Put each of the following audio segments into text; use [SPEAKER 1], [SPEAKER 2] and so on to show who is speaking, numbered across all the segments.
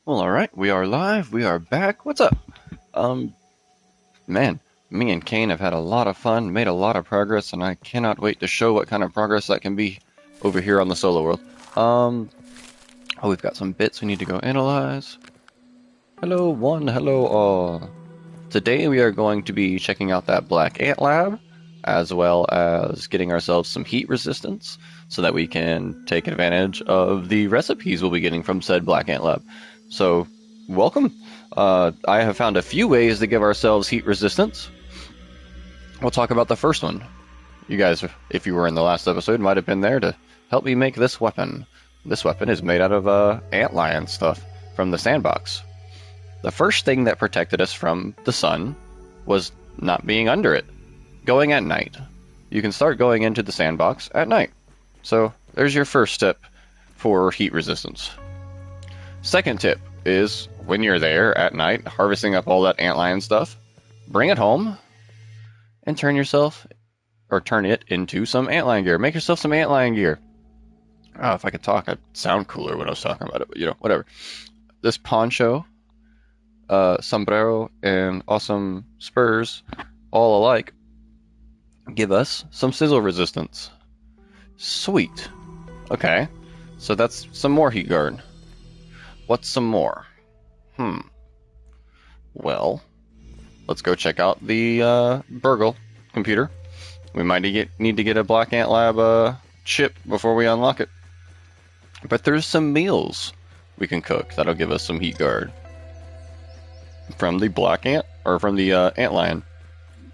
[SPEAKER 1] Well, alright, we are live, we are back. What's up? Um, man, me and Kane have had a lot of fun, made a lot of progress, and I cannot wait to show what kind of progress that can be over here on the solo world. Um, we've got some bits we need to go analyze. Hello, one, hello, all. Today we are going to be checking out that Black Ant Lab, as well as getting ourselves some heat resistance, so that we can take advantage of the recipes we'll be getting from said Black Ant Lab. So, welcome. I have found a few ways to give ourselves heat resistance. We'll talk about the first one. You guys, if you were in the last episode, might have been there to help me make this weapon. This weapon is made out of antlion stuff from the sandbox. The first thing that protected us from the sun was not being under it. Going at night. You can start going into the sandbox at night. So there's your first tip for heat resistance. Second tip is when you're there at night harvesting up all that antlion stuff, bring it home and turn it into some antlion gear. Make yourself some antlion gear. Oh, if I could talk, I'd sound cooler when I was talking about it, but whatever. This poncho, sombrero, and awesome spurs, all alike, give us some sizzle resistance. Sweet. Okay, so that's some more heat guard. What's some more? Well, let's go check out the Burgle computer. We might need to get a Black Ant Lab chip before we unlock it. But there's some meals we can cook that'll give us some heat guard. From the Black Ant, or from the Antlion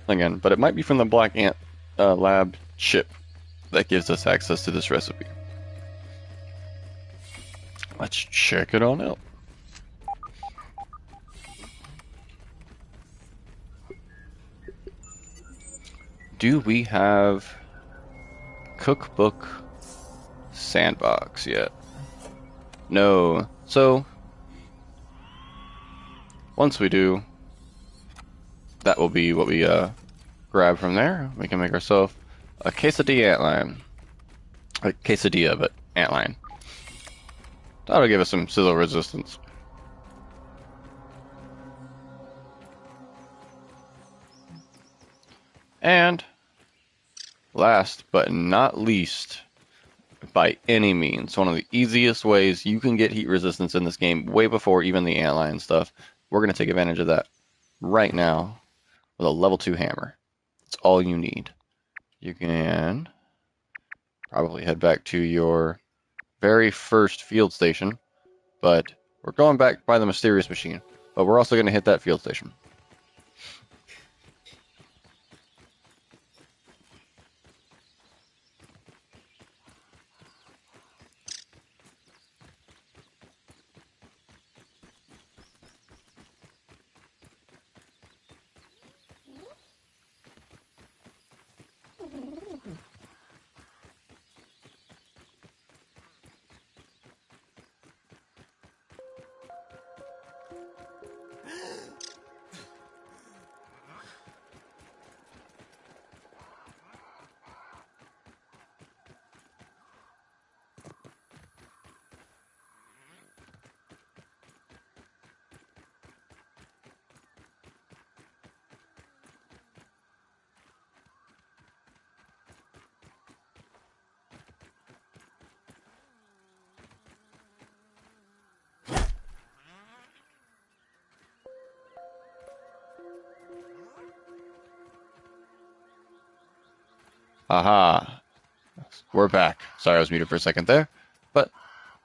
[SPEAKER 1] again, but it might be from the Black Ant Lab chip that gives us access to this recipe. Let's check it on out. Do we have cookbook sandbox yet? No. So once we do, that will be what we grab from there. We can make ourselves a quesadilla antlion. A quesadilla, but antlion. That'll give us some sizzle resistance. And last but not least, by any means, one of the easiest ways you can get heat resistance in this game, way before even the antlion stuff. We're going to take advantage of that right now with a level 2 hammer. That's all you need. You can probably head back to your very first field station, but we're going back by the mysterious machine. But we're also going to hit that field station. Aha. We're back. Sorry, I was muted for a second there. But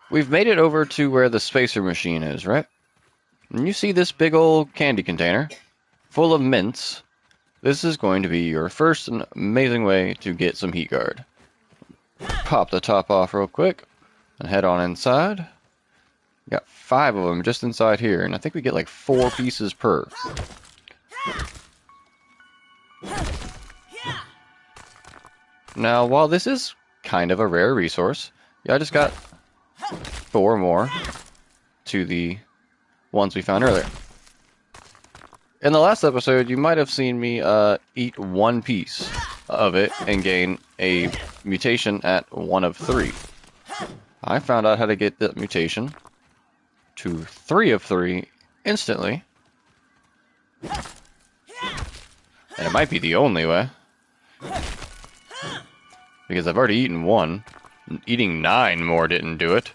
[SPEAKER 1] we've made it over to where the spacer machine is, right? And you see this big old candy container full of mints. This is going to be your first and amazing way to get some heat guard. Pop the top off real quick and head on inside. We got 5 of them just inside here, and I think we get like 4 pieces per. Now, while this is kind of a rare resource, yeah, I just got 4 more to the ones we found earlier. In the last episode, you might have seen me eat 1 piece of it and gain a mutation at 1 of 3. I found out how to get that mutation to 3 of 3 instantly. And it might be the only way. Because I've already eaten 1. Eating 9 more didn't do it.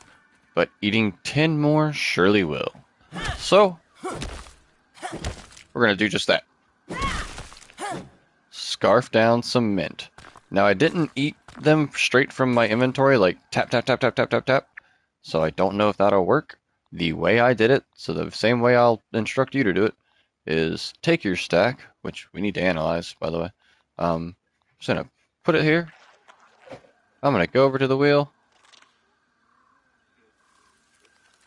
[SPEAKER 1] But eating 10 more surely will. So, we're going to do just that. Scarf down some mint. Now, I didn't eat them straight from my inventory, like tap, tap, tap, tap, tap, tap, tap. So I don't know if that'll work. The way I did it, so the same way I'll instruct you to do it, is take your stack, which we need to analyze, by the way. Just going to put it here. I'm going to go over to the wheel.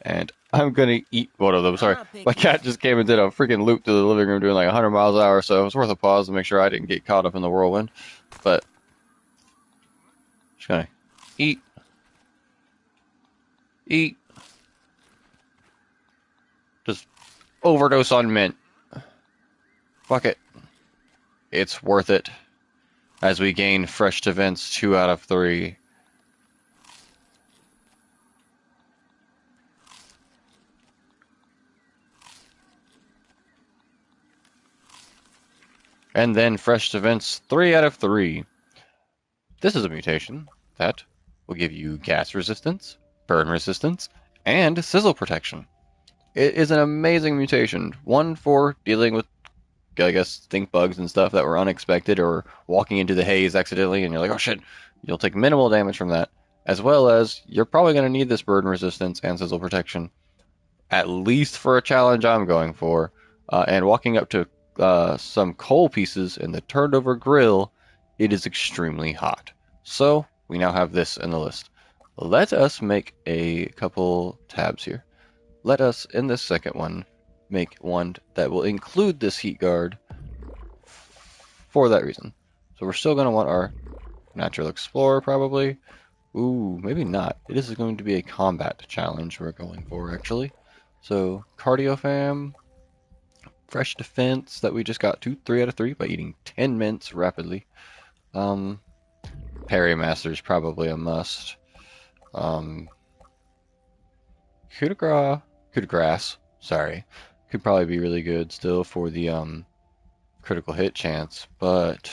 [SPEAKER 1] And I'm going to eat one of them. Sorry, my cat just came and did a freaking loop to the living room doing like 100 miles an hour, so it was worth a pause to make sure I didn't get caught up in the whirlwind. But, just going to eat. Eat. Just overdose on mint. Fuck it. It's worth it. As we gain fresh events 2 out of 3. And then fresh events 3 out of 3. This is a mutation that will give you gas resistance, burn resistance, and sizzle protection. It is an amazing mutation. One for dealing with, I guess, stink bugs and stuff that were unexpected, or walking into the haze accidentally and you're like, oh shit, you'll take minimal damage from that. As well as, you're probably going to need this burn resistance and sizzle protection, at least for a challenge I'm going for. And walking up to some coal pieces in the turned over grill, it is extremely hot. So, we now have this in the list. Let us make a couple tabs here. Let us, in this second one, make one that will include this heat guard for that reason. So we're still going to want our Natural Explorer, probably. Ooh, maybe not. It is going to be a combat challenge we're going for, actually. So, Cardio Fam, Fresh Defense that we just got to 3 out of 3 by eating 10 mints rapidly. Parry Master is probably a must. Coup de grace, sorry, could probably be really good still for the critical hit chance, but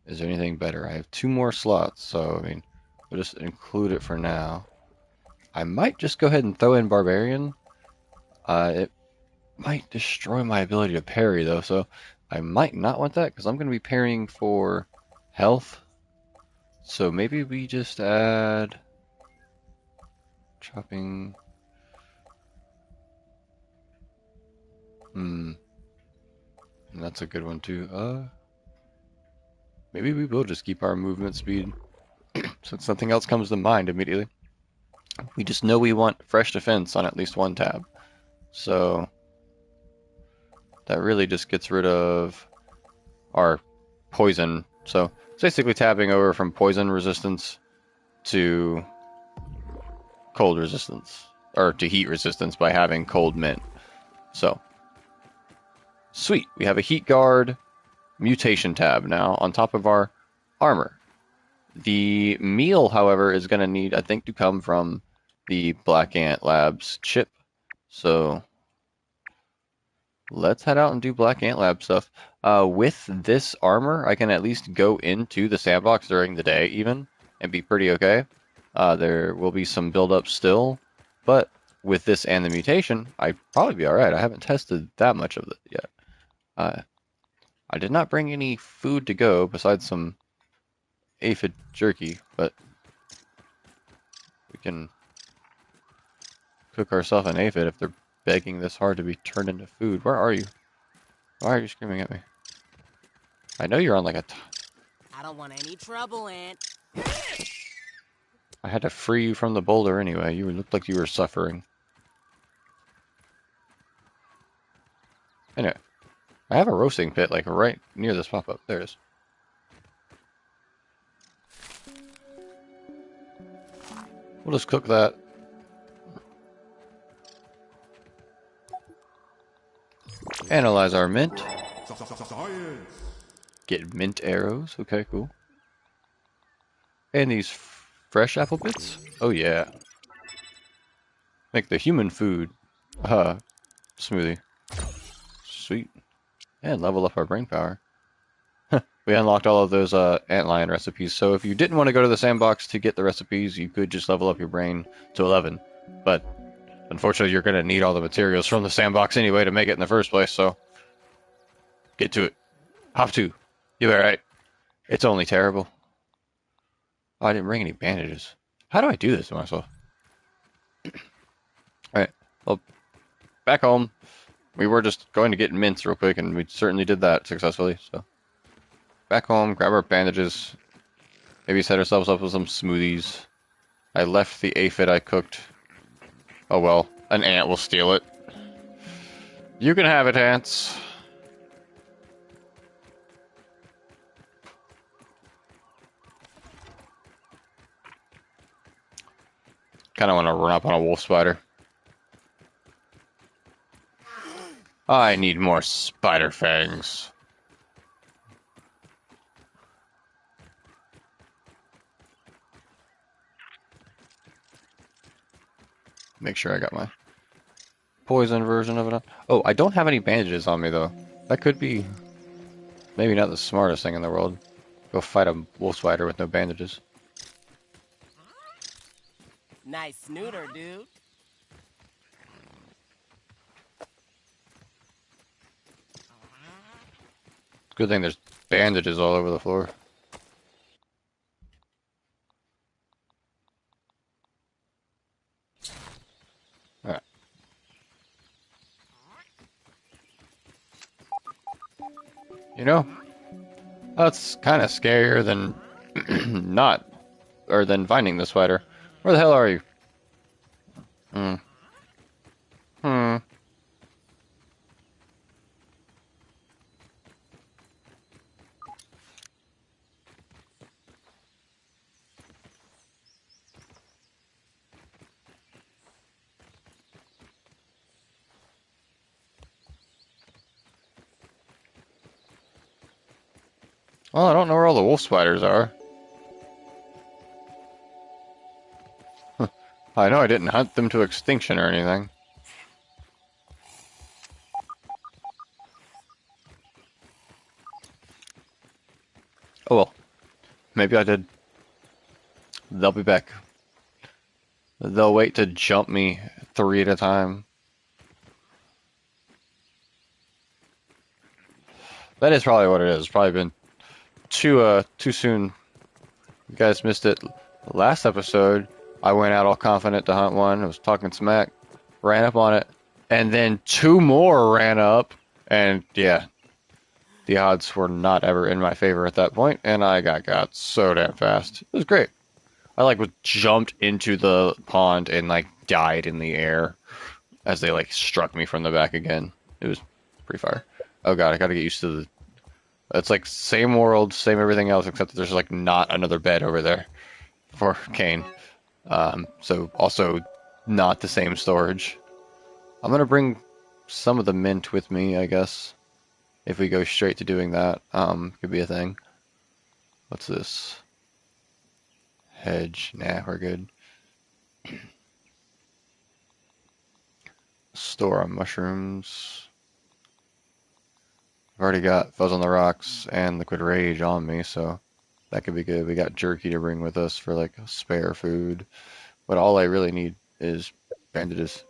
[SPEAKER 1] is there anything better? I have 2 more slots, so I mean, we'll just include it for now. I might just go ahead and throw in Barbarian. It might destroy my ability to parry though, so I might not want that because I'm going to be parrying for health. So maybe we just add chopping. That's a good one too. Maybe we will just keep our movement speed since nothing else comes to mind immediately. We just know we want fresh defense on at least one tab. So that really just gets rid of our poison. So it's basically tabbing over from poison resistance to cold resistance, or to heat resistance by having cold mint. So, sweet. We have a heat guard mutation tab now on top of our armor. The meal, however, is going to need, I think, to come from the Black Ant Labs chip. So, let's head out and do Black Ant Lab stuff. With this armor, I can at least go into the sandbox during the day even, and be pretty okay. There will be some build-up still, but with this and the mutation, I'd probably be alright. I haven't tested that much of it yet. I did not bring any food to go besides some aphid jerky, but we can cook ourselves an aphid if they're begging this hard to be turned into food. Where are you? Why are you screaming at me? I know you're on like a...
[SPEAKER 2] I don't want any trouble, Ant.
[SPEAKER 1] I had to free you from the boulder anyway. You looked like you were suffering. Anyway, I have a roasting pit like right near this pop-up. There it is. We'll just cook that. Analyze our mint. Get mint arrows. Okay, cool. And these fresh apple bits? Oh yeah. Make the human food smoothie. Sweet. And level up our brain power. We unlocked all of those antlion recipes, so if you didn't want to go to the sandbox to get the recipes, you could just level up your brain to 11. But unfortunately, you're going to need all the materials from the sandbox anyway to make it in the first place, so get to it. Have to. You'll be alright. It's only terrible. Oh, I didn't bring any bandages. How do I do this to myself? Alright, well, back home, we were just going to get mints real quick, and we certainly did that successfully, so. Back home, grab our bandages, maybe set ourselves up with some smoothies. I left the aphid I cooked. Oh well, an ant will steal it. You can have it, ants. Kinda wanna run up on a wolf spider. I need more spider fangs. Make sure I got my poison version of it on. Oh, I don't have any bandages on me, though. That could be maybe not the smartest thing in the world. Go fight a wolf spider with no bandages.
[SPEAKER 2] Nice snooter, dude.
[SPEAKER 1] Good thing there's bandages all over the floor. Alright. You know, that's kind of scarier than not, or than finding the spider. Where the hell are you? Hmm. Hmm. Well, I don't know where all the wolf spiders are. I know I didn't hunt them to extinction or anything. Oh well, maybe I did. They'll be back. They'll wait to jump me 3 at a time. That is probably what it is. Probably been too soon. You guys missed it. Last episode, I went out all confident to hunt one. I was talking smack, ran up on it, and then 2 more ran up, and yeah, the odds were not ever in my favor at that point, and I got so damn fast. It was great. I like was jumped into the pond and like died in the air as they like struck me from the back again. It was pretty fire. Oh god, I gotta get used to the. It's like same world, same everything else, except that there's like not another bed over there for Kane. So also not the same storage. I'm gonna bring some of the mint with me, I guess. If we go straight to doing that, could be a thing. What's this? Hedge. Nah, we're good. Store on mushrooms. I've already got Fuzz on the Rocks and Liquid Rage on me, so that could be good. We got jerky to bring with us for like spare food. But all I really need is bandages.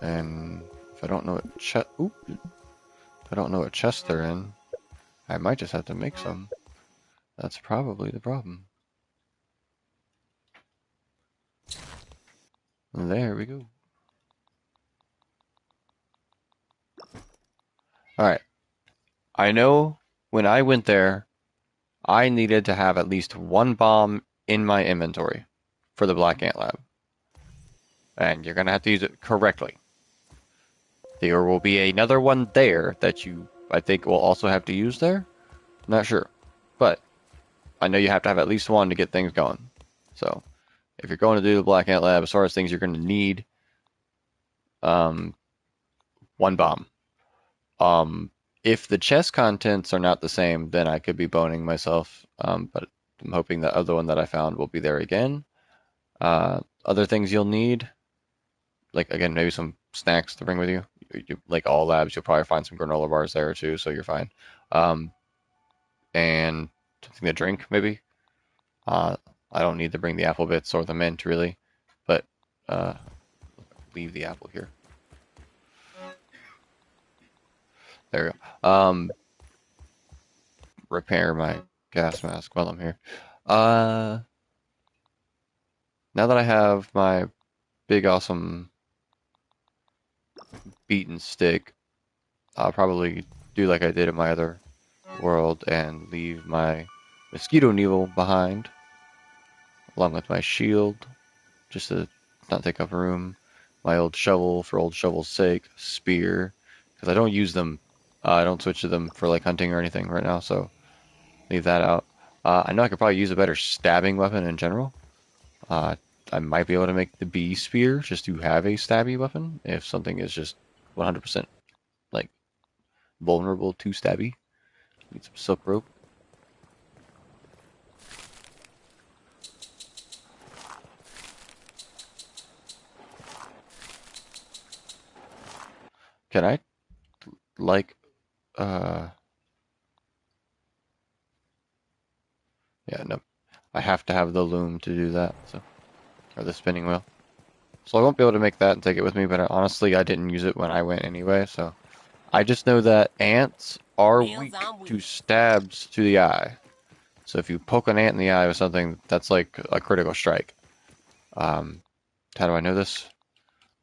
[SPEAKER 1] And if I don't know what if I don't know what chest they're in, I might just have to make some. That's probably the problem. There we go. Alright. I know when I went there, I needed to have at least 1 bomb in my inventory for the Black Ant Lab. And you're going to have to use it correctly. There will be another one there that you, I think, will also have to use there. Not sure. But I know you have to have at least 1 to get things going. So if you're going to do the Black Ant Lab, as far as things you're going to need, 1 bomb. If the chest contents are not the same, then I could be boning myself. But I'm hoping the other one that I found will be there again. Other things you'll need. like again, maybe some snacks to bring with you. Like all labs, you'll probably find some granola bars there too, so you're fine. Um, and something to drink maybe. Uh, I don't need to bring the apple bits or the mint really, but uh, leave the apple here. There we go. Repair my gas mask while I'm here. Uh, now that I have my big awesome beaten stick, I'll probably do like I did in my other world and leave my mosquito needle behind, along with my shield, just to not take up room. My old shovel for old shovel's sake, spear, because I don't use them. I don't switch to them for like hunting or anything right now, so leave that out. I know I could probably use a better stabbing weapon in general. Uh, I might be able to make the bee spear just to have a stabby weapon if something is just 100% like vulnerable to stabby. Need some silk rope. Can I like uh yeah, no. I have to have the loom to do that, so or the spinning wheel. So I won't be able to make that and take it with me, but honestly I didn't use it when I went anyway, so I just know that ants are
[SPEAKER 2] Meals
[SPEAKER 1] weak
[SPEAKER 2] on
[SPEAKER 1] to
[SPEAKER 2] wheels.
[SPEAKER 1] stabs to the eye. So if you poke an ant in the eye with something, that's like a critical strike. Um, how do I know this?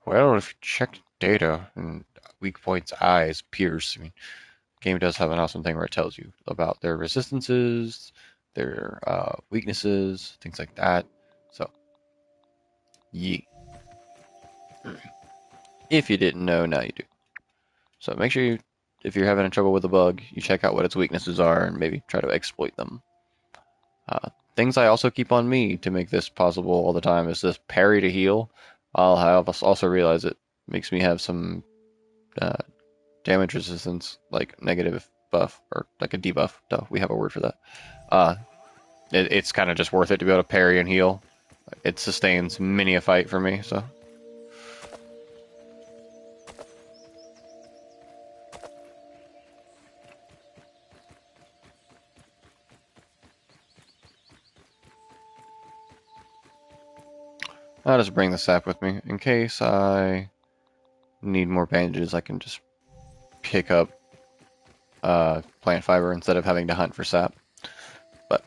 [SPEAKER 1] Well, if you check data and weak points, eyes, pierce. I mean, the game does have an awesome thing where it tells you about their resistances, their weaknesses, things like that. So, yeah. If you didn't know, now you do. So make sure you, if you're having trouble with a bug, you check out what its weaknesses are and maybe try to exploit them. Things I also keep on me to make this possible all the time is this parry to heal. I'll have also realize it makes me have some uh, damage resistance, like negative buff or like a debuff. Duh, we have a word for that. Uh, it's kind of just worth it to be able to parry and heal. It sustains many a fight for me. So I'll just bring the sap with me in case I need more bandages. I can just pick up plant fiber instead of having to hunt for sap. But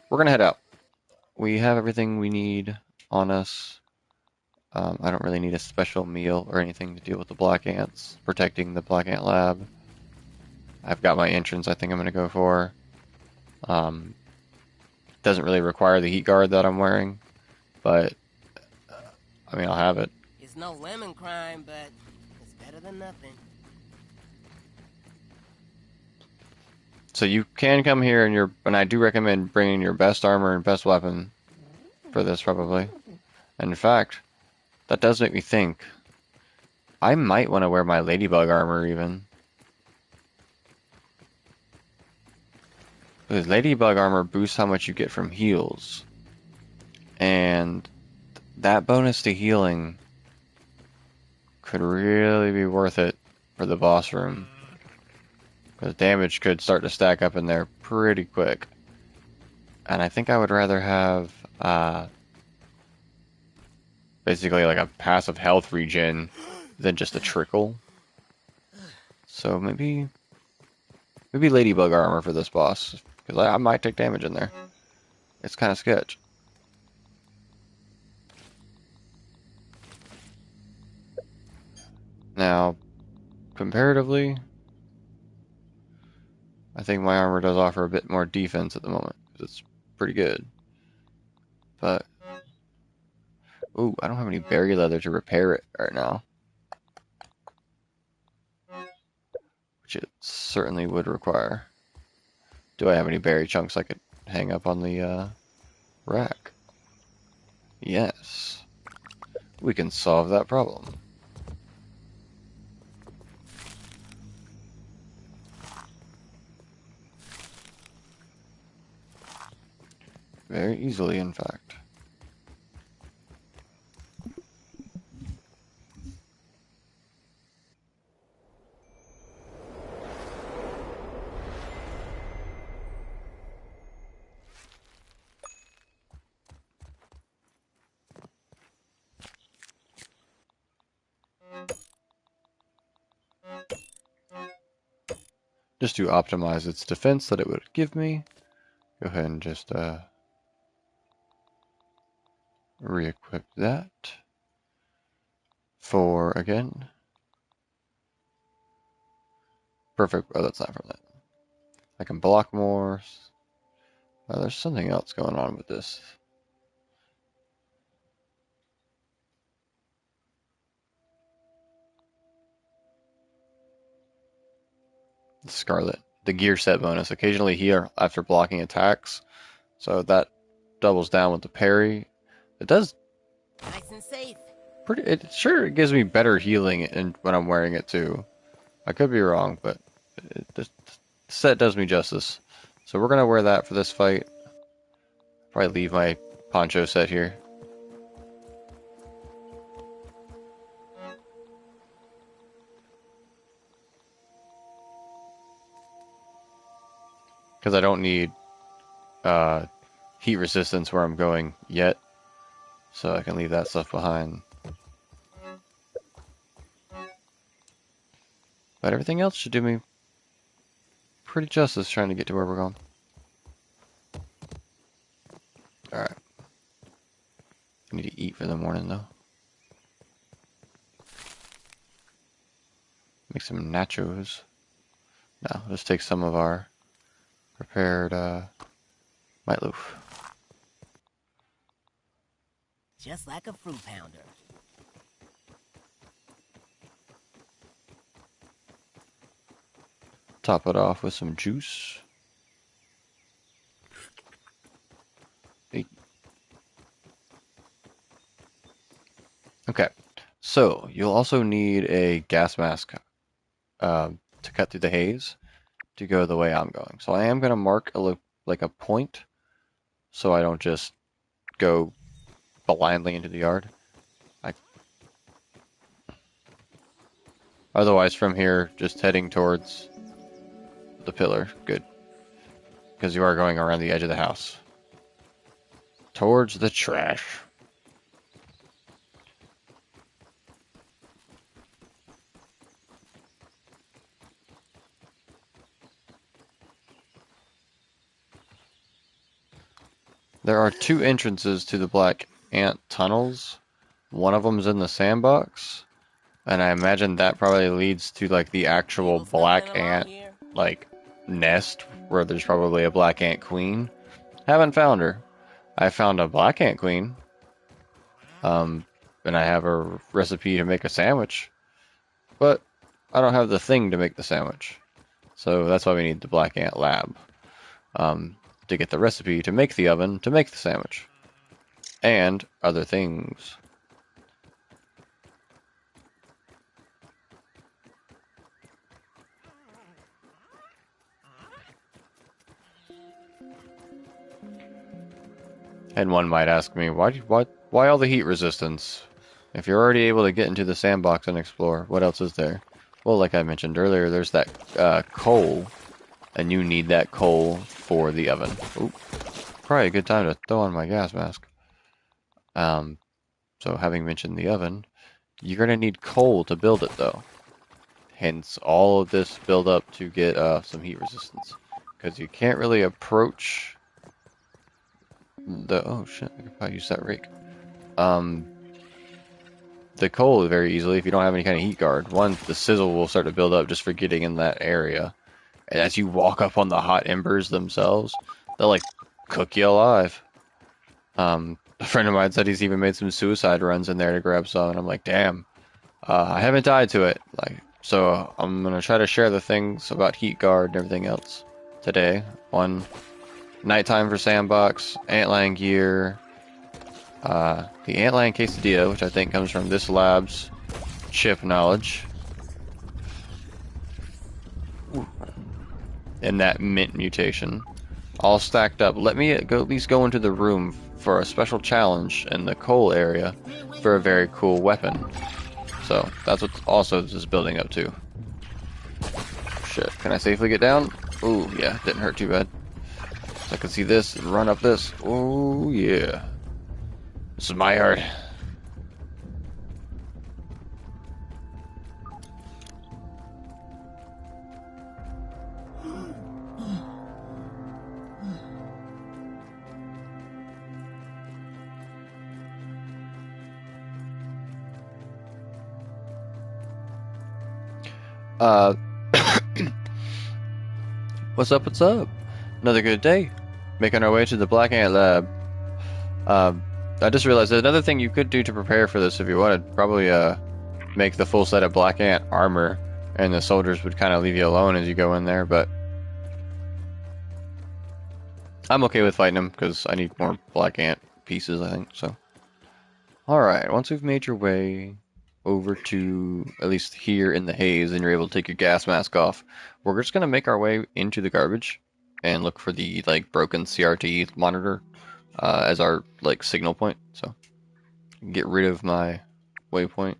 [SPEAKER 1] we're gonna head out. We have everything we need on us. I don't really need a special meal or anything to deal with the black ants, protecting the black ant lab. I've got my entrance I think I'm going to go for. Um, doesn't really require the heat guard that I'm wearing, but I mean, I'll have it.
[SPEAKER 2] It's no lemon crime, but it's better than nothing.
[SPEAKER 1] So you can come here and I do recommend bringing your best armor and best weapon for this probably. And in fact, that does make me think. I might want to wear my ladybug armor even. Because ladybug armor boosts how much you get from heals. And that bonus to healing could really be worth it for the boss room. Because damage could start to stack up in there pretty quick. And I think I would rather have basically like a passive health regen than just a trickle. So maybe ladybug armor for this boss. Because I might take damage in there. It's kind of sketch. Now, comparatively, I think my armor does offer a bit more defense at the moment. Because it's pretty good. But, ooh, I don't have any berry leather to repair it right now. Which it certainly would require. Do I have any berry chunks I could hang up on the rack? Yes. We can solve that problem. Very easily, in fact. just to optimize its defense that it would give me. Go ahead and just re-equip that for, again, perfect. Oh, that's not from that. I can block more. Oh, there's something else going on with this. Scarlet. The gear set bonus. Occasionally heal after blocking attacks. So that doubles down with the parry. It does
[SPEAKER 2] Nice and safe.
[SPEAKER 1] pretty. It gives me better healing when I'm wearing it too. I could be wrong, but the set does me justice. So we're gonna wear that for this fight. Probably leave my poncho set here. Because I don't need heat resistance where I'm going yet. So I can leave that stuff behind. But everything else should do me pretty justice trying to get to where we're going. Alright. I need to eat for the morning though. Make some nachos. No, let's take some of our prepared meatloaf.
[SPEAKER 2] Just like a fruit pounder.
[SPEAKER 1] Top it off with some juice. Hey. Okay, so you'll also need a gas mask to cut through the haze to go the way I'm going. So I am going to mark like a point so I don't just go blindly into the yard. Otherwise, from here, just heading towards the pillar. Good. Because you are going around the edge of the house. Towards the trash. There are two entrances to the Black Ant tunnels. One of them's in the sandbox. And I imagine that probably leads to like the actual black ant like nest where there's probably a black ant queen. Haven't found her. I found a black ant queen. And I have a recipe to make a sandwich. But I don't have the thing to make the sandwich. So that's why we need the black ant lab. To get the recipe to make the oven to make the sandwich. And other things. And one might ask me, why all the heat resistance? If you're already able to get into the sandbox and explore, what else is there? Well, like I mentioned earlier, there's that coal, and you need that coal for the oven. Ooh, probably a good time to throw on my gas mask. So having mentioned the oven, you're gonna need coal to build it though. Hence all of this build up to get some heat resistance. Because you can't really approach oh shit, I could probably use that rake. The coal very easily if you don't have any kind of heat guard. One, the sizzle will start to build up just for getting in that area. And as you walk up on the hot embers themselves, they'll like cook you alive. A friend of mine said he's even made some suicide runs in there to grab some, and I'm like, damn. I haven't died to it. So I'm gonna try to share the things about heat guard and everything else today. One, nighttime for sandbox, antlion gear, the antlion quesadilla, which I think comes from this lab's chip knowledge, and that mint mutation, all stacked up. Let me at least go into the room for a special challenge in the coal area for a very cool weapon. So that's what also this is building up to. Shit, can I safely get down? Ooh, yeah, didn't hurt too bad. So I can see this and run up this. Oh yeah. This is my yard. Uh, what's up? What's up? Another good day. Making our way to the Black Ant Lab. I just realized there's another thing you could do to prepare for this if you wanted. Probably make the full set of Black Ant armor, and the soldiers would kind of leave you alone as you go in there. But I'm okay with fighting them because I need more Black Ant pieces, I think. So, all right. Once we've made your way over to at least here in the haze, and you're able to take your gas mask off, we're just gonna make our way into the garbage and look for the like broken CRT monitor as our like signal point. So get rid of my waypoint.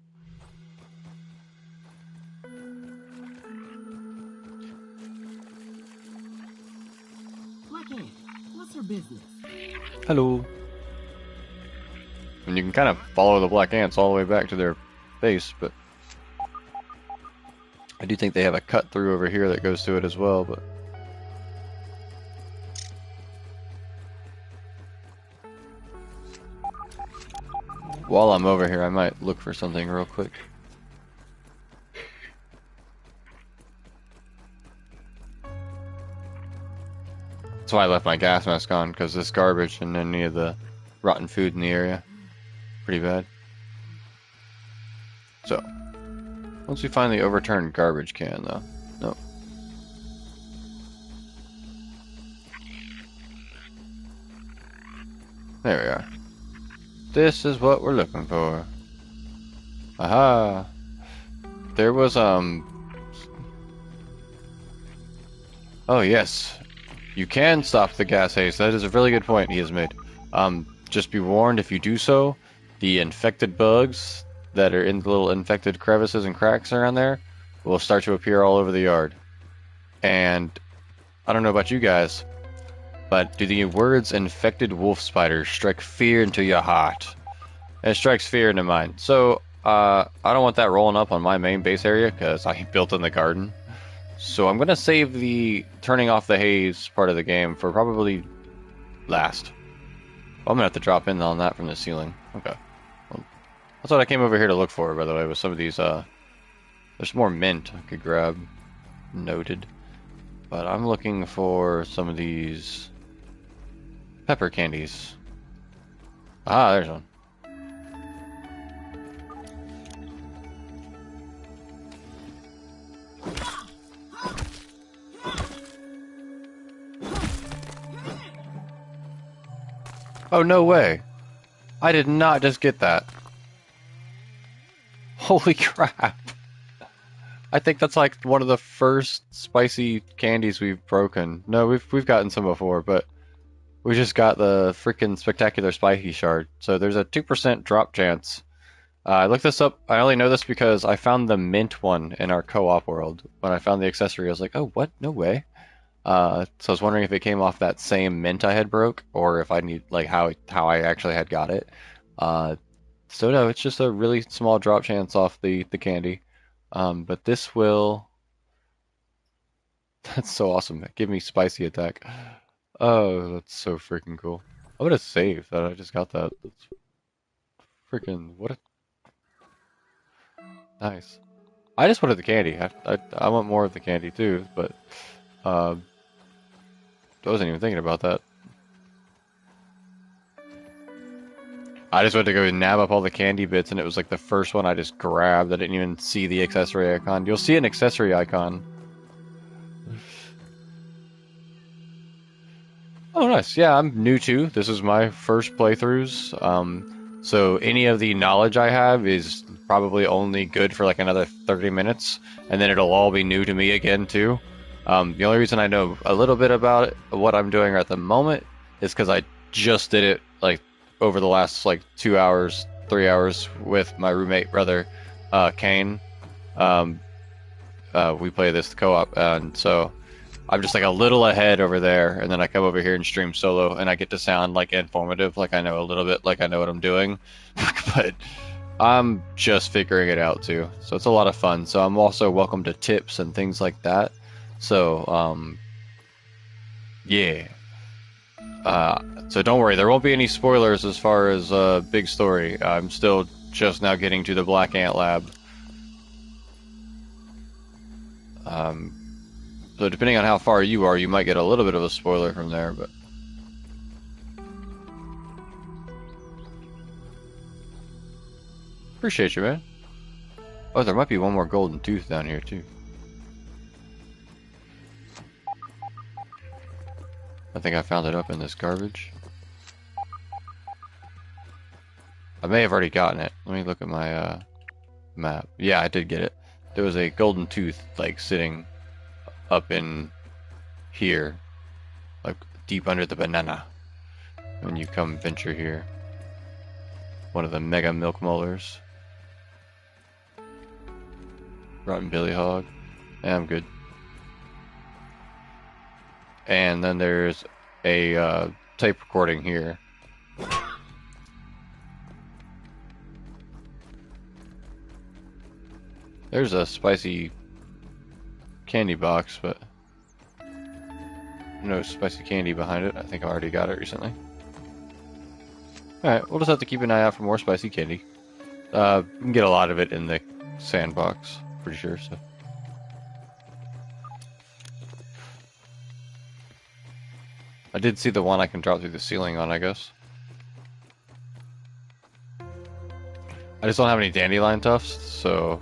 [SPEAKER 2] Black Ant, what's her business?
[SPEAKER 1] Hello. And you can kind of follow the black ants all the way back to their base, but I do think they have a cut through over here that goes to it as well, but while I'm over here, I might look for something real quick. That's why I left my gas mask on, because this garbage and any of the rotten food in the area. Pretty bad. So, once we find the overturned garbage can, though. Nope. There we are. This is what we're looking for. Aha! There was, Oh yes. You can stop the gas haze. That is a really good point he has made. Just be warned, if you do so, the infected bugs that are in the little infected crevices and cracks around there will start to appear all over the yard. And I don't know about you guys, but do the words infected wolf spiders strike fear into your heart? And it strikes fear into mine. So, I don't want that rolling up on my main base area because I built in the garden. So I'm going to save the turning off the haze part of the game for probably last. Well, I'm going to have to drop in on that from the ceiling. Okay. Well, that's what I came over here to look for, by the way, with some of these, there's more mint I could grab. Noted. But I'm looking for some of these pepper candies. Ah, there's one. Oh, no way. I did not just get that. Holy crap. I think that's like one of the first spicy candies we've broken. No, we've gotten some before, but we just got the freaking spectacular spiky shard. So there's a 2% drop chance. I looked this up. I only know this because I found the mint one in our co-op world. When I found the accessory, I was like, oh, what? No way. So I was wondering if it came off that same mint I had broke, or if I need like how I actually had got it. So no, it's just a really small drop chance off the candy. But this will. That's so awesome. Give me spicy attack. Oh, that's so freaking cool. I would have saved that. I just got that. That's freaking what a nice. I just wanted the candy. I want more of the candy too, but I wasn't even thinking about that. I just went to go nab up all the candy bits, and it was like the first one I just grabbed. I didn't even see the accessory icon. You'll see an accessory icon. Oh, nice. Yeah, I'm new too. This is my first playthroughs. So any of the knowledge I have is probably only good for like another 30 minutes, and then it'll all be new to me again too. The only reason I know a little bit about it, what I'm doing at the moment, is because I just did it like over the last like 2 hours, 3 hours with my roommate brother, Kane. We play this co-op, and so I'm just like a little ahead over there, and then I come over here and stream solo, and I get to sound like informative, like I know a little bit, like I know what I'm doing, but I'm just figuring it out too. So it's a lot of fun. So I'm also welcome to tips and things like that. So yeah. So don't worry, there won't be any spoilers as far as big story. I'm still just now getting to the Black Ant Lab. So depending on how far you are, you might get a little bit of a spoiler from there, but appreciate you, man. Oh, there might be one more golden tooth down here too. I think I found it up in this garbage. I may have already gotten it. Let me look at my map. Yeah, I did get it. There was a golden tooth like sitting up in here, like deep under the banana. When you come venture here, one of the mega milk molars. Rotten Billy Hog. Yeah, I'm good. And then there's a tape recording here. There's a spicy candy box, but no spicy candy behind it. I think I already got it recently. Alright, we'll just have to keep an eye out for more spicy candy. We can get a lot of it in the sandbox, pretty sure, so. I did see the one I can drop through the ceiling on, I guess. I just don't have any dandelion tufts, so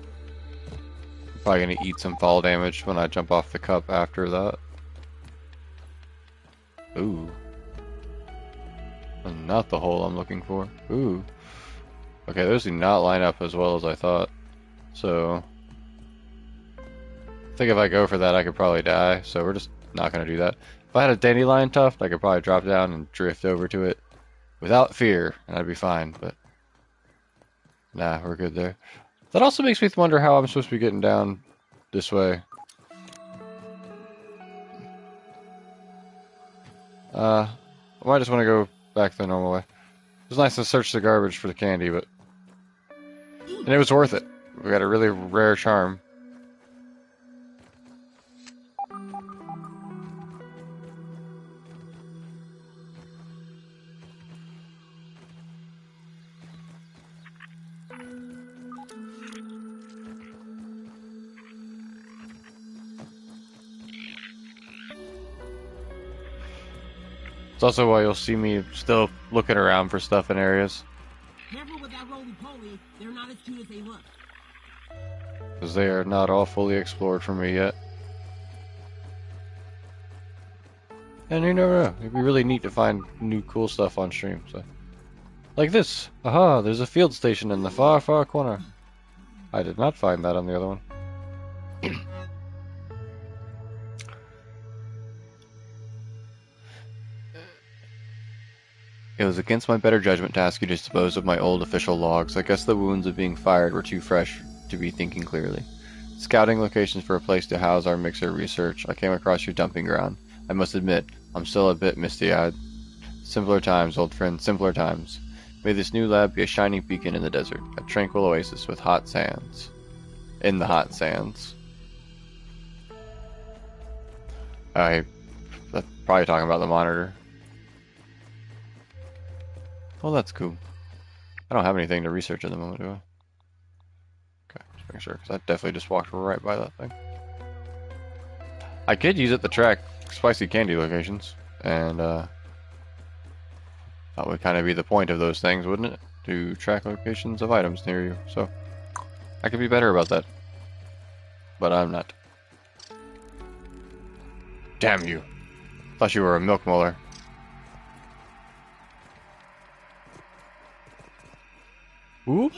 [SPEAKER 1] I'm probably gonna eat some fall damage when I jump off the cup after that. Ooh. Not the hole I'm looking for. Ooh. Okay, those do not line up as well as I thought. So I think if I go for that I could probably die, so we're just not gonna do that. If I had a dandelion tuft, I could probably drop down and drift over to it without fear, and I'd be fine, but nah, we're good there. That also makes me wonder how I'm supposed to be getting down this way. I might just want to go back the normal way. It was nice to search the garbage for the candy, but... And it was worth it. We got a really rare charm. It's also why you'll see me still looking around for stuff in areas.
[SPEAKER 2] Careful with that roly-poly. They're not as cute as they look.
[SPEAKER 1] Because they are not all fully explored for me yet. And you never know. It'd be really neat to find new cool stuff on stream. So, like this. Aha, there's a field station in the far, far corner. I did not find that on the other one. It was against my better judgment to ask you to dispose of my old official logs. I guess the wounds of being fired were too fresh to be thinking clearly. Scouting locations for a place to house our mixer research, I came across your dumping ground. I must admit, I'm still a bit misty-eyed. Simpler times, old friend, simpler times. May this new lab be a shining beacon in the desert, a tranquil oasis with hot sands. In the hot sands. That's probably talking about the monitor. Well, that's cool. I don't have anything to research at the moment, do I? Okay, just making sure, because I definitely just walked right by that thing. I could use it to track spicy candy locations, and that would kind of be the point of those things, wouldn't it? To track locations of items near you, so I could be better about that. But I'm not. Damn you. Thought you were a milk molar. Ooh.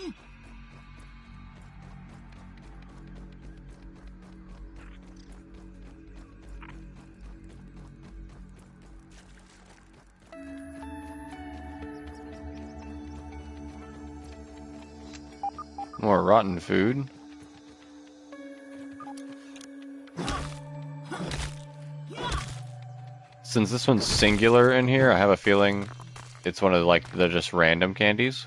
[SPEAKER 1] More rotten food. Since this one's singular in here, I have a feeling it's one of like the just random candies.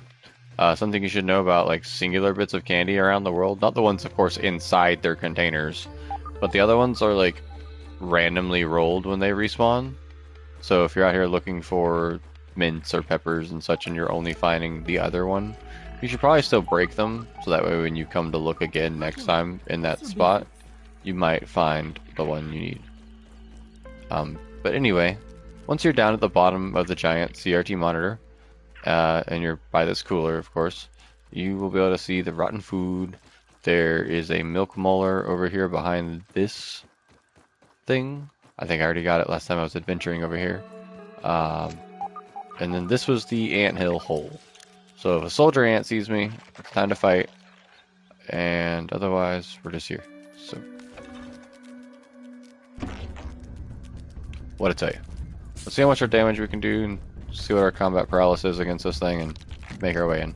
[SPEAKER 1] Something you should know about like singular bits of candy around the world. Not the ones, of course, inside their containers, but the other ones are like randomly rolled when they respawn. So if you're out here looking for mints or peppers and such and you're only finding the other one, you should probably still break them, so that way when you come to look again next time in that spot, you might find the one you need. But anyway, once you're down at the bottom of the giant CRT monitor, and you're by this cooler, of course, you will be able to see the rotten food. There is a milk molar over here behind this thing. I think I already got it last time I was adventuring over here. And then this was the anthill hole. So if a soldier ant sees me, it's time to fight. And otherwise, we're just here. So, what to tell you? Let's see how much our damage we can do and see what our combat paralysis is against this thing and make our way in.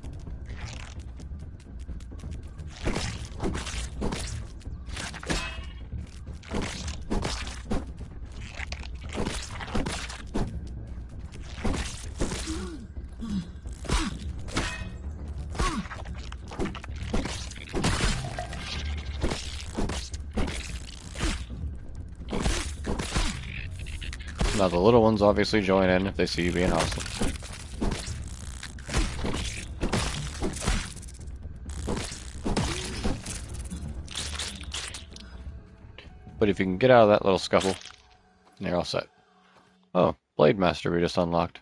[SPEAKER 1] Now the little ones obviously join in if they see you being hostile. But if you can get out of that little scuffle, you're all set. Oh, Blade Master we just unlocked.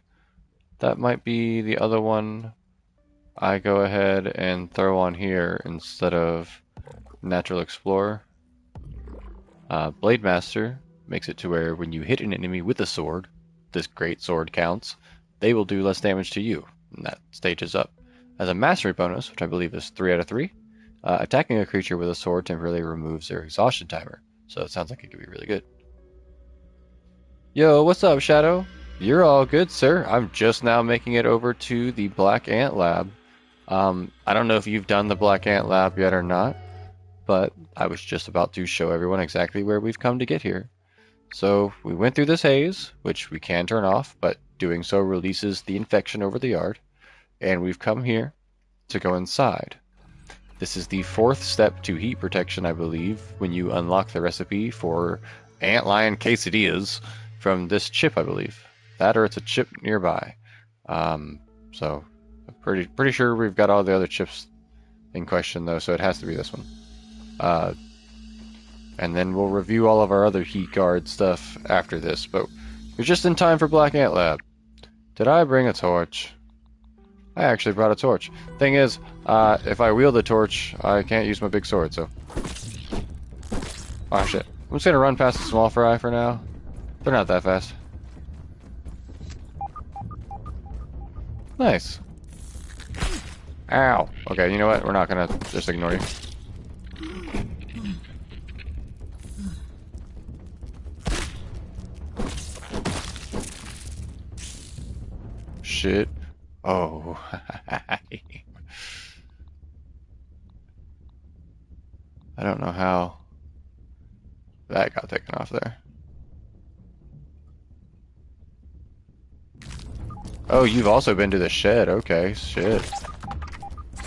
[SPEAKER 1] That might be the other one I go ahead and throw on here instead of Natural Explorer. Blade Master makes it to where when you hit an enemy with a sword, this great sword counts, they will do less damage to you, and that stage is up. As a mastery bonus, which I believe is 3 out of 3, attacking a creature with a sword temporarily removes their exhaustion timer, so it sounds like it could be really good. Yo, what's up, Shadow? You're all good, sir. I'm just now making it over to the Black Ant Lab. I don't know if you've done the Black Ant Lab yet or not, but I was just about to show everyone exactly where we've come to get here. So we went through this haze, which we can turn off, but doing so releases the infection over the yard, and we've come here to go inside. This is the 4th step to heat protection, I believe, when you unlock the recipe for antlion quesadillas from this chip, I believe. That or it's a chip nearby. So I'm pretty sure we've got all the other chips in question though, so it has to be this one. And then we'll review all of our other heat guard stuff after this, but we're just in time for Black Ant Lab. Did I bring a torch? I actually brought a torch. Thing is, if I wield the torch, I can't use my big sword, so... Oh shit. I'm just gonna run past the small fry for now. They're not that fast. Nice. Ow. Okay, you know what? We're not gonna just ignore you. Shit. Oh. I don't know how that got taken off there. Oh, you've also been to the shed. Okay, shit.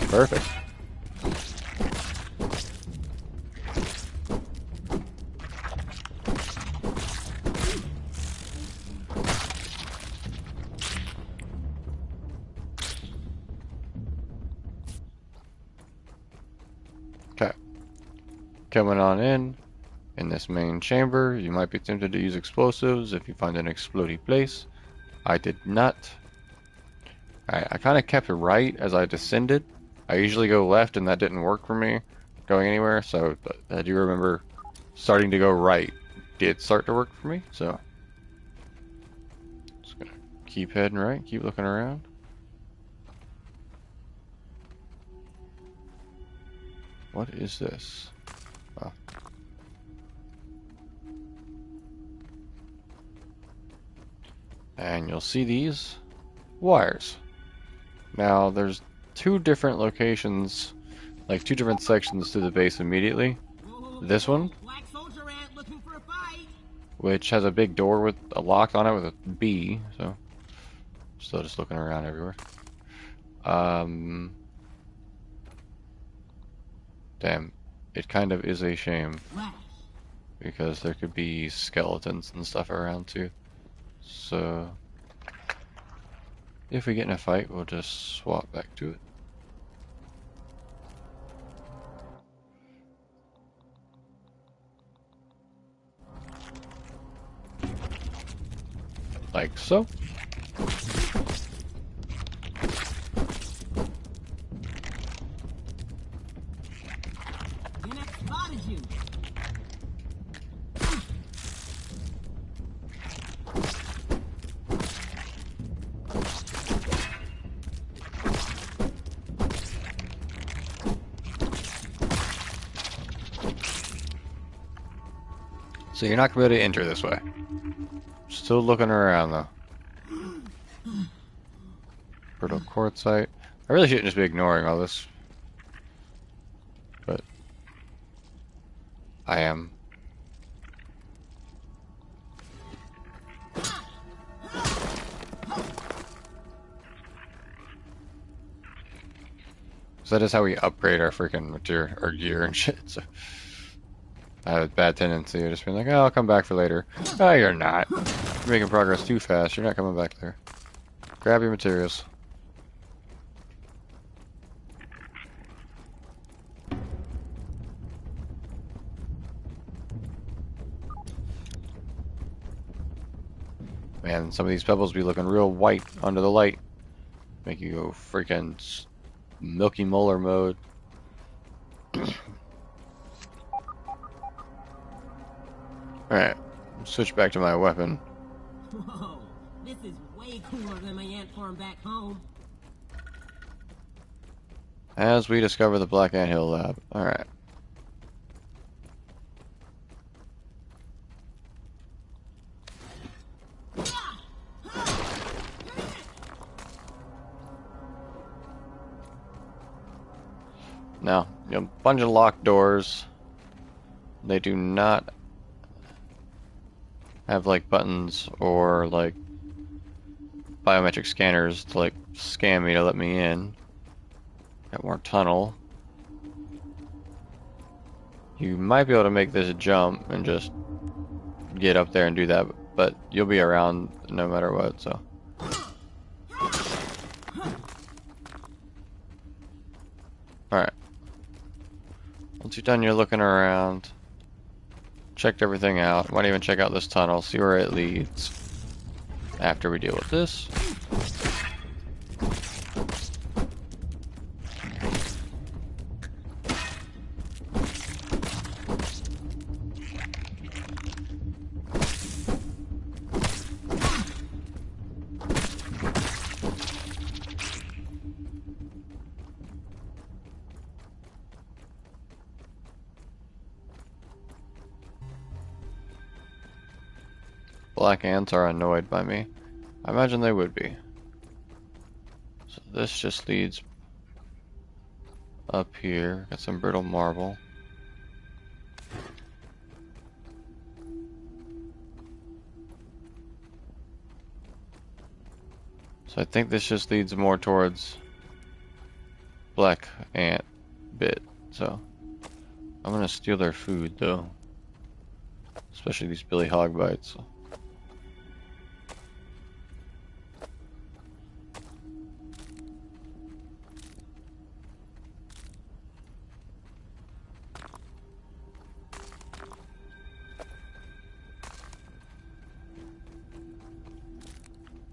[SPEAKER 1] Perfect. Okay. Coming on in this main chamber, you might be tempted to use explosives if you find an explodey place. I did not. I kind of kept it right as I descended. I usually go left and that didn't work for me going anywhere, so I do remember starting to go right did start to work for me, so just gonna keep heading right, keep looking around. What is this? Oh. And you'll see these wires. Now there's 2 different locations, like 2 different sections to the base immediately. This one, which has a big door with a lock on it with a B, so still just looking around everywhere. Damn, it kind of is a shame because there could be skeletons and stuff around too. So if we get in a fight, we'll just swap back to it. like so. So you're not going to be able to enter this way. Still looking around though. Brittle quartzite. I really shouldn't just be ignoring all this. But I am. So that is how we upgrade our freaking material, our gear and shit. So I have a bad tendency of just being like, oh, I'll come back for later. Oh, you're not. You're making progress too fast. You're not coming back there. Grab your materials. Man, some of these pebbles be looking real white under the light. Make you go freaking Milky Molar mode. Alright, switch back to my weapon.
[SPEAKER 2] Whoa, this is way cooler than my ant farm back home.
[SPEAKER 1] As we discover the Black Anthill lab. Alright. Now, a bunch of locked doors. They do not have like buttons or like biometric scanners to like scan me to let me in. Got more tunnel. You might be able to make this jump and just get up there and do that, but you'll be around no matter what, so. Alright. Once you're done, you're looking around. Checked everything out. Might even check out this tunnel, see where it leads. After we deal with this. Black ants are annoyed by me. I imagine they would be. So this just leads up here. Got some brittle marble. So I think this just leads more towards black ant bit. So I'm gonna steal their food though. Especially these billy hog bites.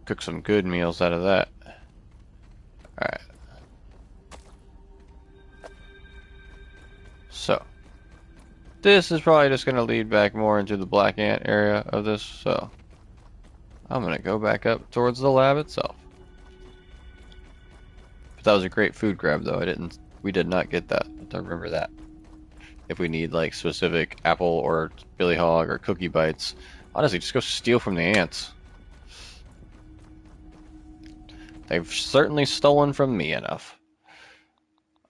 [SPEAKER 1] Cook some good meals out of that. Alright. So, this is probably just going to lead back more into the black ant area of this, so I'm going to go back up towards the lab itself. But that was a great food grab though. We did not get that. I remember that. If we need like specific apple or billy hog or cookie bites, honestly, just go steal from the ants. They've certainly stolen from me enough.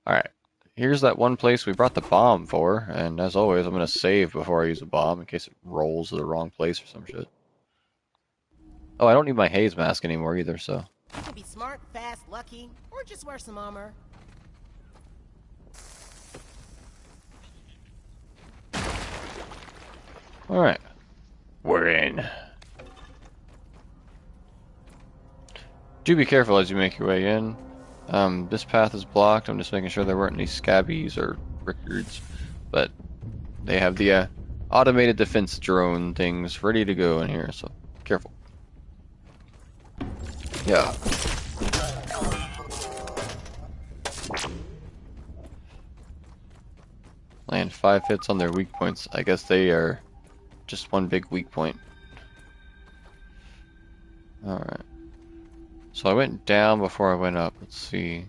[SPEAKER 1] Alright, here's that one place we brought the bomb for, and as always, I'm going to save before I use a bomb in case it rolls to the wrong place or some shit. Oh, I don't need my haze mask anymore either, so.
[SPEAKER 2] You can be smart, fast, lucky, or just wear some armor.
[SPEAKER 1] Alright, we're in. Do be careful as you make your way in. This path is blocked. I'm just making sure there weren't any scabbies or rickards. But they have the automated defense drone things ready to go in here, so careful. Yeah. Land 5 hits on their weak points. I guess they are just one big weak point. Alright. So I went down before I went up. Let's see.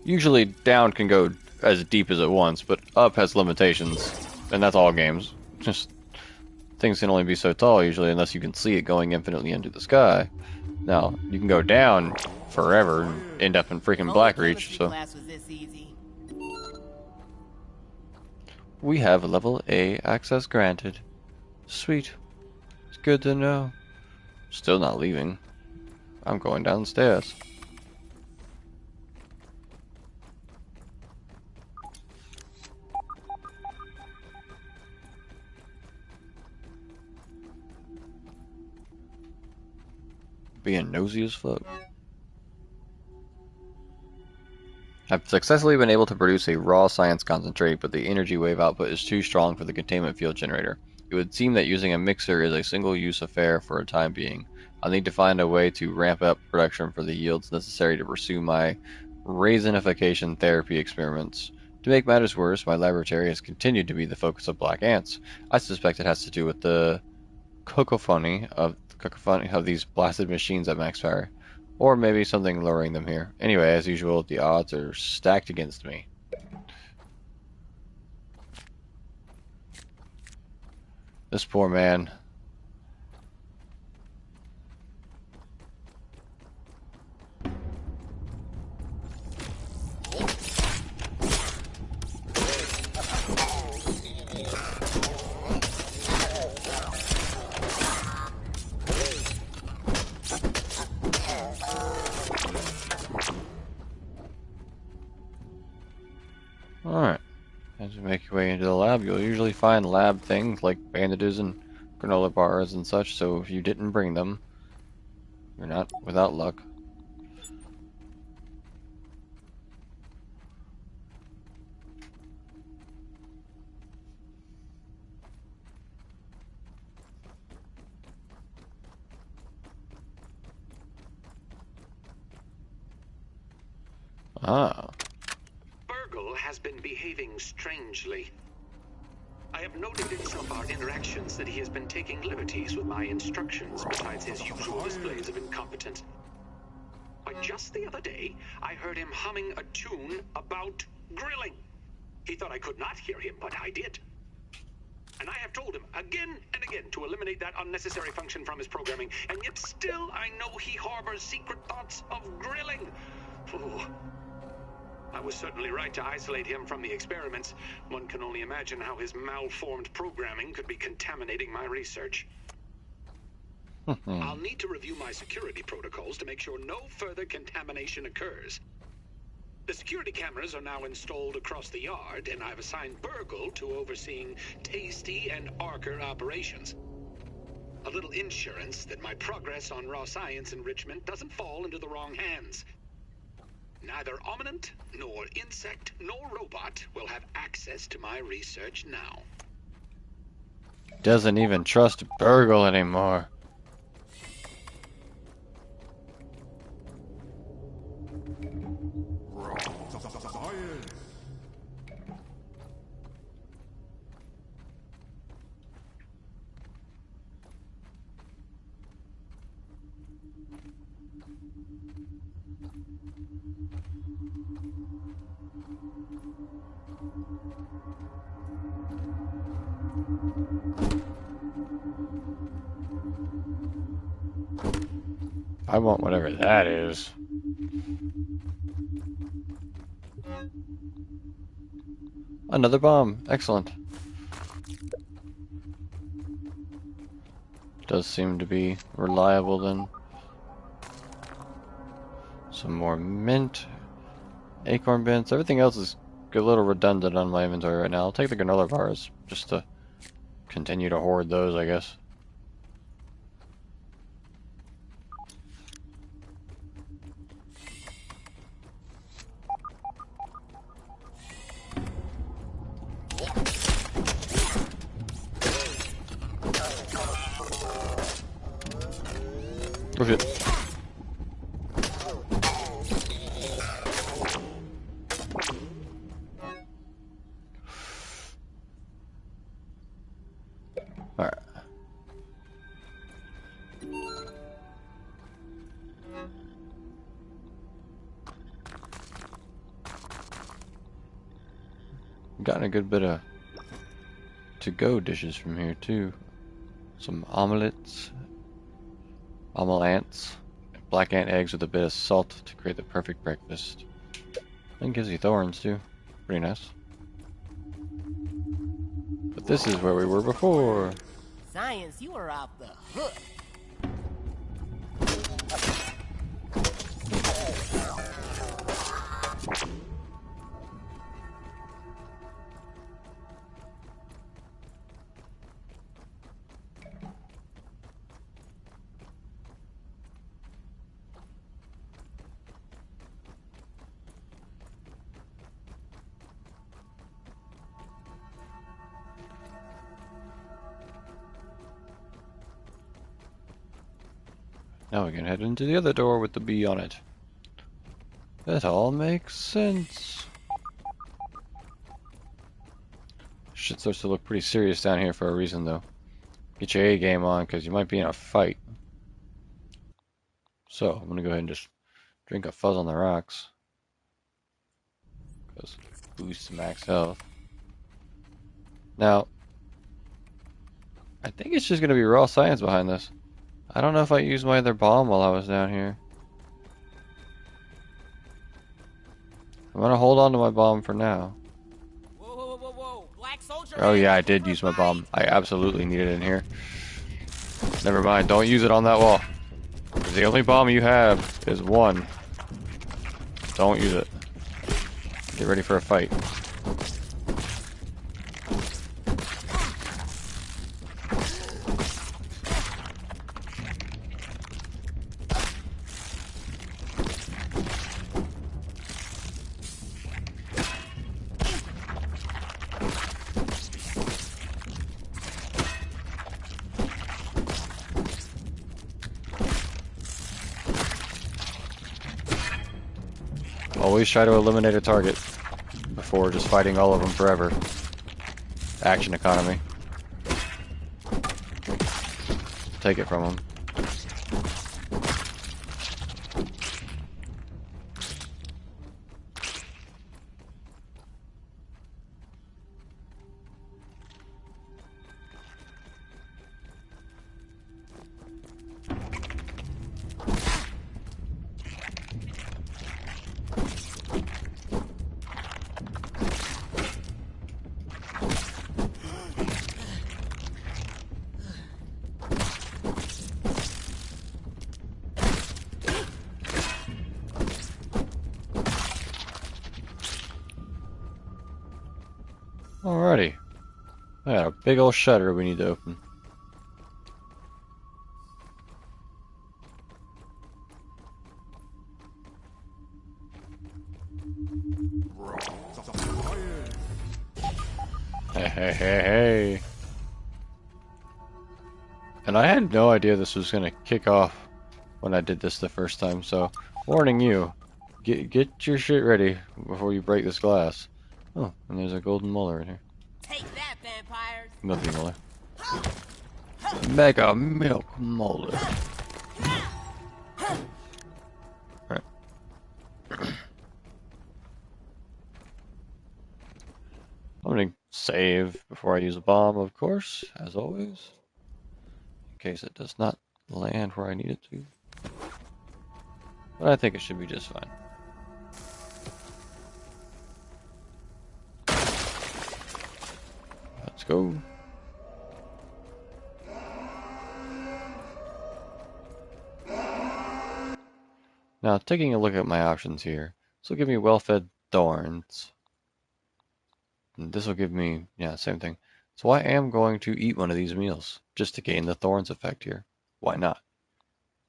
[SPEAKER 1] Usually down can go as deep as it wants, but up has limitations. And that's all games. Just things can only be so tall usually unless you can see it going infinitely into the sky. Now, you can go down forever and end up in freaking Blackreach, so
[SPEAKER 2] Class was this easy.
[SPEAKER 1] we have level A access granted. Sweet. It's good to know. Still not leaving. I'm going downstairs. Being nosy as fuck. I've successfully been able to produce a raw science concentrate, but the energy wave output is too strong for the containment field generator. It would seem that using a mixer is a single-use affair for a time being. I'll need to find a way to ramp up production for the yields necessary to pursue my raisinification therapy experiments. To make matters worse, my laboratory has continued to be the focus of black ants. I suspect it has to do with the cacophony of these blasted machines at max power. Or maybe something lowering them here. Anyway, as usual, the odds are stacked against me. This poor man. Alright. As you make your way into the lab, you'll usually find lab things like bandages and granola bars and such, so if you didn't bring them, you're not without luck. Ah.
[SPEAKER 3] Burgle has been behaving strangely. I have noted in some of our interactions that he has been taking liberties with my instructions besides his usual displays of incompetence. But just the other day, I heard him humming a tune about grilling. He thought I could not hear him, but I did. And I have told him again and again to eliminate that unnecessary function from his programming, and yet still I know he harbors secret thoughts of grilling. Oh. I was certainly right to isolate him from the experiments. One can only imagine how his malformed programming could be contaminating my research. I'll need to review my security protocols to make sure no further contamination occurs. The security cameras are now installed across the yard, and I've assigned Burgle to overseeing Tasty and Archer operations. A little insurance that my progress on raw science enrichment doesn't fall into the wrong hands. Neither Ominent, nor Insect, nor Robot will have access to my research now.
[SPEAKER 1] Doesn't even trust Burgle anymore. I want whatever that is. Another bomb. Excellent. Does seem to be reliable then. Some more mint. Acorn bits. Everything else is a little redundant on my inventory right now. I'll take the granola bars just to continue to hoard those, I guess. Oh shit. Alright. Gotten a good bit of to-go dishes from here too. Some omelets, black ant eggs with a bit of salt to create the perfect breakfast. And gives you thorns too. Pretty nice. But this is where we were before.
[SPEAKER 2] Science, you are off the hook.
[SPEAKER 1] Now we can head into the other door with the bee on it. That all makes sense. Shit starts to look pretty serious down here for a reason though. Get your A game on because you might be in a fight. So I'm gonna go ahead and just drink a fuzz on the rocks. Because it boosts max health. Now, I think it's just gonna be raw science behind this. I don't know if I used my other bomb while I was down here. I'm gonna hold on to my bomb for now.
[SPEAKER 2] Whoa. Black soldier.
[SPEAKER 1] Oh yeah, I did use my bomb. I absolutely need it in here. Never mind, don't use it on that wall. 'Cause the only bomb you have is one. Don't use it. Get ready for a fight. Always try to eliminate a target before just fighting all of them forever. Action economy. Take it from them. Alrighty. I got a big old shutter we need to open. Hey. And I had no idea this was gonna kick off when I did this the first time, so warning you. Get your shit ready before you break this glass. Oh, and there's a golden molar in here.
[SPEAKER 2] Take that, vampires.
[SPEAKER 1] Nothing molar. Mega milk molar. Alright. I'm gonna save before I use a bomb, of course, as always. In case it does not land where I need it to. But I think it should be just fine. Let's go. Now, taking a look at my options here, this will give me well-fed thorns. And this will give me, yeah, same thing. So I am going to eat one of these meals, just to gain the thorns effect here. Why not?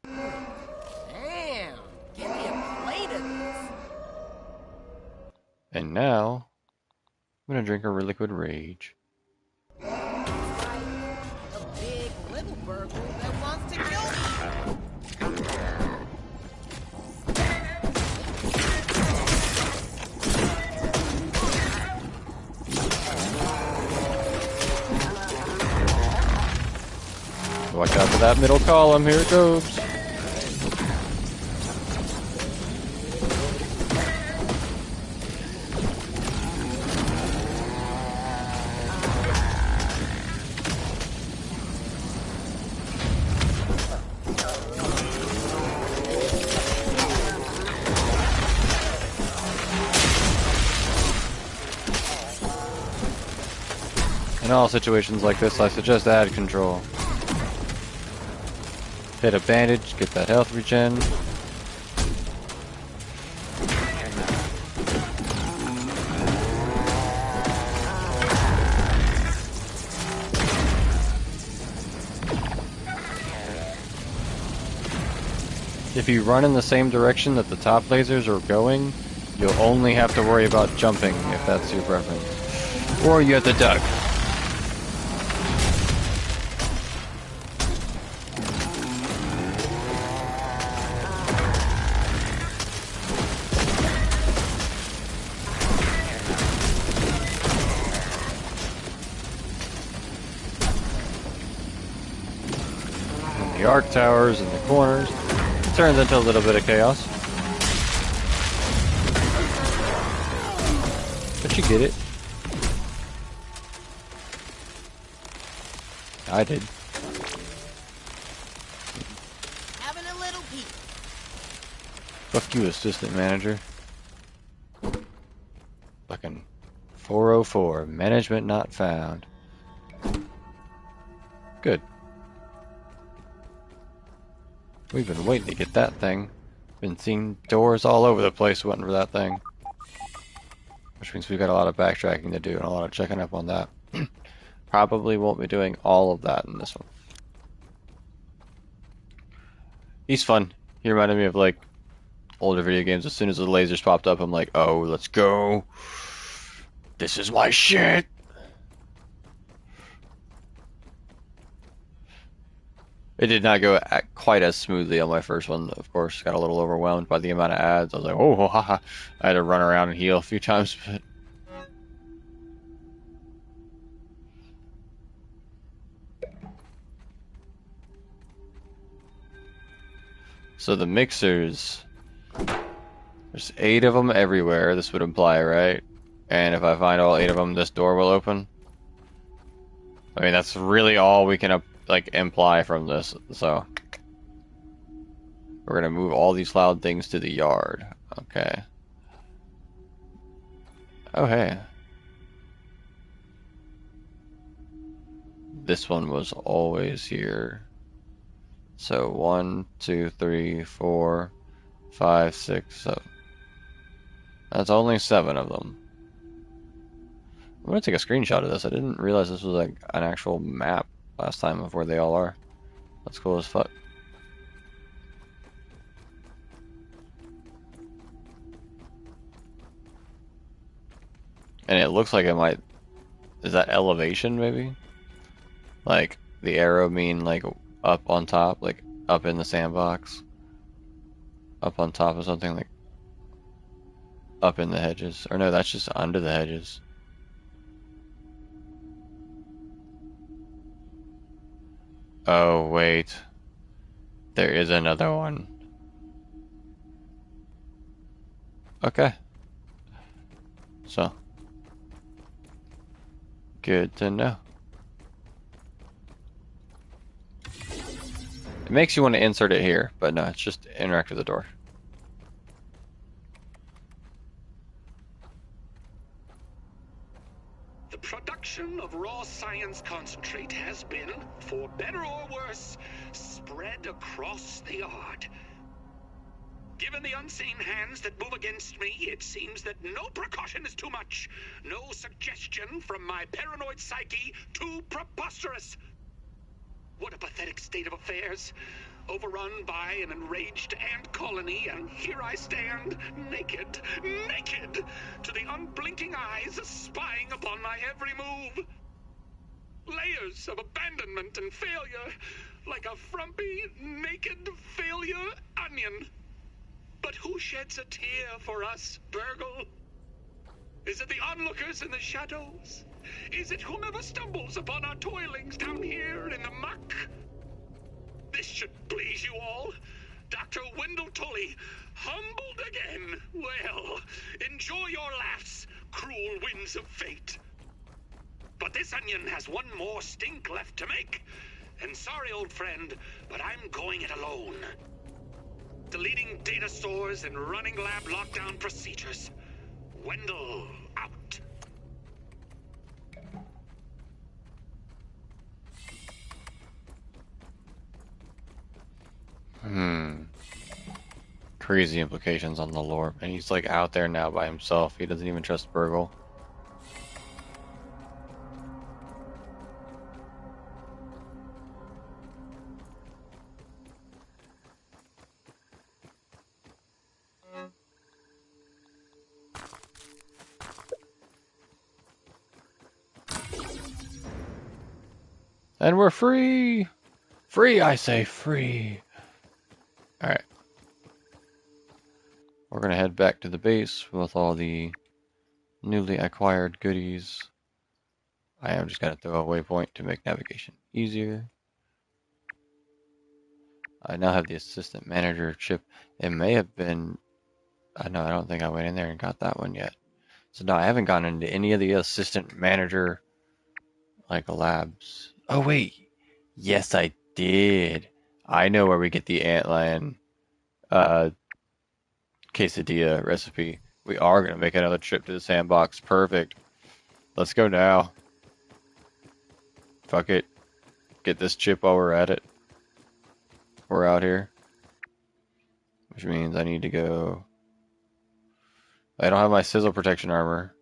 [SPEAKER 2] Damn, give me a plate of this.
[SPEAKER 1] And now, I'm going to drink a liquid rage.
[SPEAKER 2] A big little burglar that wants to kill me.
[SPEAKER 1] Watch out for that middle column. Here it goes. In all situations like this, I suggest add control. Hit a bandage, get that health regen. If you run in the same direction that the top lasers are going, you'll only have to worry about jumping if that's your preference. Or you have to duck. The arc towers and the corners. It turns into a little bit of chaos. But you get it. I did.
[SPEAKER 2] Having a little peek.
[SPEAKER 1] Fuck you, assistant manager. Fucking 404. Management not found. Good. We've been waiting to get that thing. Been seeing doors all over the place waiting for that thing. Which means we've got a lot of backtracking to do and a lot of checking up on that. Probably won't be doing all of that in this one. He's fun. He reminded me of like older video games. As soon as the lasers popped up, I'm like, oh, let's go. This is my shit. It did not go quite as smoothly on my first one, of course. Got a little overwhelmed by the amount of ads. I was like, oh, haha. I had to run around and heal a few times. But so the mixers, there's 8 of them everywhere, this would imply, right? And if I find all 8 of them, this door will open. I mean, that's really all we can imply from this, so we're gonna move all these loud things to the yard. Okay. Oh, hey. This one was always here. So 1, 2, 3, 4, 5, 6, 7. That's only 7 of them. I'm gonna take a screenshot of this. I didn't realize this was like an actual map last time of where they all are. That's cool as fuck. And it looks like it might... Is that elevation, maybe? Like, the arrow mean, like, up on top? Like, up in the sandbox? Up on top of something, like... Up in the hedges? Or no, that's just under the hedges. Oh, wait. There is another one. Okay. So. Good to know. It makes you want to insert it here, but no, it's just interact with the door.
[SPEAKER 3] The production of raw science concentrate has been, for better or worse, spread across the yard. Given the unseen hands that move against me, it seems that no precaution is too much. No suggestion from my paranoid psyche too preposterous. What a pathetic state of affairs. Overrun by an enraged ant colony, and here I stand, naked, to the unblinking eyes spying upon my every move. Layers of abandonment and failure, like a frumpy, naked failure onion. But who sheds a tear for us, Burgle? Is it the onlookers in the shadows? Is it whomever stumbles upon our toilings down here in the muck? this should please you all. Dr. Wendell Tully, humbled again. Well, enjoy your laughs, cruel winds of fate. But this onion has one more stink left to make. And sorry, old friend, but I'm going it alone. Deleting data stores and running lab lockdown procedures. Wendell out.
[SPEAKER 1] Crazy implications on the lore. And he's like out there now by himself. He doesn't even trust Burgle. And we're free! Free, I say, free! Alright. We're gonna head back to the base with all the newly acquired goodies. I am just gonna throw a waypoint to make navigation easier. I now have the assistant manager chip. It may have been... no, I don't think I went in there and got that one yet. So no, I haven't gone into any of the assistant manager like labs. Oh wait, yes I did. I know where we get the antlion quesadilla recipe. We are gonna make another trip to the sandbox. Perfect. Let's go now. Fuck it. Get this chip while we're at it. We're out here. Which means I need to go... I don't have my Sizzle protection armor.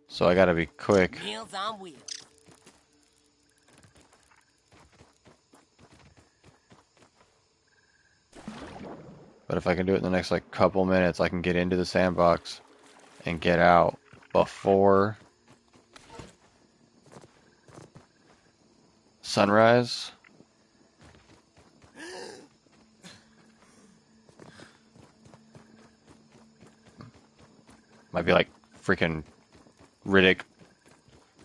[SPEAKER 1] So I gotta be quick.
[SPEAKER 2] Meals on wheels.
[SPEAKER 1] But if I can do it in the next like couple minutes, I can get into the sandbox and get out before sunrise. Might be like freaking Riddick.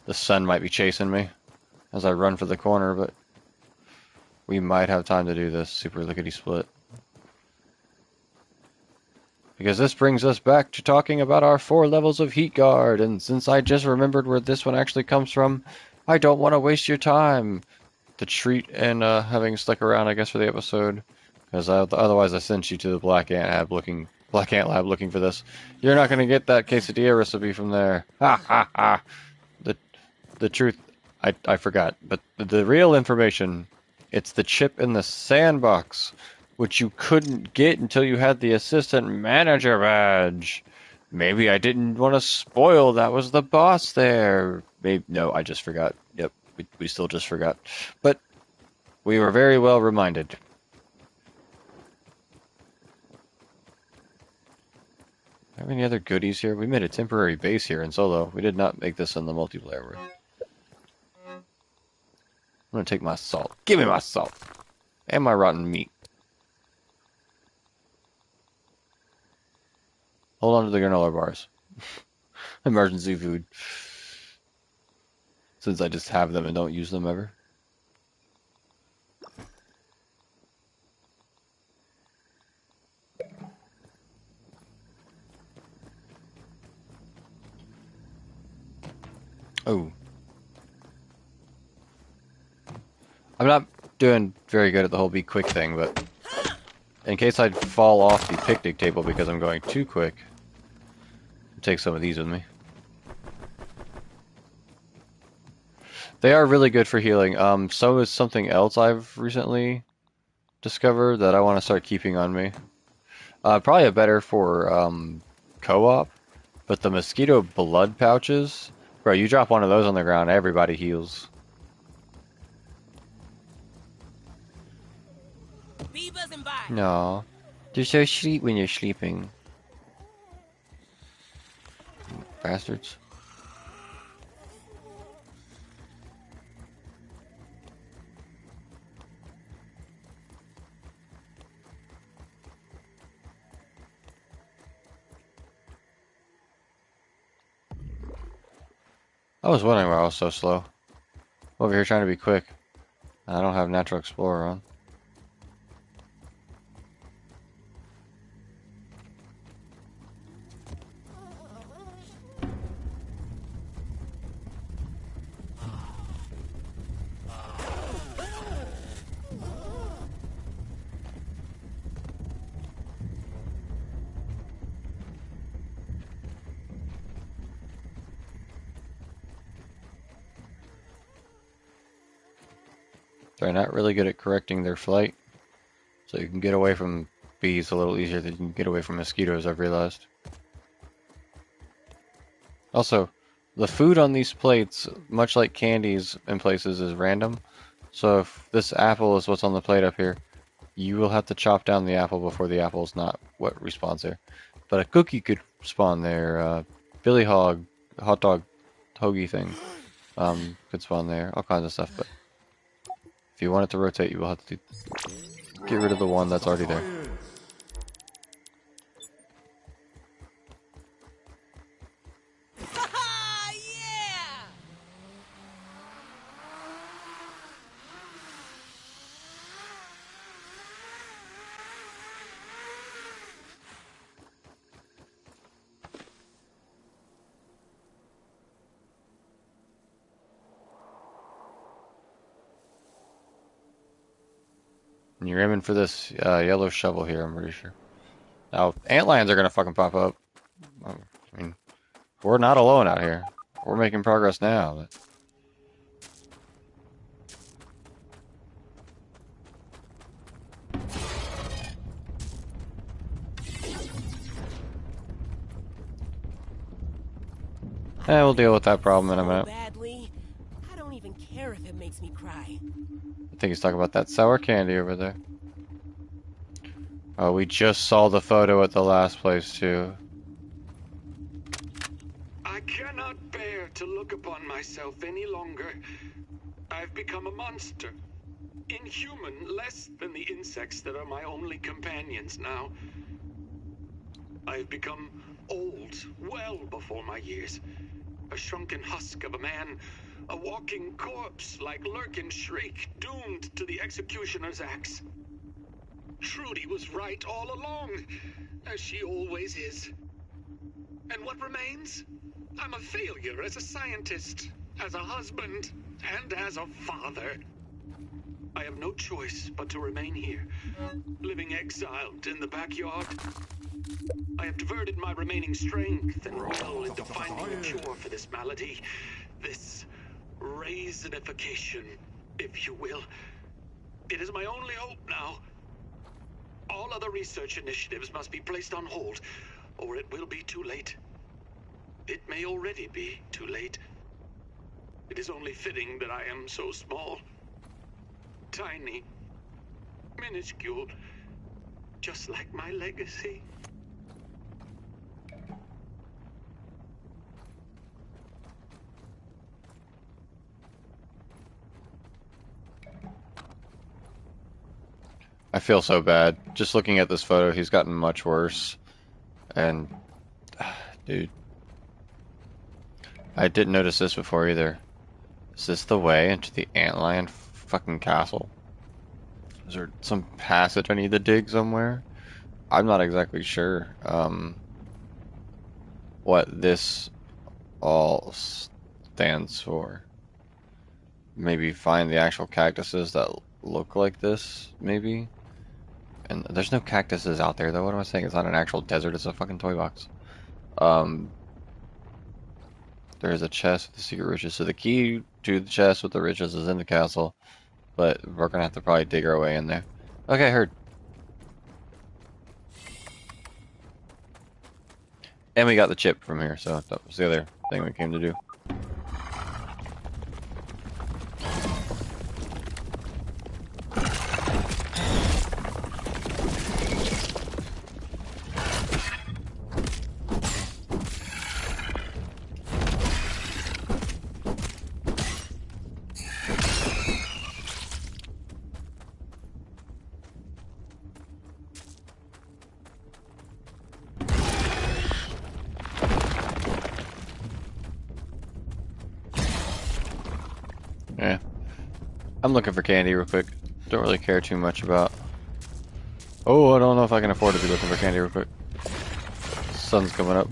[SPEAKER 1] The sun might be chasing me as I run for the corner, but we might have time to do this super lickety split. Because this brings us back to talking about our 4 levels of heat guard, and since I just remembered where this one actually comes from, I don't want to waste your time. The treat and having stuck around, I guess, for the episode, because otherwise I sent you to the Black Ant Lab looking for this. You're not going to get that quesadilla recipe from there. Ha ha ha. The truth, I forgot, but the real information, it's the chip in the sandbox, which you couldn't get until you had the assistant manager badge. Maybe I didn't want to spoil that was the boss there. Maybe, no, I just forgot. Yep, we still just forgot. But we were very well reminded. Have any other goodies here? We made a temporary base here in solo. We did not make this in the multiplayer. I'm gonna take my salt. Give me my salt! And my rotten meat. Hold on to the granola bars. Emergency food. Since I just have them and don't use them ever. Oh. I'm not doing very good at the whole be quick thing, but in case I fall off the picnic table because I'm going too quick, I'll take some of these with me. They are really good for healing. So is something else I've recently discovered that I want to start keeping on me. Probably better for co-op, but the mosquito blood pouches, bro, you drop one of those on the ground, everybody heals. No, they're so sweet when you're sleeping. Bastards. I was wondering why I was so slow. Over here trying to be quick. I don't have Natural Explorer on. they're not really good at correcting their flight. So you can get away from bees a little easier than you can get away from mosquitoes, I've realized. Also, the food on these plates, much like candies in places, is random. So if this apple is what's on the plate up here, you will have to chop down the apple before the apple is not what respawns there. But a cookie could spawn there. Billy hot dog, hoagie thing, could spawn there. All kinds of stuff. But if you want it to rotate, you will have to get rid of the one that's already there.
[SPEAKER 2] Yeah!
[SPEAKER 1] And you're aiming for this yellow shovel here, I'm pretty sure. Now, antlions are gonna fucking pop up. I mean, we're not alone out here. We're making progress now. But... we'll deal with that problem in a minute.
[SPEAKER 2] Badly. I don't even care if it makes me cry.
[SPEAKER 1] I think he's talking about that sour candy over there. Oh, we just saw the photo at the last place, too.
[SPEAKER 3] I cannot bear to look upon myself any longer. I've become a monster. Inhuman, less than the insects that are my only companions now. I've become old, well before my years. A shrunken husk of a man, a walking corpse like Lurk and Shriek, doomed to the executioner's axe. Trudy was right all along, as she always is. And what remains? I'm a failure as a scientist, as a husband, and as a father. I have no choice but to remain here, living exiled in the backyard. I have diverted my remaining strength and will into finding a cure for this malady, this raisinification, if you will. It is my only hope now. All other research initiatives must be placed on hold, or it will be too late. It may already be too late. It is only fitting that I am so small, tiny, minuscule, just like my legacy.
[SPEAKER 1] I feel so bad. Just looking at this photo, he's gotten much worse. And, dude, I didn't notice this before either. Is this the way into the antlion fucking castle? Is there some passage I need to dig somewhere? I'm not exactly sure what this all stands for. Maybe find the actual cactuses that look like this, maybe? And there's no cactuses out there, though. What am I saying? It's not an actual desert. It's a fucking toy box. There's a chest with the secret riches. So the key to the chest with the riches is in the castle. But we're gonna have to probably dig our way in there. Okay, heard. And we got the chip from here, so that was the other thing we came to do. Yeah. I'm looking for candy real quick. Don't really care too much about... Oh, I don't know if I can afford to be looking for candy real quick. Sun's coming up.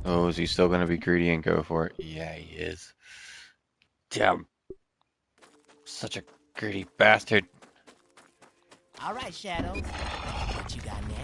[SPEAKER 1] Oh, is he still gonna be greedy and go for it? Yeah, he is. Damn. Such a greedy bastard.
[SPEAKER 2] All right, Shadows. What you got now?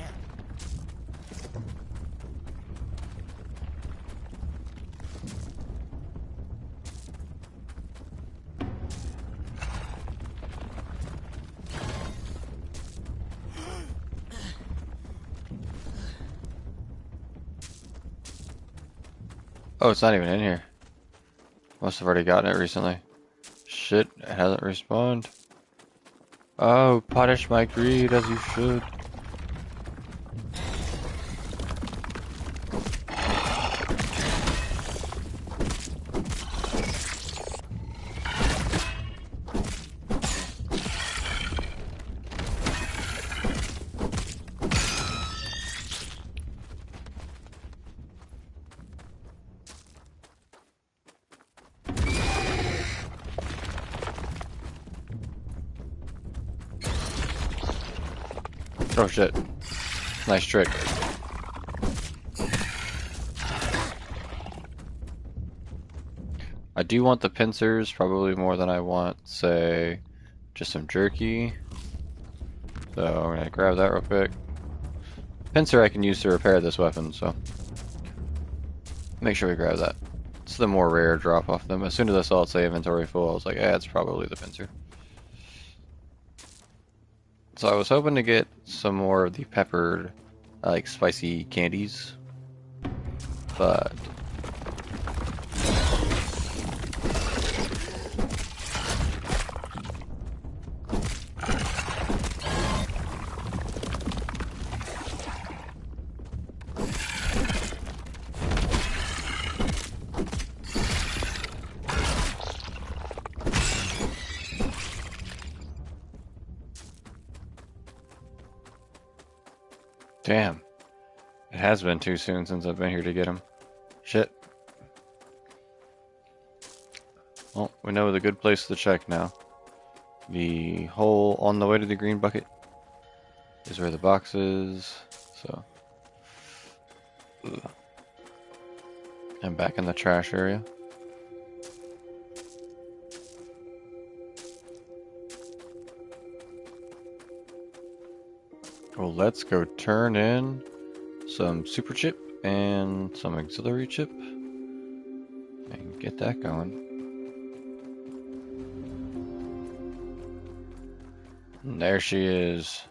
[SPEAKER 1] Oh, it's not even in here. Must have already gotten it recently. Shit, it hasn't respawned. Oh, punish my greed as you should. Oh shit. Nice trick. I do want the pincers probably more than I want, say, just some jerky. So I'm gonna grab that real quick. Pincer I can use to repair this weapon, so make sure we grab that. It's the more rare drop off them. As soon as I saw it say inventory full, I was like, yeah, it's probably the pincer. So I was hoping to get some more of the peppered, like spicy candies, but damn, it has been too soon since I've been here to get them. Shit. Well, we know the good place to check now. The hole on the way to the green bucket is where the box is, so. Ugh. I'm back in the trash area. Well, let's go turn in some super chip and some auxiliary chip and get that going. And there she is.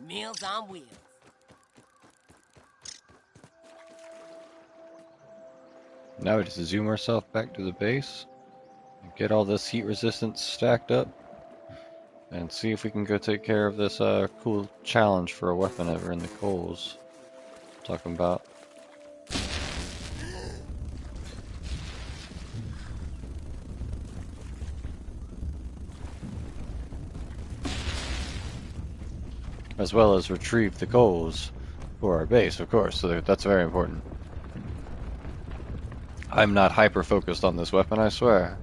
[SPEAKER 2] Meals on wheels.
[SPEAKER 1] Now we just zoom ourselves back to the base and get all this heat resistance stacked up and see if we can go take care of this cool challenge for a weapon over in the coals. Talking about. As well as retrieve the coals for our base, of course, so that's very important. I'm not hyper focused on this weapon, I swear.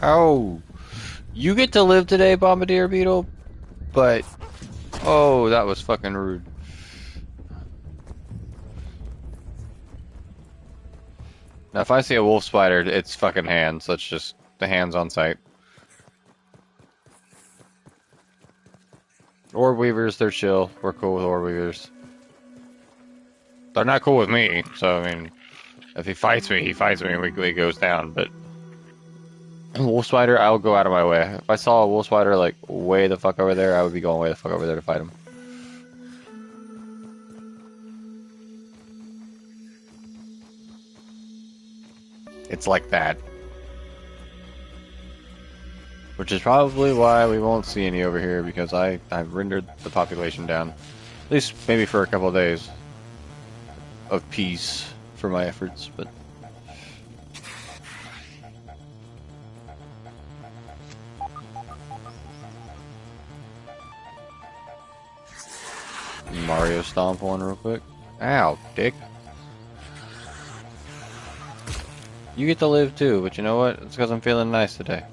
[SPEAKER 1] Oh, you get to live today, Bombardier Beetle, but oh, that was fucking rude. Now, if I see a wolf spider, it's fucking hands. That's just the hands on sight. Orb weavers, they're chill. We're cool with orb weavers. They're not cool with me, so I mean, if he fights me, he fights me and he goes down. But wolf spider, I'll go out of my way. If I saw a wolf spider like way the fuck over there, I would be going way the fuck over there to fight him. It's like that. Which is probably why we won't see any over here, because I've rendered the population down. At least maybe for a couple of days of peace for my efforts, but Mario stomp one real quick. Ow, dick. You get to live too, but you know what? It's because I'm feeling nice today.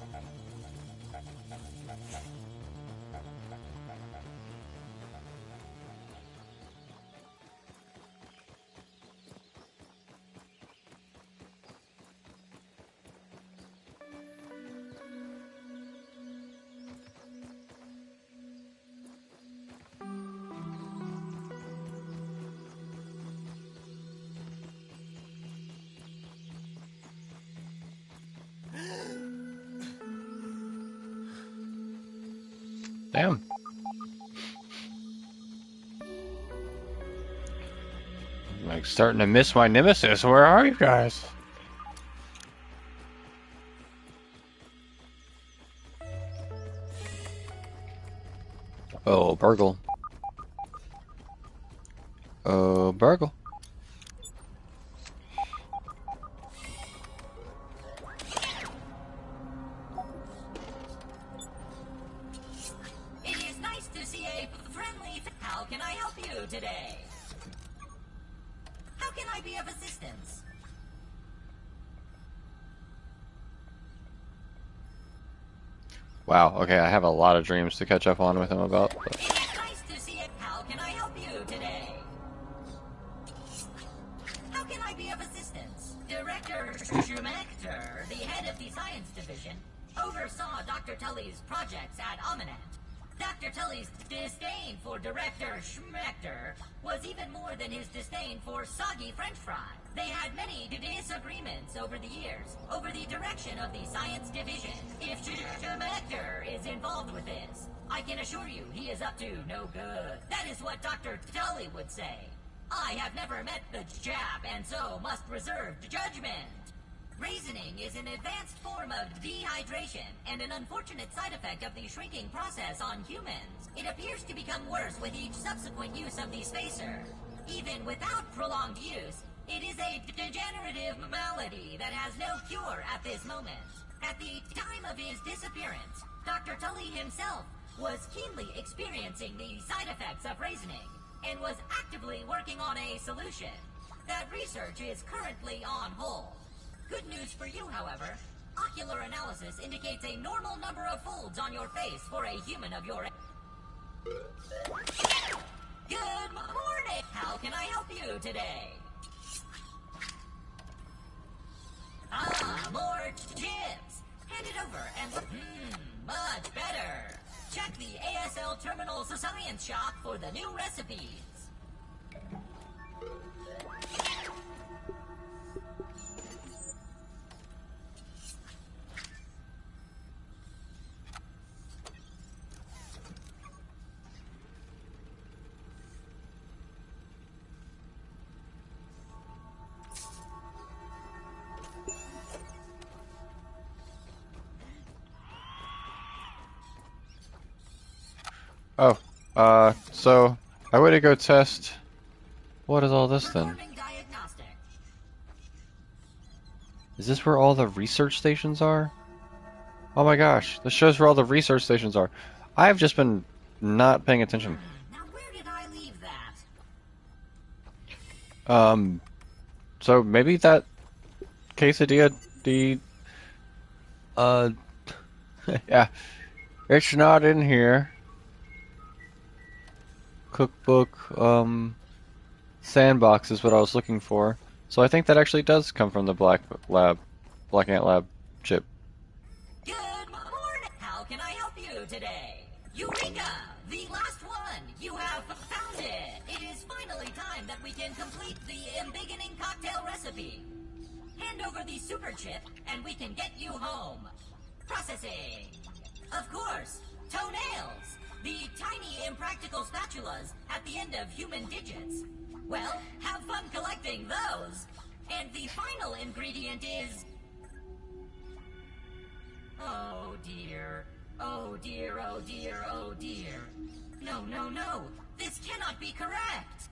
[SPEAKER 1] Damn. I'm like starting to miss my nemesis. Where are you guys? Oh, Burgle. Oh, Burgle.
[SPEAKER 2] It is nice to see a friendly. How can I help you today? How can I be of assistance?
[SPEAKER 1] Wow, okay, I have a lot of dreams to catch up on with him about. But...
[SPEAKER 2] It is nice to see it. How can I help you today? How can I be of assistance? Director Schumector, the head of the science division, oversaw Dr. Tully's projects at Ominent. Dr. Tully's disdain for Director Schumector was even more than his disdain for soggy French fry. They had many disagreements over the years over the direction of the science division. If Schumector is involved with this, I can assure you he is up to no good. That is what Dr. Tully would say. I have never met the chap and so must reserve judgment. Raisoning is an advanced form of dehydration and an unfortunate side effect of the shrinking process on humans. It appears to become worse with each subsequent use of the spacer. Even without prolonged use, it is a degenerative malady that has no cure at this moment. At the time of his disappearance, Dr. Tully himself was keenly experiencing the side effects of raisoning and was actively working on a solution. That research is currently on hold. Good news for you, however. Ocular analysis indicates a normal number of folds on your face for a human of your age. Good morning! How can I help you today? Ah, more chips! Hand it over and... much better! Check the ASL Terminal Science Shop for the new recipes.
[SPEAKER 1] Oh, so I went to go test. What is all this then? Is this where all the research stations are? Oh my gosh, this shows where all the research stations are. I've just been not paying attention.
[SPEAKER 2] Now where did I leave that?
[SPEAKER 1] So maybe that quesadilla, yeah, it's not in here. Cookbook, sandbox is what I was looking for. So I think that actually does come from the Black Ant Lab chip.
[SPEAKER 2] Good morning! How can I help you today? Eureka! The last one! You have found it! It is finally time that we can complete the embiggening cocktail recipe. Hand over the super chip, and we can get you home. Processing. Of course, toenails. The tiny impractical spatulas at the end of human digits. Well, have fun collecting those. And the final ingredient is... Oh dear. Oh dear, oh dear, oh dear. No, no, no. This cannot be correct.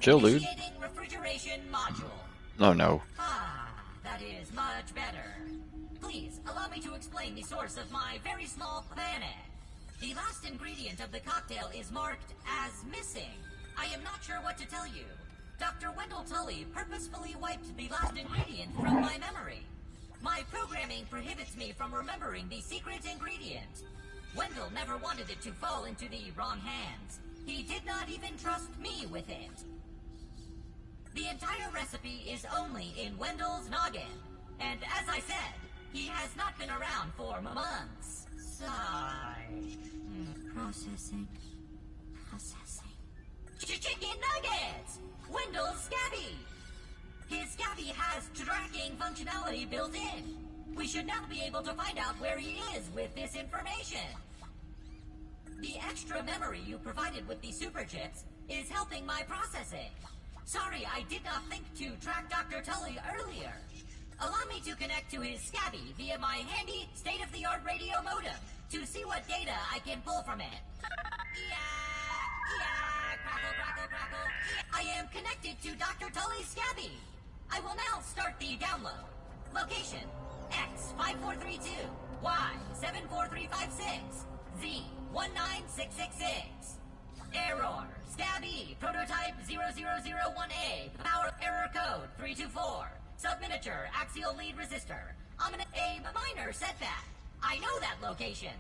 [SPEAKER 1] Chill, dude.
[SPEAKER 2] Initiating refrigeration module.
[SPEAKER 1] Oh no.
[SPEAKER 2] Ah, that is much better. Please, allow me to explain the source of my very small panic. The last ingredient of the cocktail is marked as missing. I am not sure what to tell you. Dr. Wendell Tully purposefully wiped the last ingredient from my memory. My programming prohibits me from remembering the secret ingredient. Wendell never wanted it to fall into the wrong hands. He did not even trust me with it. The entire recipe is only in Wendell's noggin. And as I said, he has not been around for months. Sigh. Processing. Chicken nuggets! Wendell's Scabby! His Scabby has tracking functionality built in. We should now be able to find out where he is with this information. The extra memory you provided with the super chips is helping my processing. Sorry, I did not think to track Dr. Tully earlier. Allow me to connect to his Scabby via my handy state-of-the-art radio modem to see what data I can pull from it. Crackle, crackle, crackle. I am connected to Dr. Tully's Scabby. I will now start the download. Location, X5432, Y74356, Z19666. Error, Scabby, prototype 0001A, power error code 324. Subminiature, axial lead resistor. A minor setback. I know that location.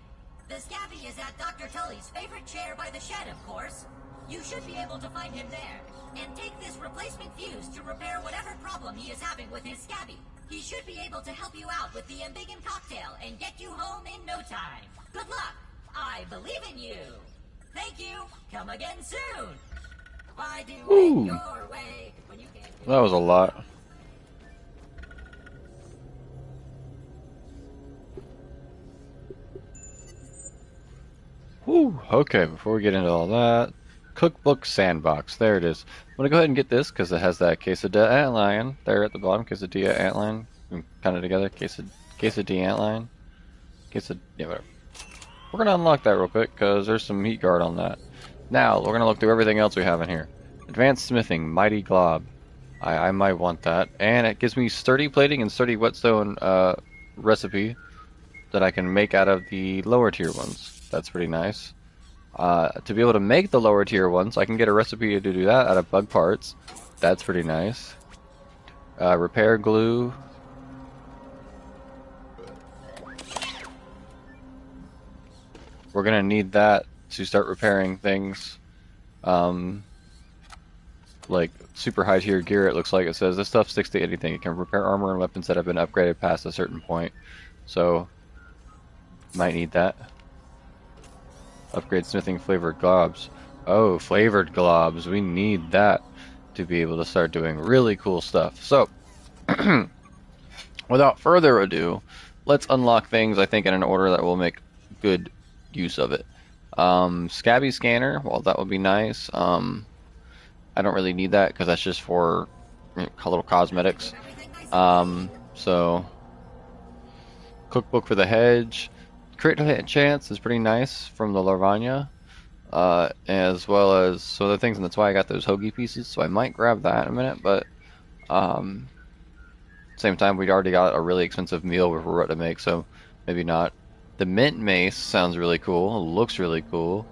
[SPEAKER 2] The Scabby is at Dr. Tully's favorite chair by the shed, of course. You should be able to find him there. And take this replacement fuse to repair whatever problem he is having with his Scabby. He should be able to help you out with the embiggen cocktail and get you home in no time. Good luck. I believe in you. Thank you. Come again soon. Why do it your way when you can't do
[SPEAKER 1] That was a lot. Whew. Okay, before we get into all that, Cookbook Sandbox. There it is. I'm going to go ahead and get this because it has that quesadilla antlion there at the bottom. Quesadilla antlion. Kind of together. Quesadilla antlion. Yeah, whatever. We're going to unlock that real quick because there's some meat guard on that. Now, we're going to look through everything else we have in here. Advanced Smithing, Mighty Glob. I might want that. And it gives me sturdy plating and sturdy whetstone recipe that I can make out of the lower tier ones. That's pretty nice. To be able to make the lower tier ones, I can get a recipe to do that out of bug parts. That's pretty nice. Repair glue. We're gonna need that to start repairing things. Like super high tier gear, it looks like it says this stuff sticks to anything. It can repair armor and weapons that have been upgraded past a certain point. So might need that. Upgrade smithing flavored globs. Oh, flavored globs. We need that to be able to start doing really cool stuff. So, without further ado, let's unlock things, I think, in an order that will make good use of it. Scabby scanner. Well, that would be nice. I don't really need that because that's just for little cosmetics. So, cookbook for the hedge. Crit hit chance is pretty nice from the Larvania, as well as some other things, and that's why I got those hoagie pieces, so I might grab that in a minute, but same time, we'd already got a really expensive meal we were about to make, so maybe not. The mint mace sounds really cool, it looks really cool.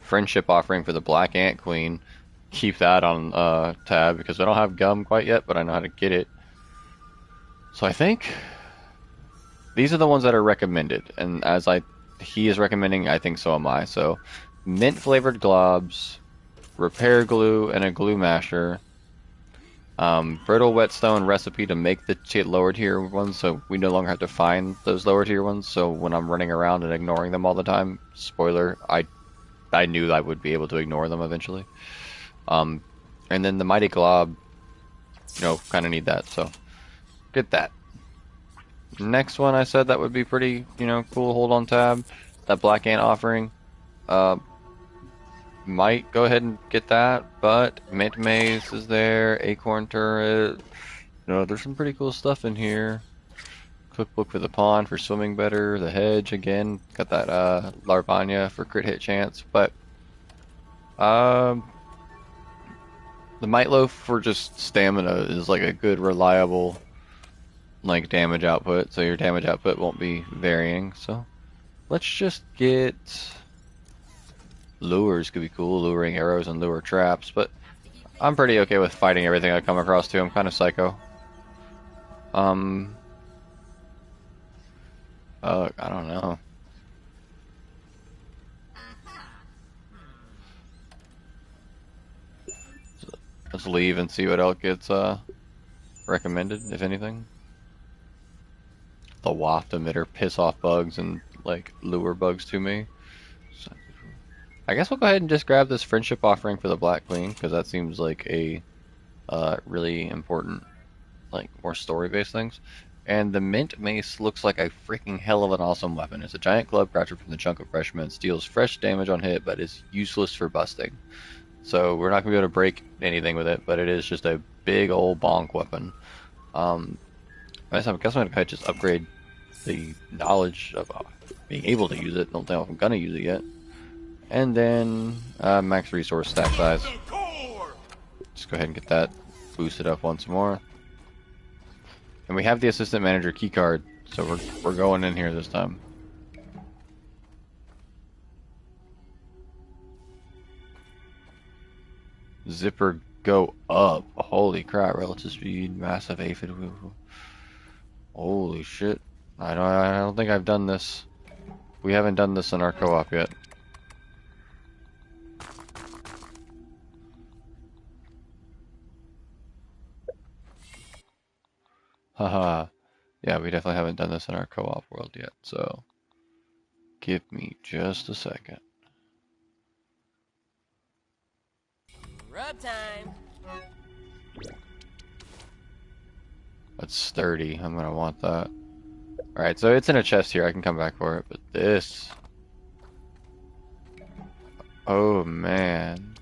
[SPEAKER 1] Friendship offering for the Black Ant Queen, keep that on tab, because I don't have gum quite yet, but I know how to get it. So I think these are the ones that are recommended, and as he is recommending, I think so am I. So, mint flavored globs, repair glue, and a glue masher. Brittle whetstone recipe to make the lower tier ones, so we no longer have to find those lower tier ones. So when I'm running around and ignoring them all the time, spoiler, I knew I would be able to ignore them eventually. Um, and then the mighty glob, kind of need that, so get that. Next one I said that would be pretty, cool. Hold on tab. That black ant offering. Uh, might go ahead and get that, but mint maze is there. Acorn turret. There's some pretty cool stuff in here. Cookbook for the pond for swimming better. The hedge again. Got that Larvania for crit hit chance, but um, the might loaf for just stamina is like a good reliable like damage output, so your damage output won't be varying. So let's just get lures. Could be cool, luring arrows and lure traps, but I'm pretty okay with fighting everything I come across too. I'm kind of psycho. I don't know. Let's leave and see what else gets recommended, if anything. The waft emitter piss off bugs and like lure bugs to me. So, I guess we'll go ahead and just grab this friendship offering for the Black Queen, because that seems like a really important, like more story-based things. And the mint mace looks like a freaking hell of an awesome weapon. It's a giant club crafted from the chunk of fresh mint, steals fresh damage on hit, but is useless for busting. So we're not gonna be able to break anything with it, but it is just a big old bonk weapon. I guess I'm gonna just upgrade the knowledge of being able to use it. Don't know if I'm gonna use it yet. And then max resource stack size. Just go ahead and get that boosted up once more. And we have the assistant manager keycard, so we're going in here this time. Zipper go up. Holy crap! Relative speed, massive aphid. Holy shit! I don't think I've done this. We haven't done this in our co-op yet. Haha. Yeah, we definitely haven't done this in our co-op world yet, so give me just a second.
[SPEAKER 4] Rub time.
[SPEAKER 1] That's sturdy. I'm gonna want that. Alright, so it's in a chest here. I can come back for it, but this... Oh, man.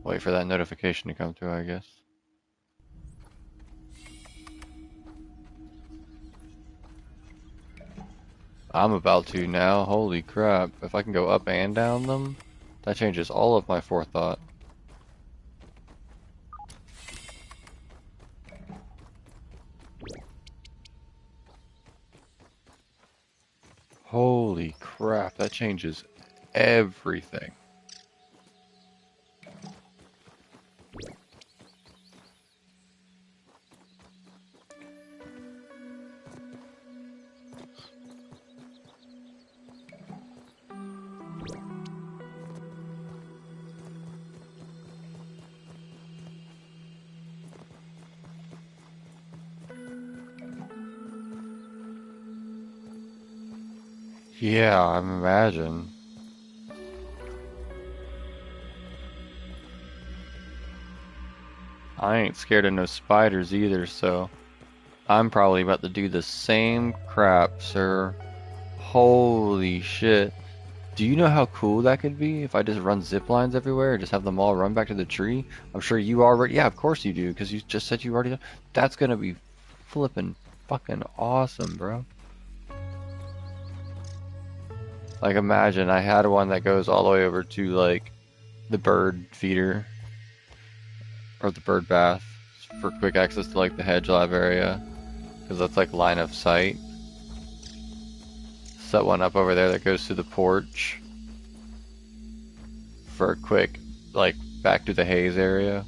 [SPEAKER 1] Wait for that notification to come through, I guess. I'm about to now. Holy crap. If I can go up and down them, that changes all of my forethought. Holy crap, that changes everything. Yeah, I imagine. I ain't scared of no spiders either, so I'm probably about to do the same crap, sir. Holy shit. Do you know how cool that could be if I just run zip lines everywhere and just have them all run back to the tree? I'm sure you already, yeah, of course you do, because you just said you already, that's gonna be flippin' fucking awesome, bro. Like, imagine I had one that goes all the way over to, like, the bird feeder, or the bird bath, for quick access to, like, the hedge lab area, because that's, like, line of sight. Set one up over there that goes to the porch, for a quick, like, back to the haze area.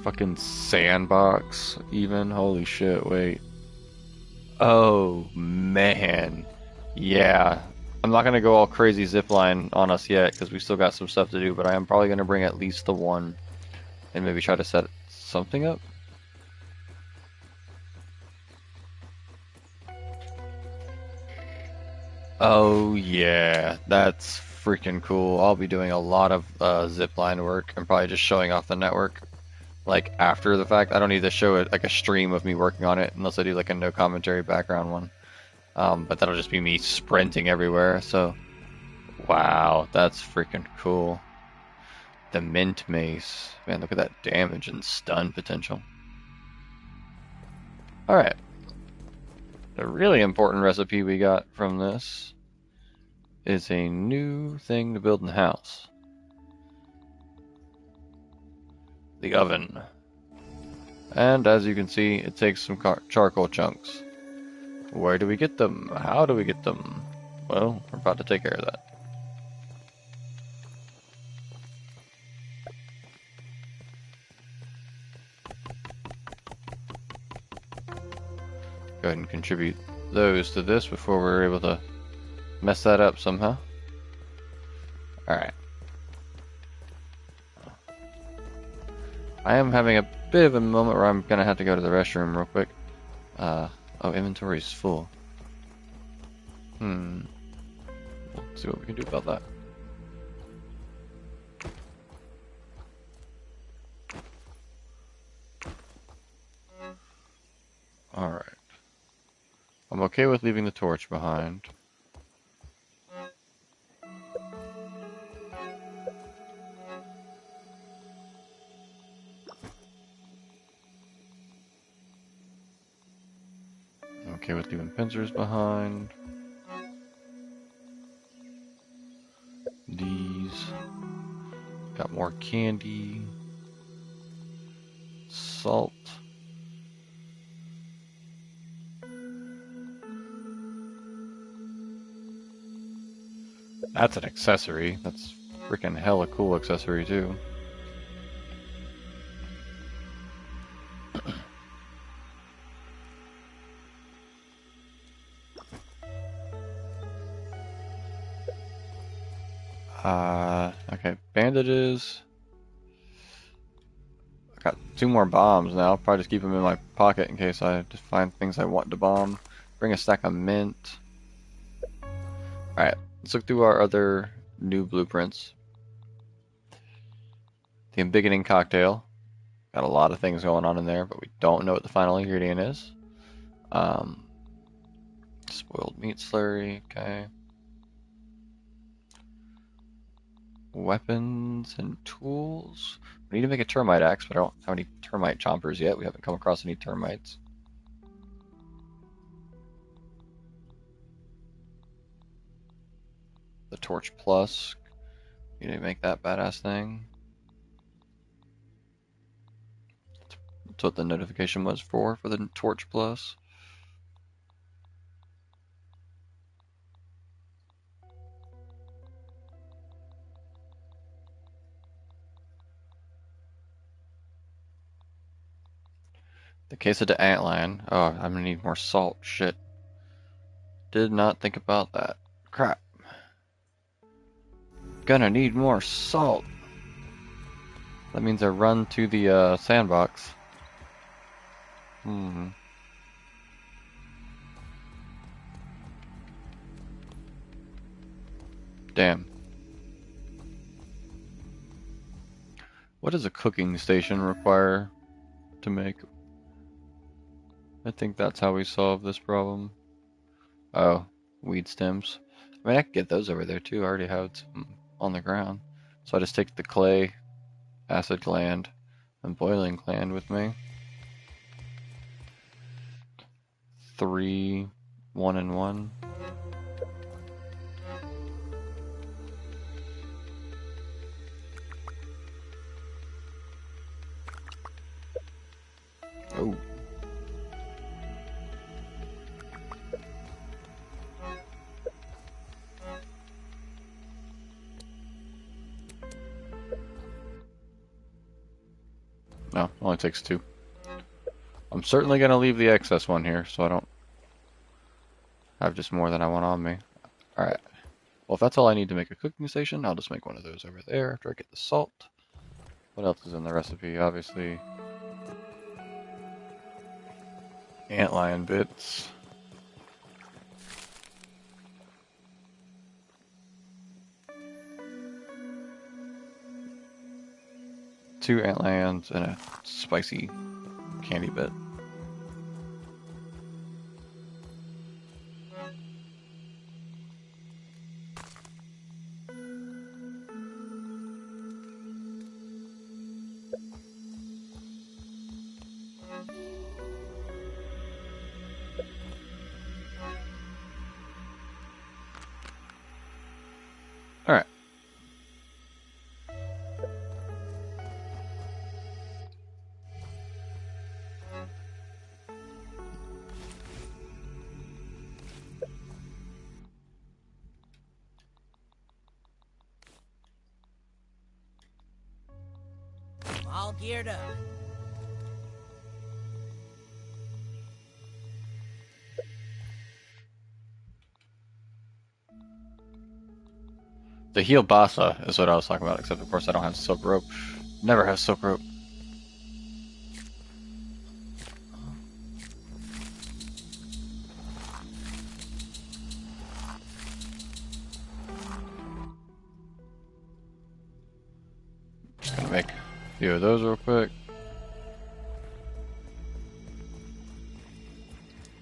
[SPEAKER 1] Fucking sandbox, even, holy shit, wait. Oh, man. Yeah. I'm not gonna go all crazy zipline on us yet because we still got some stuff to do. But I am probably gonna bring at least the one and maybe try to set something up. Oh yeah, that's freaking cool. I'll be doing a lot of zipline work and probably just showing off the network like after the fact. I don't need to show it like a stream of me working on it unless I do like a no commentary background one. But that'll just be me sprinting everywhere. So wow, that's freaking cool. The mint mace, man, look at that damage and stun potential. All right, the really important recipe we got from this is a new thing to build in the house. The oven. And as you can see, it takes some charcoal chunks. Where do we get them? How do we get them? Well, we're about to take care of that. Go ahead and contribute those to this before we're able to mess that up somehow. Alright. I am having a bit of a moment where I'm gonna have to go to the restroom real quick. Oh, inventory's full. Let's see what we can do about that. Alright. I'm okay with leaving the torch behind. Okay with leaving pincers behind. These. Got more candy. Salt. That's an accessory. That's freaking hella cool accessory too. Okay, bandages. I got 2 more bombs now. I'll probably just keep them in my pocket in case I just find things I want to bomb. Bring a stack of mint. Alright, let's look through our other new blueprints. The embiggening cocktail. Got a lot of things going on in there, but we don't know what the final ingredient is. Spoiled meat slurry, okay. Weapons and tools. We need to make a termite axe, but I don't have any termite chompers yet. We haven't come across any termites. The torch plus. You need to make that badass thing. That's what the notification was for the torch plus. The case of the antlion. Oh, I'm gonna need more salt. Shit. Did not think about that. Crap. Gonna need more salt. That means I run to the sandbox. Damn. What does a cooking station require to make? I think that's how we solve this problem. Oh, weed stems. I mean, I could get those over there too. I already have some on the ground. So I just take the clay, acid gland, and boiling gland with me. 3, 1 and 1. Oh. No, only takes 2. I'm certainly going to leave the excess one here so I don't have just more than I want on me. Alright. Well, if that's all I need to make a cooking station, I'll just make one of those over there after I get the salt. What else is in the recipe? Obviously, antlion bits. Two antlions and a spicy candy bit. Alright.
[SPEAKER 4] All geared up.
[SPEAKER 1] The heel basa is what I was talking about, except of course I don't have silk rope. Never have silk rope. Just gonna make a few of those real quick.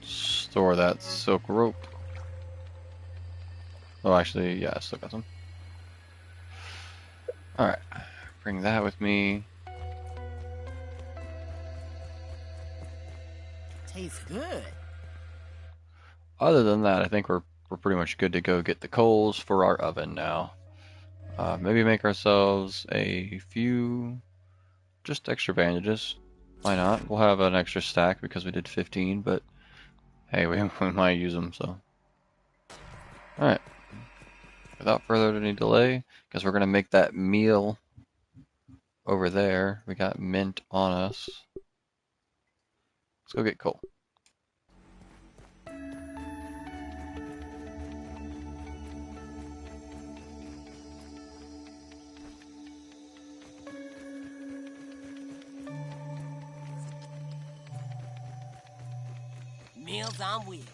[SPEAKER 1] Store that silk rope. Oh, actually, yeah, I still got some. Alright, bring that with me.
[SPEAKER 4] Tastes good.
[SPEAKER 1] Other than that, I think we're pretty much good to go get the coals for our oven now. Maybe make ourselves a few just extra bandages. Why not? We'll have an extra stack because we did 15, but hey, we might use them, so. Alright. Without further any delay, because we're going to make that meal over there. We got mint on us. Let's go get coal.
[SPEAKER 4] Meals on wheels.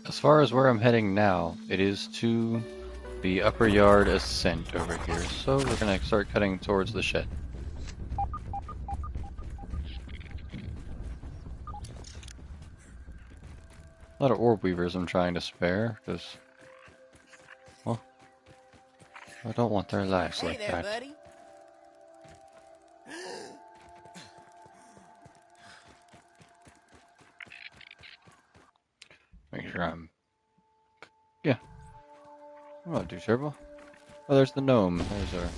[SPEAKER 1] As far as where I'm heading now, it is to the upper yard ascent over here. So we're going to start cutting towards the shed. A lot of orb weavers I'm trying to spare, because, well, I don't want their lives
[SPEAKER 4] Hey
[SPEAKER 1] like
[SPEAKER 4] there,
[SPEAKER 1] that.
[SPEAKER 4] buddy.
[SPEAKER 1] Make sure yeah, I'm not too terrible. Oh, there's the gnome. There's our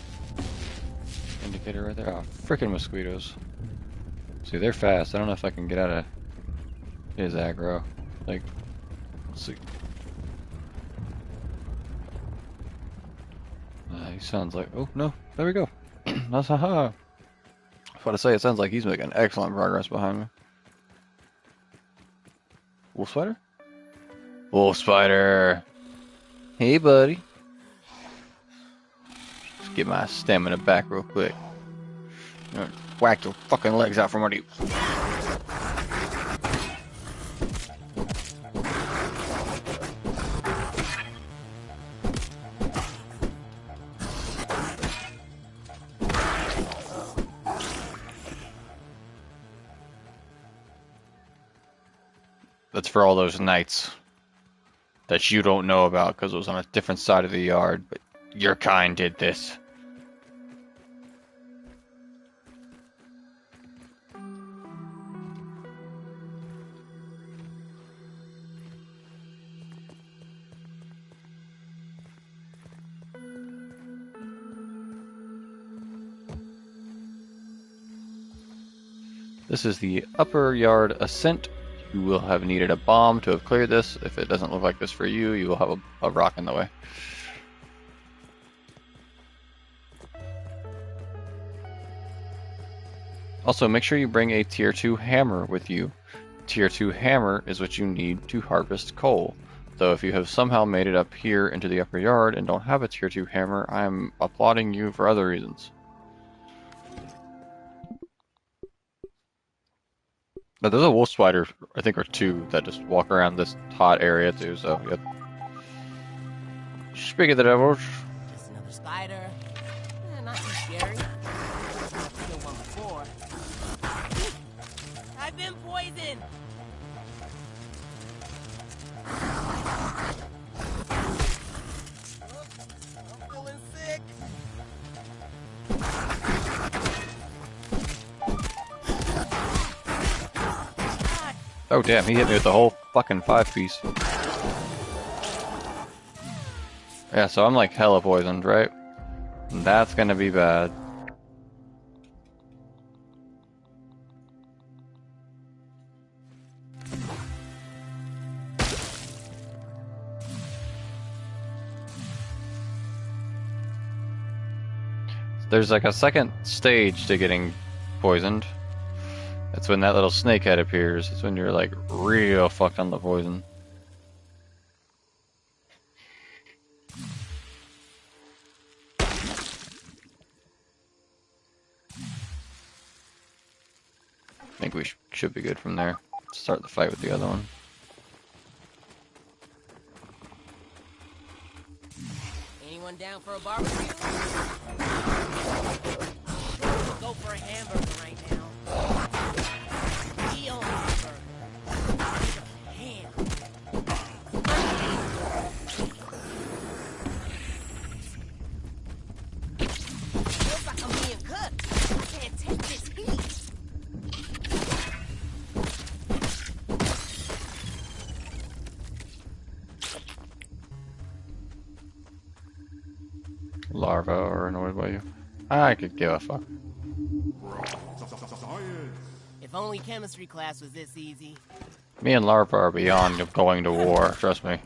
[SPEAKER 1] indicator right there. Oh, frickin' mosquitoes. See, they're fast. I don't know if I can get out of his aggro. Like, let's see. He sounds like, oh no, there we go. That's haha. I was about to say, it sounds like he's making excellent progress behind me. Wolf spider? Wolf spider! Hey, buddy. Get my stamina back real quick. Whack your fucking legs out from under you. That's for all those nights that you don't know about because it was on a different side of the yard, but your kind did this. This is the upper yard ascent. You will have needed a bomb to have cleared this. If it doesn't look like this for you, you will have a rock in the way. Also, make sure you bring a tier 2 hammer with you. Tier 2 hammer is what you need to harvest coal. Though if you have somehow made it up here into the upper yard and don't have a tier 2 hammer, I am applauding you for other reasons. But there's a wolf spider, I think, or two that just walk around this hot area too, so yep. Speak of the devil.
[SPEAKER 4] Just another spider. Not too scary. Killed one before. I've been poisoned. I'm feeling sick.
[SPEAKER 1] Oh damn, he hit me with the whole fucking 5-piece. Yeah, so I'm like hella poisoned, right? And that's gonna be bad. There's like a second stage to getting poisoned. That's when that little snake head appears. It's when you're like real fucked on the poison. I think we should be good from there. Start the fight with the other one.
[SPEAKER 4] Anyone down for a barbecue? Go for a hamburger right now. Deal hamburger. Ham. Feels like I'm being cooked. I can't take this heat.
[SPEAKER 1] Larva are annoyed by you. I could give a fuck.
[SPEAKER 4] If only chemistry class was this easy.
[SPEAKER 1] Me and larva are beyond going to war, trust me.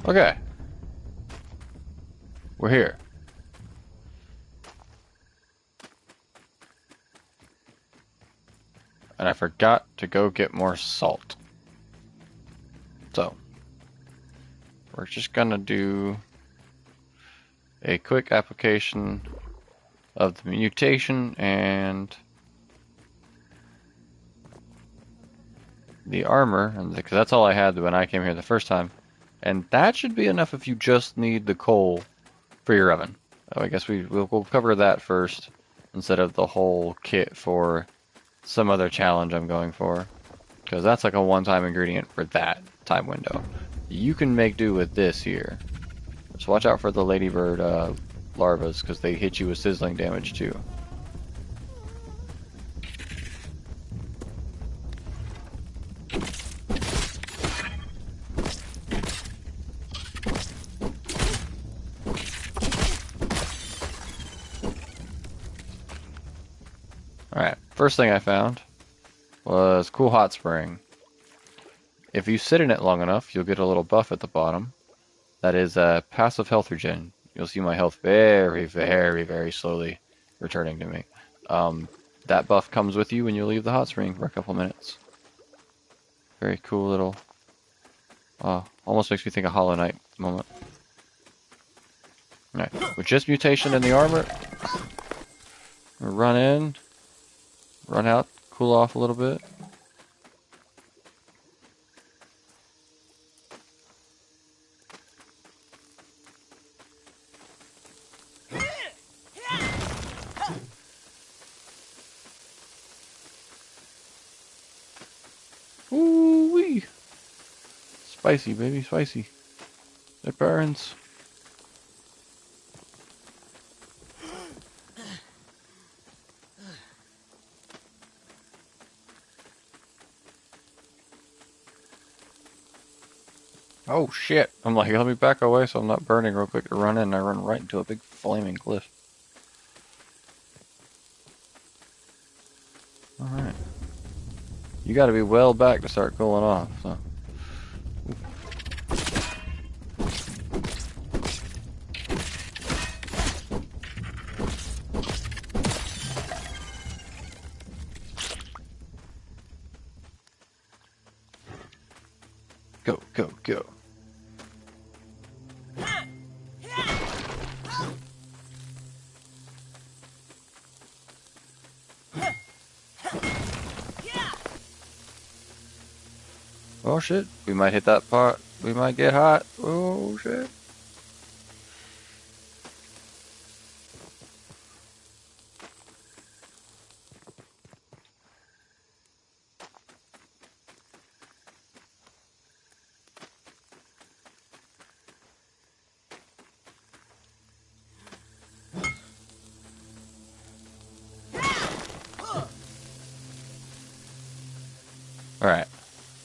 [SPEAKER 1] Okay. We're here. And I forgot to go get more salt. So, we're just gonna do a quick application of the mutation and the armor, and because that's all I had when I came here the first time. And that should be enough if you just need the coal for your oven. Oh, I guess we'll cover that first instead of the whole kit for some other challenge I'm going for. Because that's like a one-time ingredient for that time window. You can make do with this here. Just watch out for the ladybird larvas because they hit you with sizzling damage too. Alright, first thing I found was Cool Hot Spring. If you sit in it long enough, you'll get a little buff at the bottom. That is a passive health regen. You'll see my health very, very, very slowly returning to me. That buff comes with you when you leave the hot spring for a couple minutes. Very cool little Almost makes me think of Hollow Knight moment. Alright, with just mutation in the armor, run in, run out, cool off a little bit. Ooh-wee! Spicy, baby, spicy. It burns. Oh shit! I'm like, let me back away so I'm not burning real quick to run in. I run right into a big flaming cliff. Alright. You gotta be well back to start cooling off, so. Go, go, go. Oh shit, we might hit that part. We might get hot. Oh shit. Alright,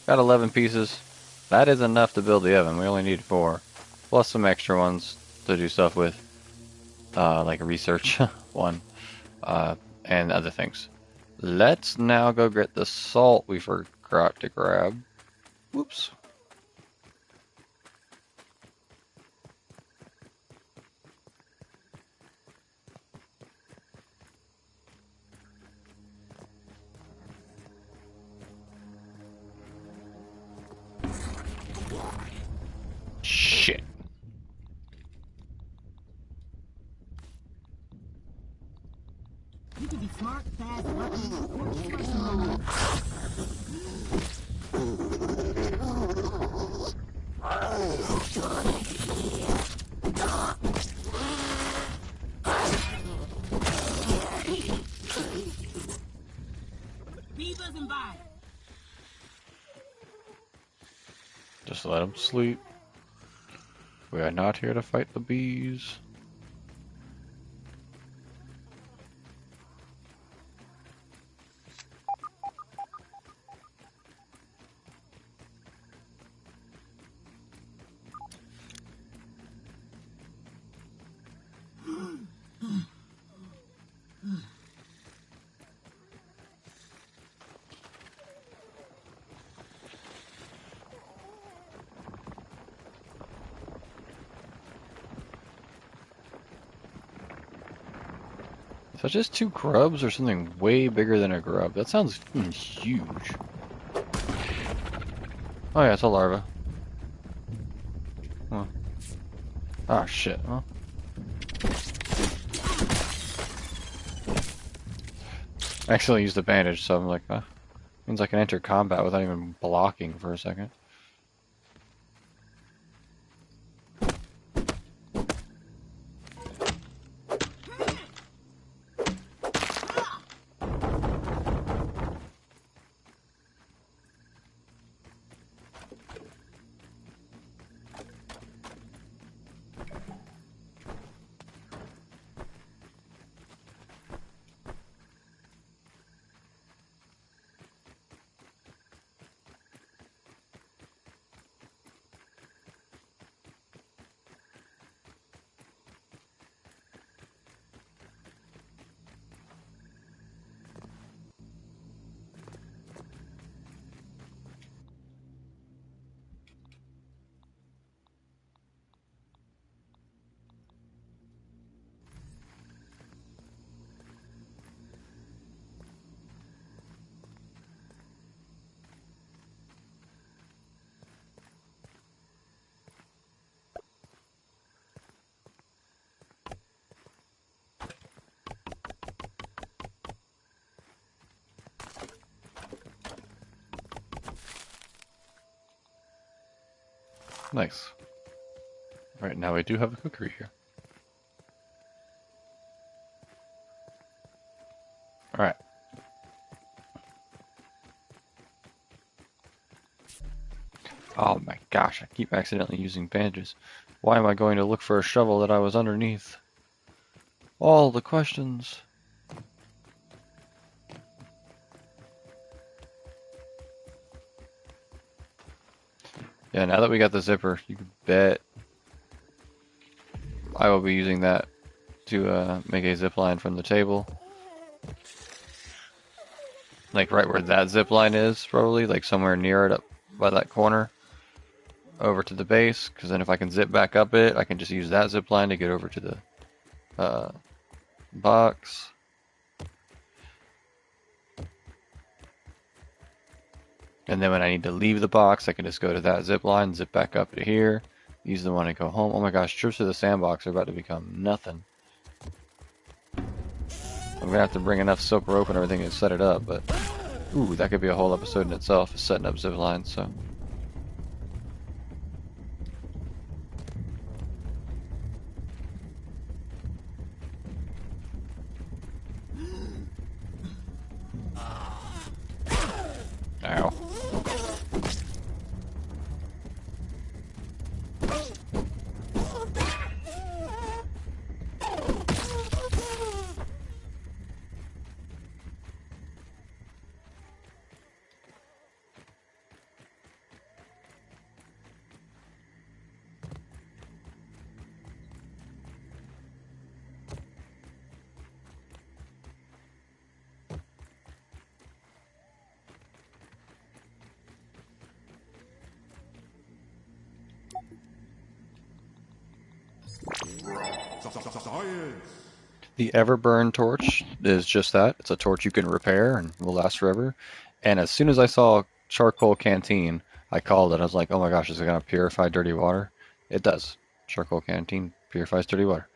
[SPEAKER 1] got 11 pieces. That is enough to build the oven. We only need 4. Plus some extra ones to do stuff with. Like a research one. And other things. Let's now go get the salt we forgot to grab. Whoops. Shit.
[SPEAKER 4] You can be smart, fast, lucky, or just like someone. Be buzzing by.
[SPEAKER 1] Just let them sleep. We are not here to fight the bees. Is that just 2 grubs or something way bigger than a grub? That sounds huge. Oh yeah, it's a larva. Huh. Oh shit. Well. I accidentally used the bandage, so I'm like, means I can enter combat without even blocking for a second. Nice. Right, now we do have a cookery here. Alright. Oh my gosh, I keep accidentally using bandages. Why am I going to look for a shovel that I was underneath? All the questions. Yeah, now that we got the zipper, you can bet I will be using that to make a zip line from the table. Like right where that zip line is, probably, like somewhere near it up by that corner. Over to the base, because then if I can zip back up it, I can just use that zip line to get over to the box. And then when I need to leave the box, I can just go to that zip line, zip back up to here, use the one to go home. Oh my gosh, trips to the sandbox are about to become nothing. I'm gonna have to bring enough silk rope and everything to set it up, but ooh, that could be a whole episode in itself, is setting up zip lines, so. Ow. The Everburn torch is just that. It's a torch you can repair and will last forever. And as soon as I saw charcoal canteen, I called it. I was like, oh my gosh, is it going to purify dirty water? It does. Charcoal canteen purifies dirty water.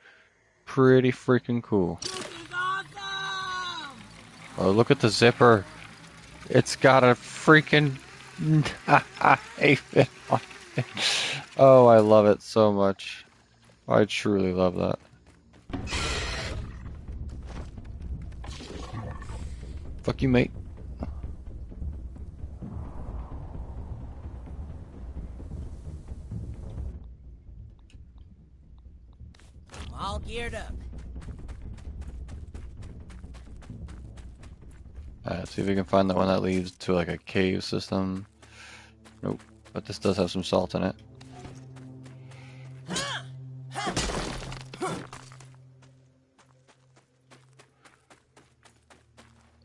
[SPEAKER 1] Pretty freaking cool. Oh, look at the zipper. It's got a freaking aphid on it. Oh, I love it so much. I truly love that. Fuck you, mate.
[SPEAKER 4] I'm all geared up.
[SPEAKER 1] Let's see if we can find that one that leads to like a cave system. Nope, but this does have some salt in it.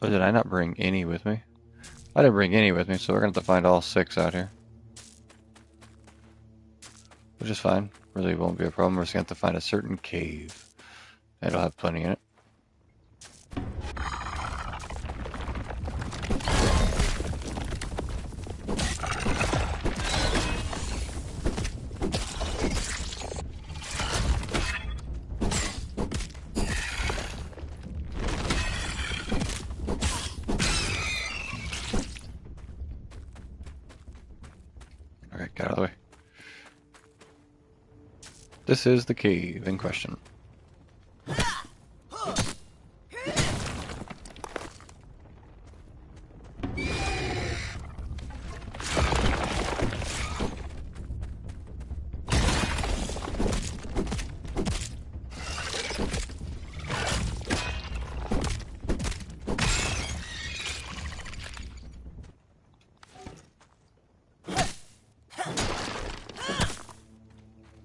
[SPEAKER 1] Oh, did I not bring any with me? I didn't bring any with me, so we're gonna have to find all 6 out here. Which is fine. Really won't be a problem. We're just gonna have to find a certain cave. It'll have plenty in it. Alright, get out of the way. This is the cave in question.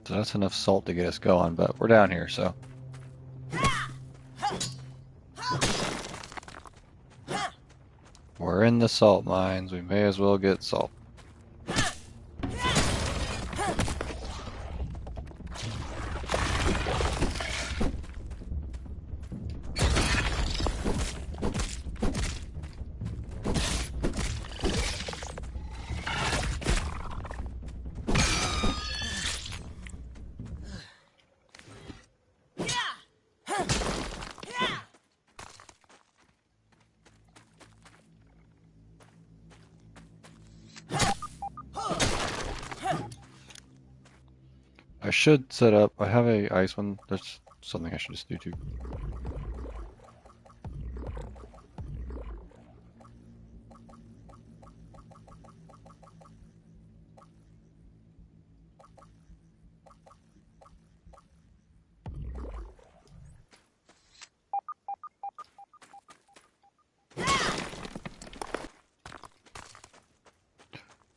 [SPEAKER 1] So that's enough salt to get us going, but we're down here, so. We're in the salt mines, we may as well get salt. I should set up. I have a ice one. That's something I should just do too.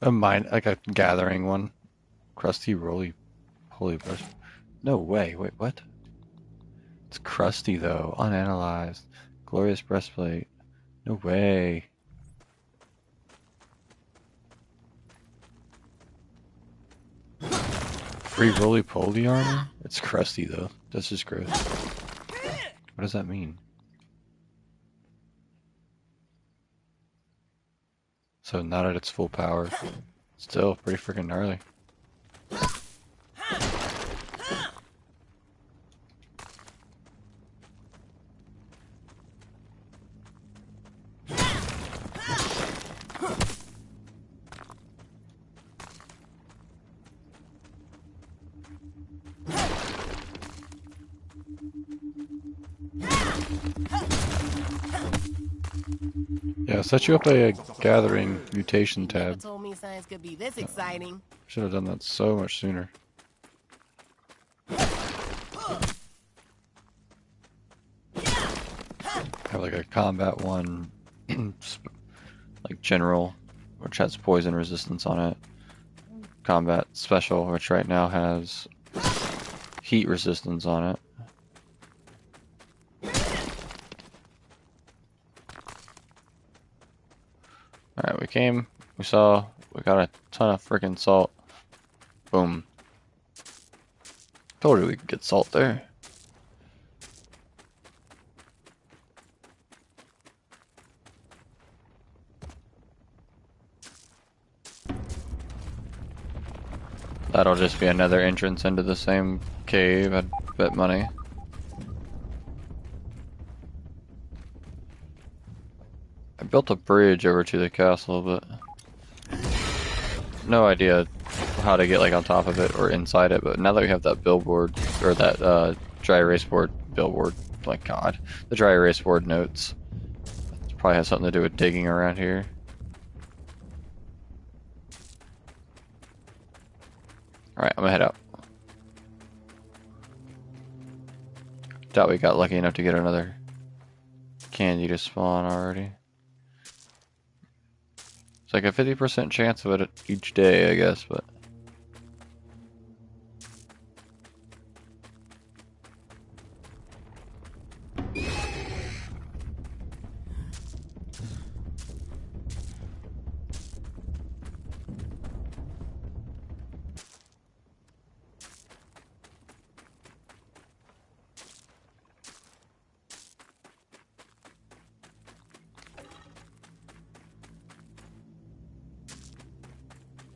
[SPEAKER 1] A mine, like a gathering one. Crusty, roly, holy brush. No way. Wait, what? It's crusty though. Unanalyzed. Glorious breastplate. No way. Free roly-poly armor? It's crusty though. That's just gross. What does that mean? So not at its full power. Still pretty freaking gnarly. Yeah, set you up a gathering mutation
[SPEAKER 4] You never
[SPEAKER 1] tab.
[SPEAKER 4] told me science could be this exciting.
[SPEAKER 1] Should have done that so much sooner. Have like a combat one, like general, which has poison resistance on it. Combat special, which right now has heat resistance on it. Alright, we came, we saw, we got a ton of freaking salt. Boom. Told you we could get salt there. That'll just be another entrance into the same cave, I'd bet money. I built a bridge over to the castle, but no idea how to get like on top of it or inside it. But now that we have that billboard, or that dry erase board billboard, like God, the dry erase board notes, it probably has something to do with digging around here. Alright, I'm gonna head out. Doubt we got lucky enough to get another candy to spawn already. It's like a 50% chance of it each day, I guess, but...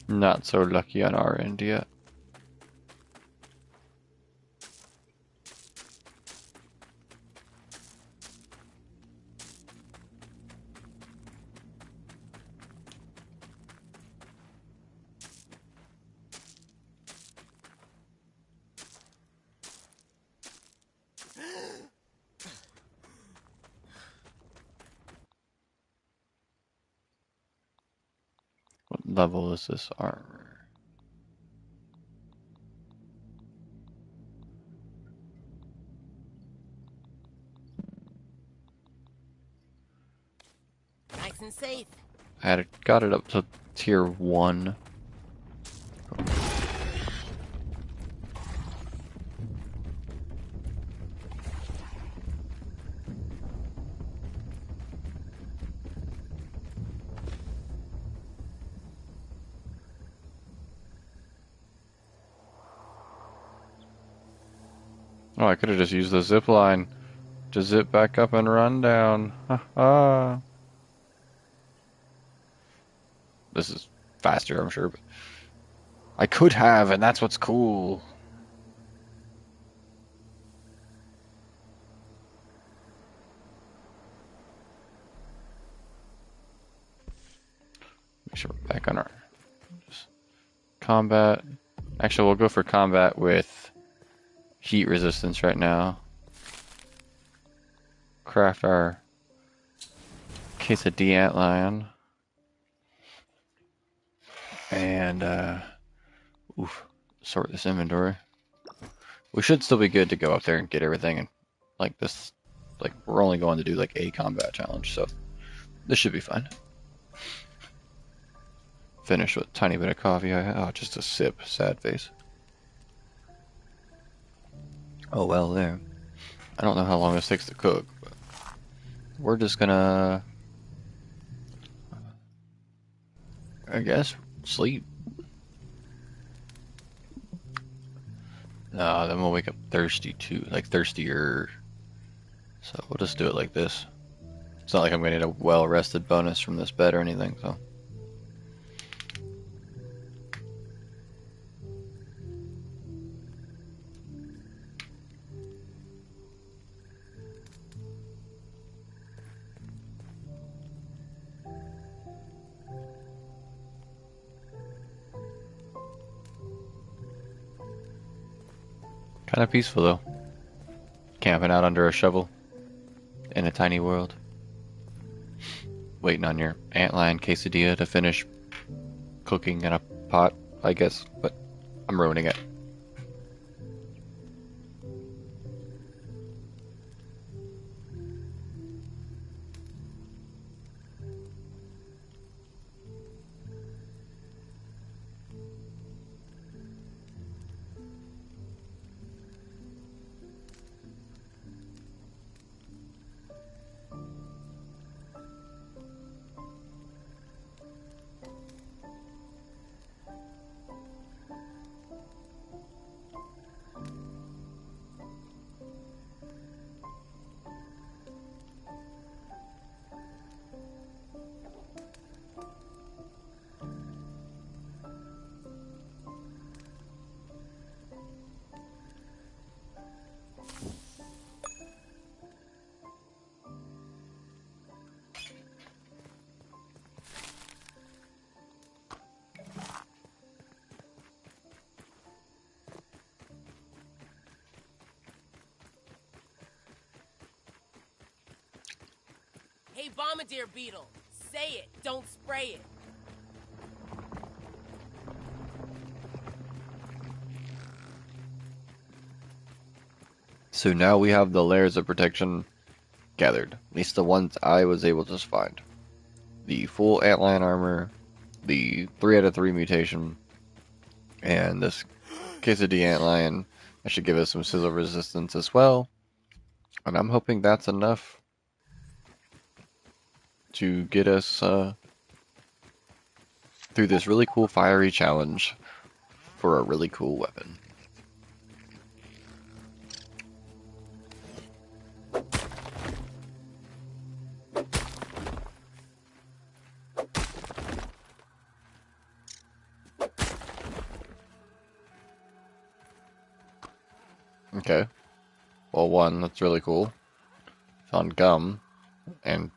[SPEAKER 1] Not so lucky on our end yet. What level is this armor?
[SPEAKER 4] Nice and safe.
[SPEAKER 1] Got it up to tier 1. Oh, I could have just used the zip line to zip back up and run down. Ha. This is faster, I'm sure, but I could have, and that's what's cool. Make sure we're back on our just combat. Actually, we'll go for combat with heat resistance right now. Craft our quesadilla antlion. And, oof, sort this inventory. We should still be good to go up there and get everything. And like this, like we're only going to do like a combat challenge, so this should be fine. Finish with a tiny bit of coffee. Oh, just a sip. Sad face. Oh well, there. I don't know how long this takes to cook, but we're just gonna, I guess, sleep. Then we'll wake up thirsty too, like thirstier. So we'll just do it like this. It's not like I'm gonna get a well-rested bonus from this bed or anything, so. Kind of peaceful though. Camping out under a shovel in a tiny world. Waiting on your antlion quesadilla to finish cooking in a pot, I guess, but I'm ruining it.
[SPEAKER 4] Hey, Bombardier Beetle, say it, don't spray it.
[SPEAKER 1] So now we have the layers of protection gathered, at least the ones I was able to find. The full antlion armor, the 3 out of 3 mutation, and this quesadilla antlion. That should give us some sizzle resistance as well. And I'm hoping that's enough to get us through this really cool fiery challenge for a really cool weapon. Okay. Well, 1, that's really cool. Found gum. And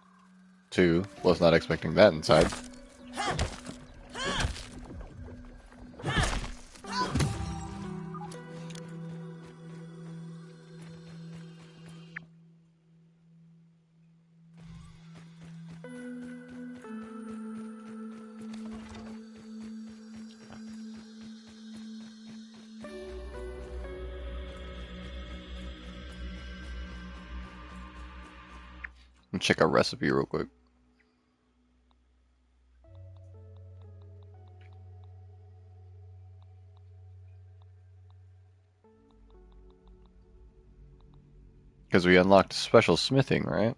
[SPEAKER 1] 2, was not expecting that inside. Let me check our recipe real quick. Because we unlocked special smithing, right?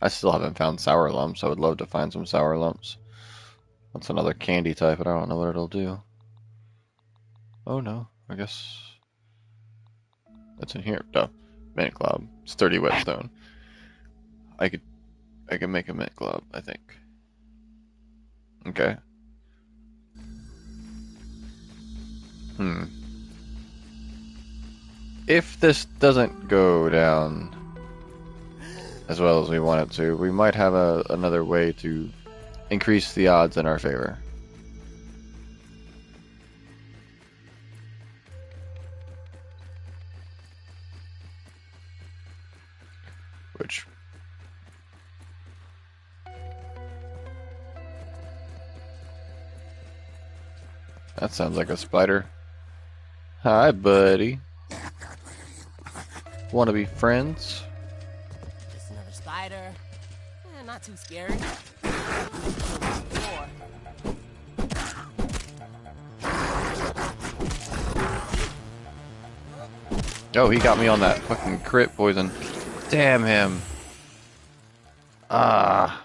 [SPEAKER 1] I still haven't found sour lumps. I would love to find some sour lumps. That's another candy type, but I don't know what it'll do. Oh no, I guess that's in here. No, mint glob. Sturdy whetstone. I could make a mint glob, I think. Okay. If this doesn't go down as well as we want it to, we might have another way to increase the odds in our favor. Which that sounds like a spider. Hi, buddy. Want to be friends?
[SPEAKER 4] Just another spider. Not too scary.
[SPEAKER 1] Oh, he got me on that fucking crit poison. Damn him. Ah.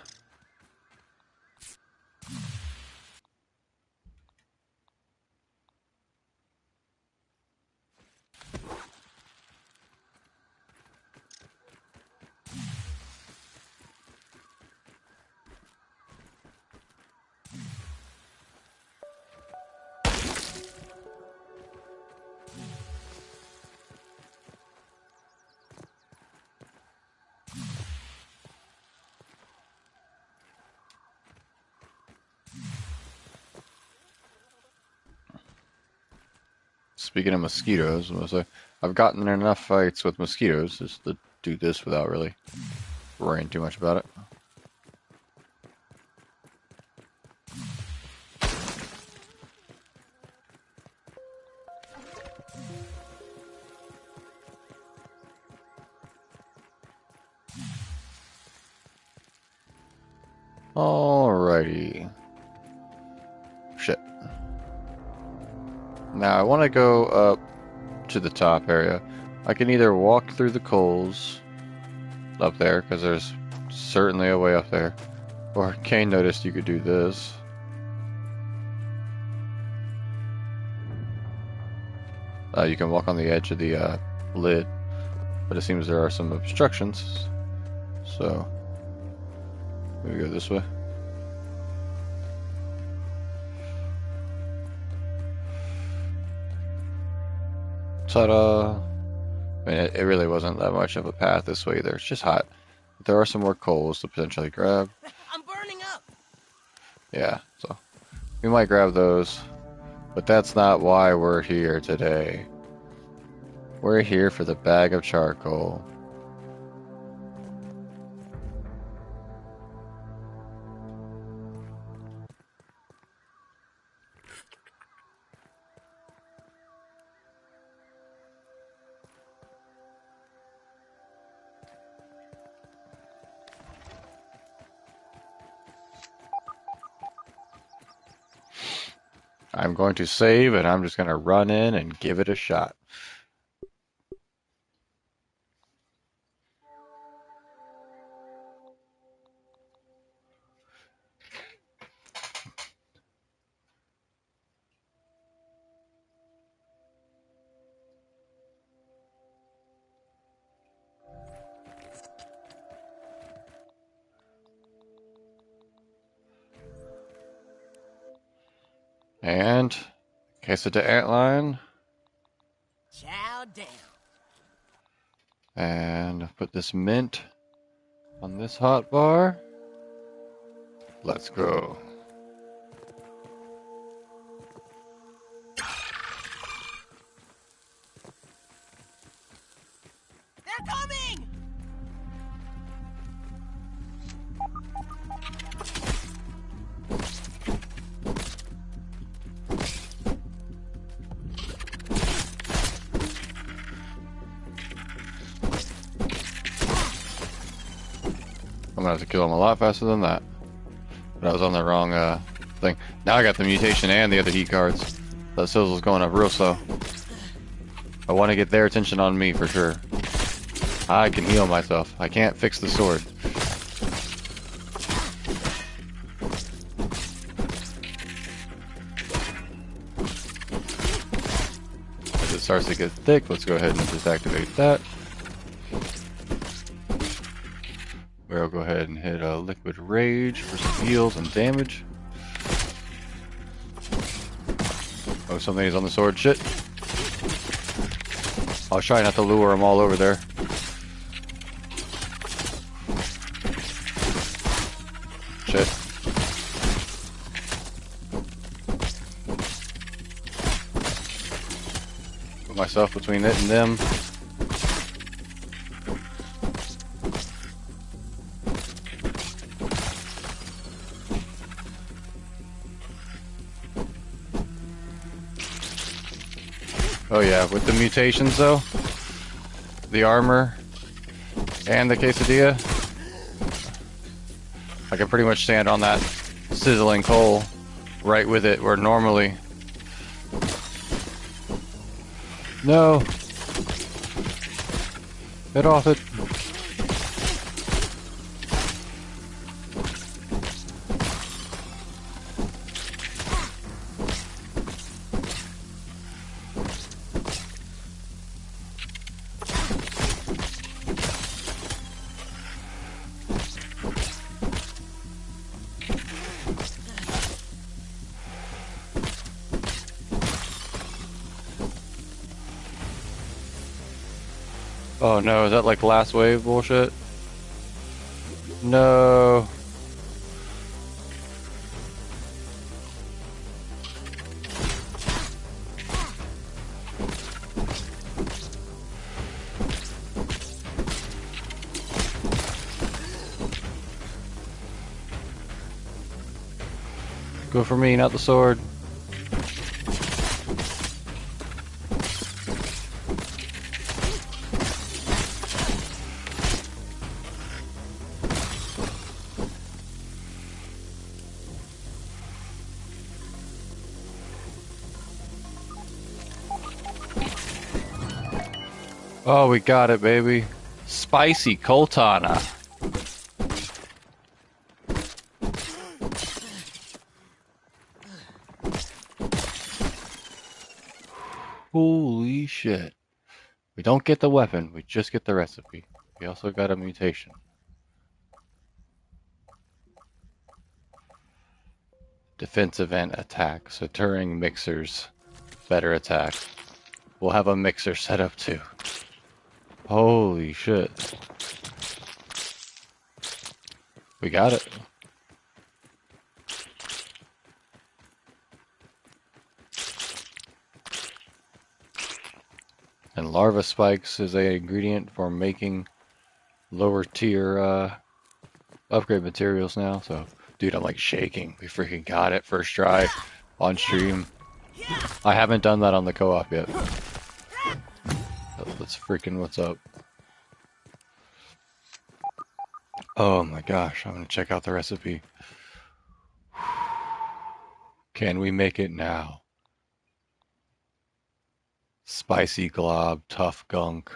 [SPEAKER 1] Speaking of mosquitoes, I've gotten in enough fights with mosquitoes just to do this without really worrying too much about it. Alrighty. Shit. Now I want to go up to the top area. I can either walk through the coals up there, because there's certainly a way up there, or Kane noticed you could do this. You can walk on the edge of the lid, but it seems there are some obstructions, so maybe go this way. Ta-da! I mean, it really wasn't that much of a path this way either. It's just hot. But there are some more coals to potentially grab.
[SPEAKER 4] I'm burning up.
[SPEAKER 1] Yeah, so we might grab those. But that's not why we're here today. We're here for the bag of charcoal. I'm going to save, and I'm just going to run in and give it a shot. And queso de antlion.
[SPEAKER 4] Chow down.
[SPEAKER 1] And put this mint on this hot bar. Let's go.
[SPEAKER 4] They're coming!
[SPEAKER 1] I'm gonna have to kill him a lot faster than that. But I was on the wrong thing. Now I got the mutation and the other heat cards. That Sizzle's going up real slow. I want to get their attention on me for sure. I can heal myself. I can't fix the sword. As it starts to get thick, let's go ahead and just activate that. We'll go ahead and hit a liquid rage for some heals and damage. Oh, something is on the sword. Shit. I'll try not to lure them all over there. Shit. myself between it and them. Oh yeah, with the mutations though, the armor, and the quesadilla, I can pretty much stand on that sizzling coal right with it, where normally... No! Get off it! Oh no, is that like last wave bullshit? No. Go for me, not the sword. Oh, we got it, baby. Spicy Coltana. Holy shit. We don't get the weapon, we just get the recipe. We also got a mutation. Defensive and attack. So Turing mixers. Better attack. We'll have a mixer set up too. Holy shit. We got it. And larva spikes is a ingredient for making lower tier upgrade materials now. So, dude, I'm like shaking. We freaking got it first try on stream. I haven't done that on the co-op yet. That's freaking what's up. Oh my gosh, I'm gonna check out the recipe. Can we make it now? Spicy glob, tough gunk.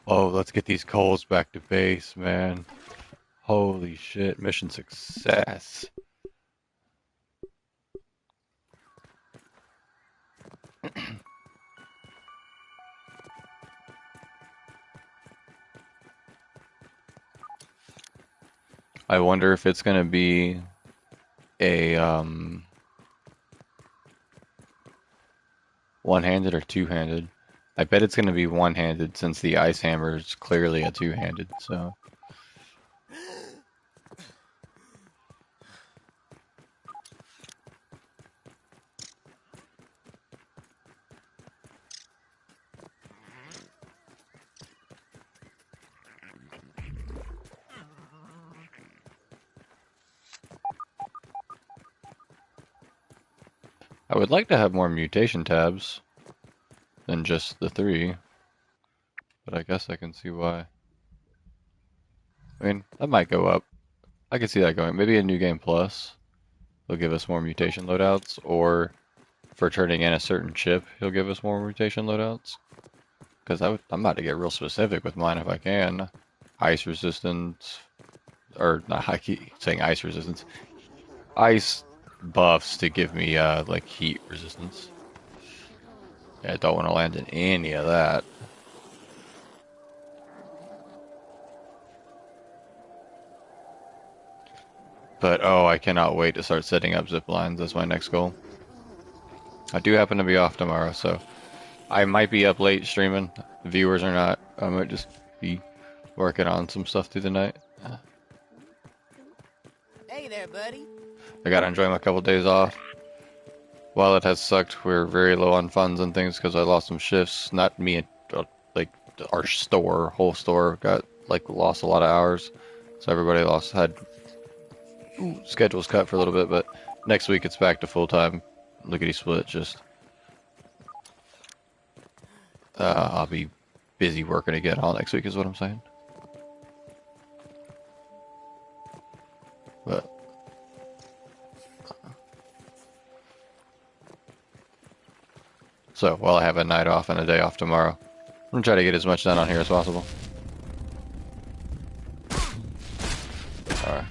[SPEAKER 1] Oh, let's get these coals back to base, man. Holy shit, mission success. I wonder if it's gonna be a one-handed or two-handed. I bet it's gonna be one-handed since the ice hammer is clearly a two-handed, so. I would like to have more mutation tabs than just the 3, but I guess I can see why. I mean, that might go up. I can see that going. Maybe a new game plus will give us more mutation loadouts, or for turning in a certain chip, he'll give us more mutation loadouts. Because I'm about to get real specific with mine if I can. Ice resistance, or not, I keep saying ice resistance. Ice buffs to give me like heat resistance. Yeah, I don't want to land in any of that. But oh, I cannot wait to start setting up zip lines. That's my next goal. I do happen to be off tomorrow, so I might be up late streaming. Viewers or not, I might just be working on some stuff through the night.
[SPEAKER 4] Hey there, buddy.
[SPEAKER 1] I gotta enjoy my couple days off. while it has sucked, we're very low on funds and things because I lost some shifts. Not me, like our whole store got like lost a lot of hours, so everybody had schedules cut for a little bit. But next week it's back to full time, lickety split. Just I'll be busy working again all next week, is what I'm saying. But so while I have a night off and a day off tomorrow, I'm gonna try to get as much done on here as possible. Alright.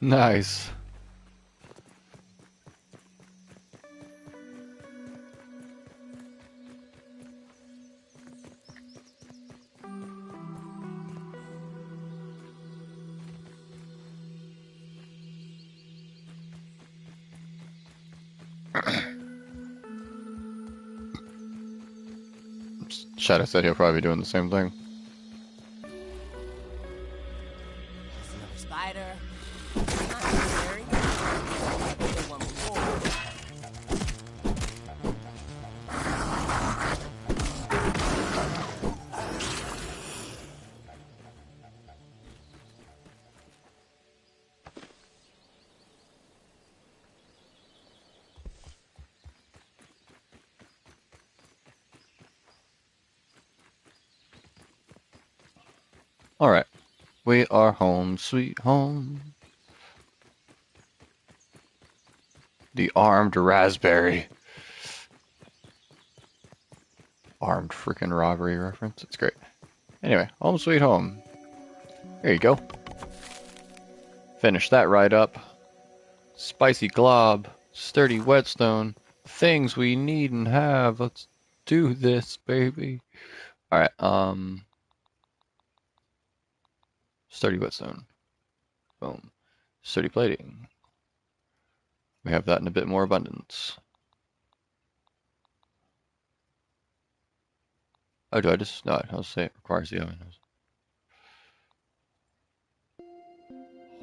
[SPEAKER 1] Nice. Shadow said he'll probably be doing the same thing.
[SPEAKER 4] There's another spider. Not too scary. Killed one before.
[SPEAKER 1] Alright. We are home, sweet home. The armed raspberry. Armed freaking robbery reference. It's great. Anyway, home sweet home. There you go. Finish that right up. Spicy glob. Sturdy whetstone. Things we need and have. Let's do this, baby. Alright, sturdy whetstone. Boom. Sturdy plating. We have that in a bit more abundance. Oh, do I just... No, I'll say it requires the oven.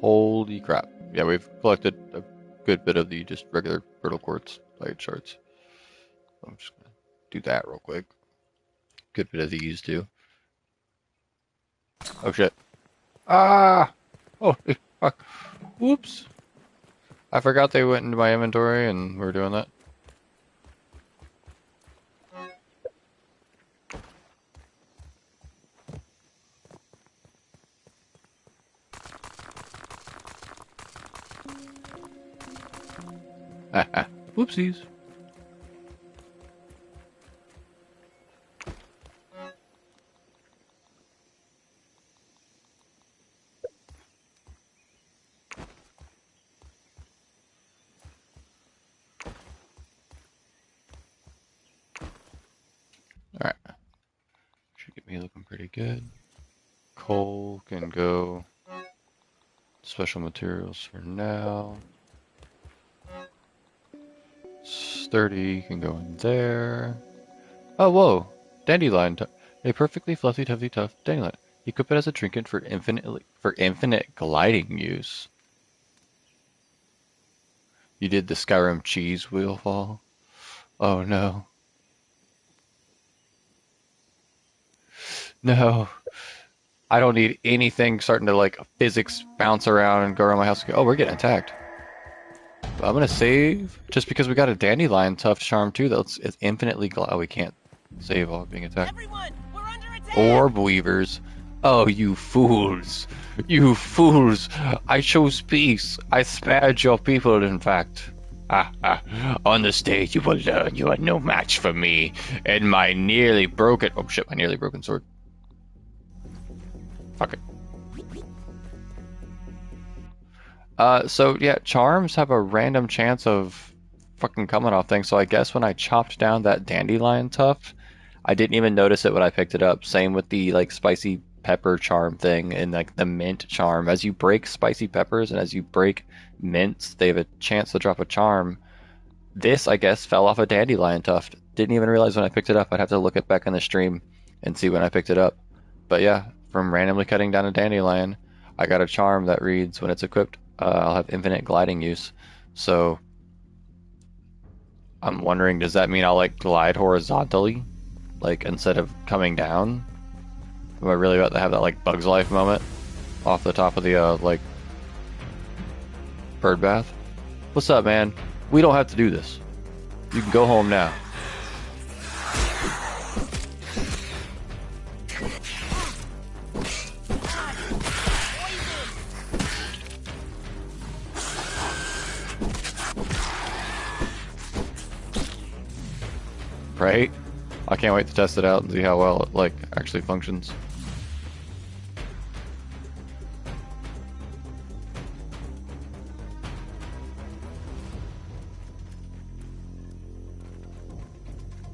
[SPEAKER 1] Holy crap. Yeah, we've collected a good bit of the just regular brittle quartz light shards. I'm just going to do that real quick. Good bit of these, too. Oh, shit. Ah! Oh, fuck. Whoops. I forgot they went into my inventory and we were doing that. Haha. Whoopsies. Alright. Should get me looking pretty good. Coal can go. Special materials for now. Sturdy can go in there. Oh, whoa! Dandelion. A perfectly fluffy, toughy, tough dandelion. Equip it as a trinket for infinite gliding use. You did the Skyrim cheese wheel fall? Oh no. No. I don't need anything starting to like physics bounce around and go around my house. Oh, we're getting attacked. But I'm gonna save just because we got a dandelion tough charm too. That's it's infinitely oh, we can't save while being attacked.
[SPEAKER 4] Everyone, we're under attack.
[SPEAKER 1] Orb weavers. Oh, you fools! You fools! I chose peace. I spared your people, in fact. On the stage you will learn you are no match for me and my nearly broken... Oh shit, my nearly broken sword. Fuck it. So yeah, charms have a random chance of fucking coming off things, so I guess when I chopped down that dandelion tuft, I didn't even notice it when I picked it up. Same with the like spicy pepper charm thing and like the mint charm. As you break spicy peppers and as you break mints, they have a chance to drop a charm. This, I guess, fell off a dandelion tuft. Didn't even realize when I picked it up. I'd have to look it back in the stream and see when I picked it up. But yeah, from randomly cutting down a dandelion, I got a charm that reads when it's equipped, I'll have infinite gliding use. So I'm wondering, does that mean I'll like glide horizontally, like instead of coming down? Am I really about to have that like Bug's Life moment off the top of the like bird bath? What's up, man? We don't have to do this. You can go home now. Right? I can't wait to test it out and see how well it like actually functions.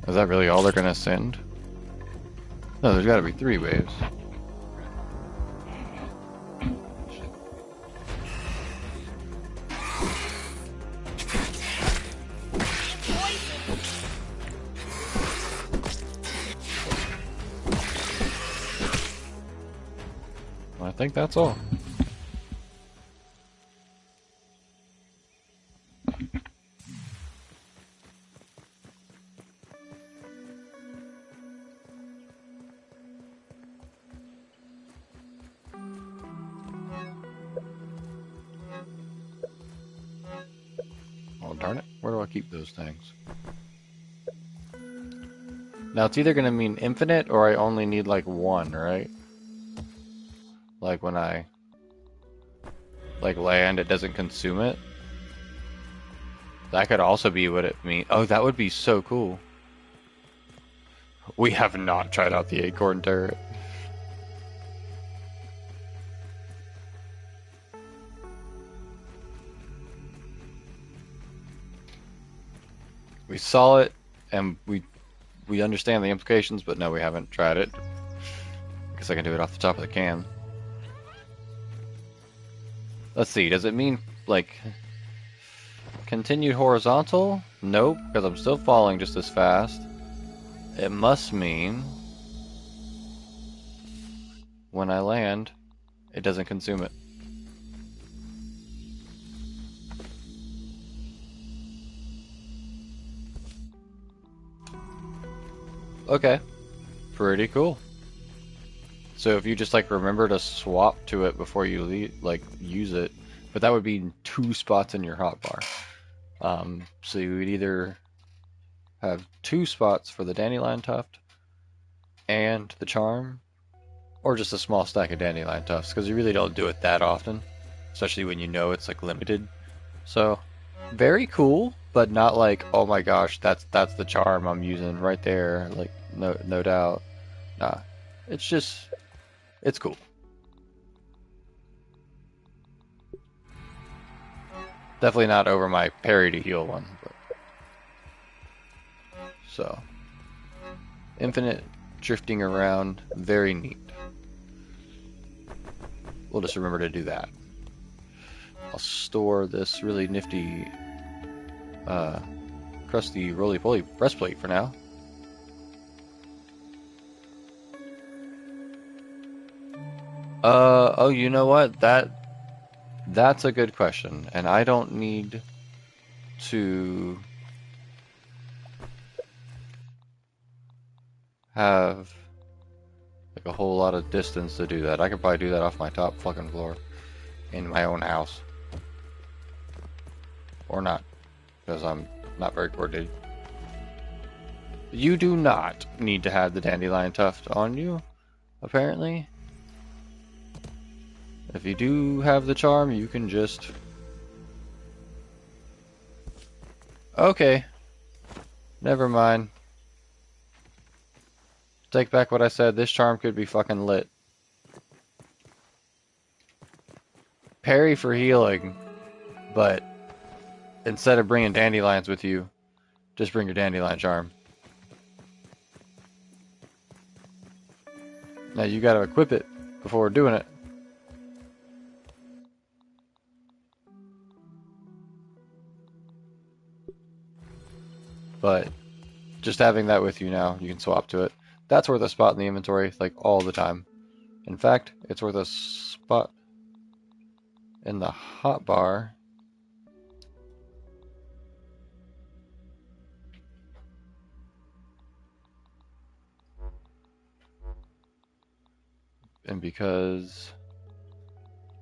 [SPEAKER 1] Is that really all they're gonna send? No, there's gotta be 3 waves. I think that's all. Oh, darn it. Where do I keep those things? Now, it's either going to mean infinite or I only need like 1, right? Like when I like land, it doesn't consume it. That could also be what it means. Oh, that would be so cool. We have not tried out the acorn turret. We saw it and we understand the implications, but no, we haven't tried it. I guess I can do it off the top of the can. Let's see, does it mean like continued horizontal? Nope, because I'm still falling just as fast. It must mean when I land, it doesn't consume it. Okay, pretty cool. So if you just like remember to swap to it before you like use it, but that would be 2 spots in your hotbar. So you would either have 2 spots for the dandelion tuft and the charm, or just a small stack of dandelion tufts, because you really don't do it that often, especially when you know it's like limited. So very cool, but not like, oh my gosh, that's the charm I'm using right there. Like no doubt. Nah, it's just it's cool. Definitely not over my parry to heal one. But. So infinite drifting around, very neat. We'll just remember to do that. I'll store this really nifty crusty roly-poly breastplate for now. Oh, you know what? That's a good question, and I don't need to have like a whole lot of distance to do that. I could probably do that off my top fucking floor in my own house. Or not, because I'm not very coordinated. You do not need to have the dandelion tuft on you, apparently. If you do have the charm, you can just... Okay. Never mind. Take back what I said. This charm could be fucking lit. Parry for healing, but instead of bringing dandelions with you, just bring your dandelion charm. Now you gotta equip it before doing it. But just having that with you now, you can swap to it. That's worth a spot in the inventory, like all the time. In fact, it's worth a spot in the hotbar. And because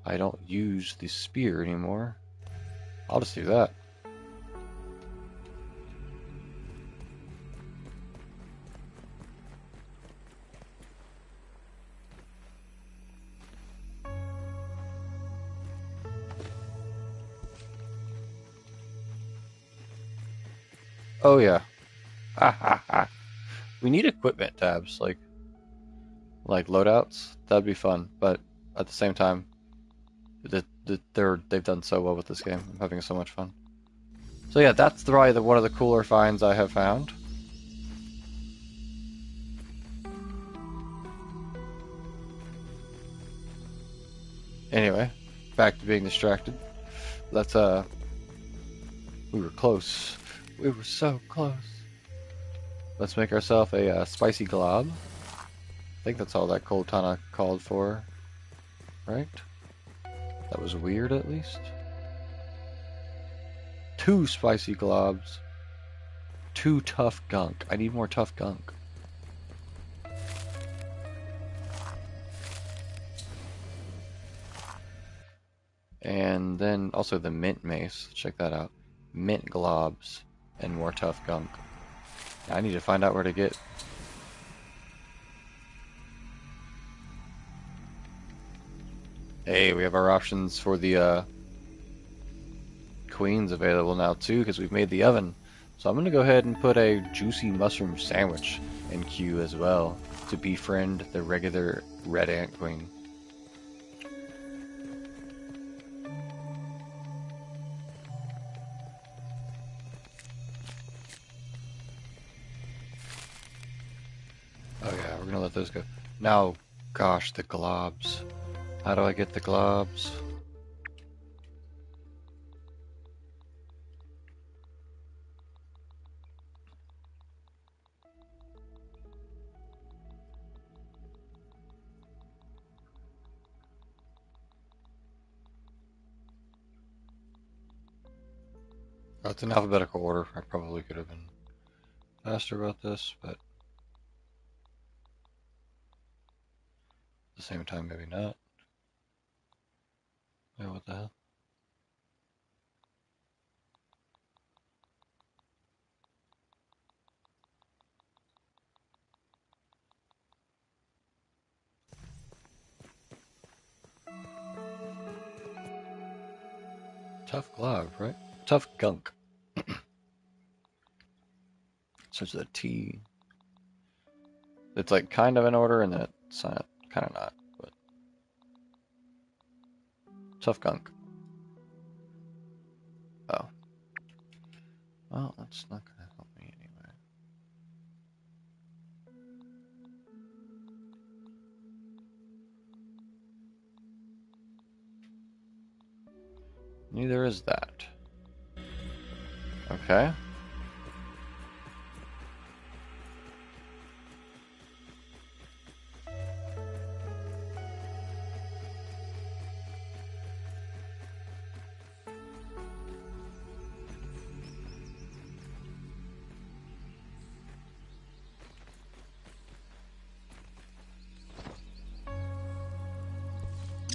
[SPEAKER 1] I don't use the spear anymore, I'll just do that. Oh yeah. Ha ha ha. We need equipment tabs, like loadouts. That'd be fun, but at the same time, they've done so well with this game. I'm having so much fun. So yeah, that's probably one of the cooler finds I have found. Anyway, back to being distracted. Let's we were close. We were so close. Let's make ourselves a spicy glob. I think that's all that cold tana called for, right? That was weird, at least. 2 spicy globs. 2 tough gunk. I need more tough gunk. And then also the mint mace. Check that out. Mint globs and more tough gunk. I need to find out where to get. Hey, we have our options for the queens available now too, because we've made the oven. So I'm going to go ahead and put a juicy mushroom sandwich in queue as well to befriend the regular red ant queen. Oh yeah, we're going to let those go. Now, gosh, the globs. How do I get the globs? Oh, it's in alphabetical order. I probably could have been faster about this, but at the same time, maybe not. Yeah, what the hell? Tough glob, right? Tough gunk. Such a T. It's like kind of in order, and then it's not, kind of not. But tough gunk. Oh. Well, that's not gonna help me anyway. Neither is that. Okay.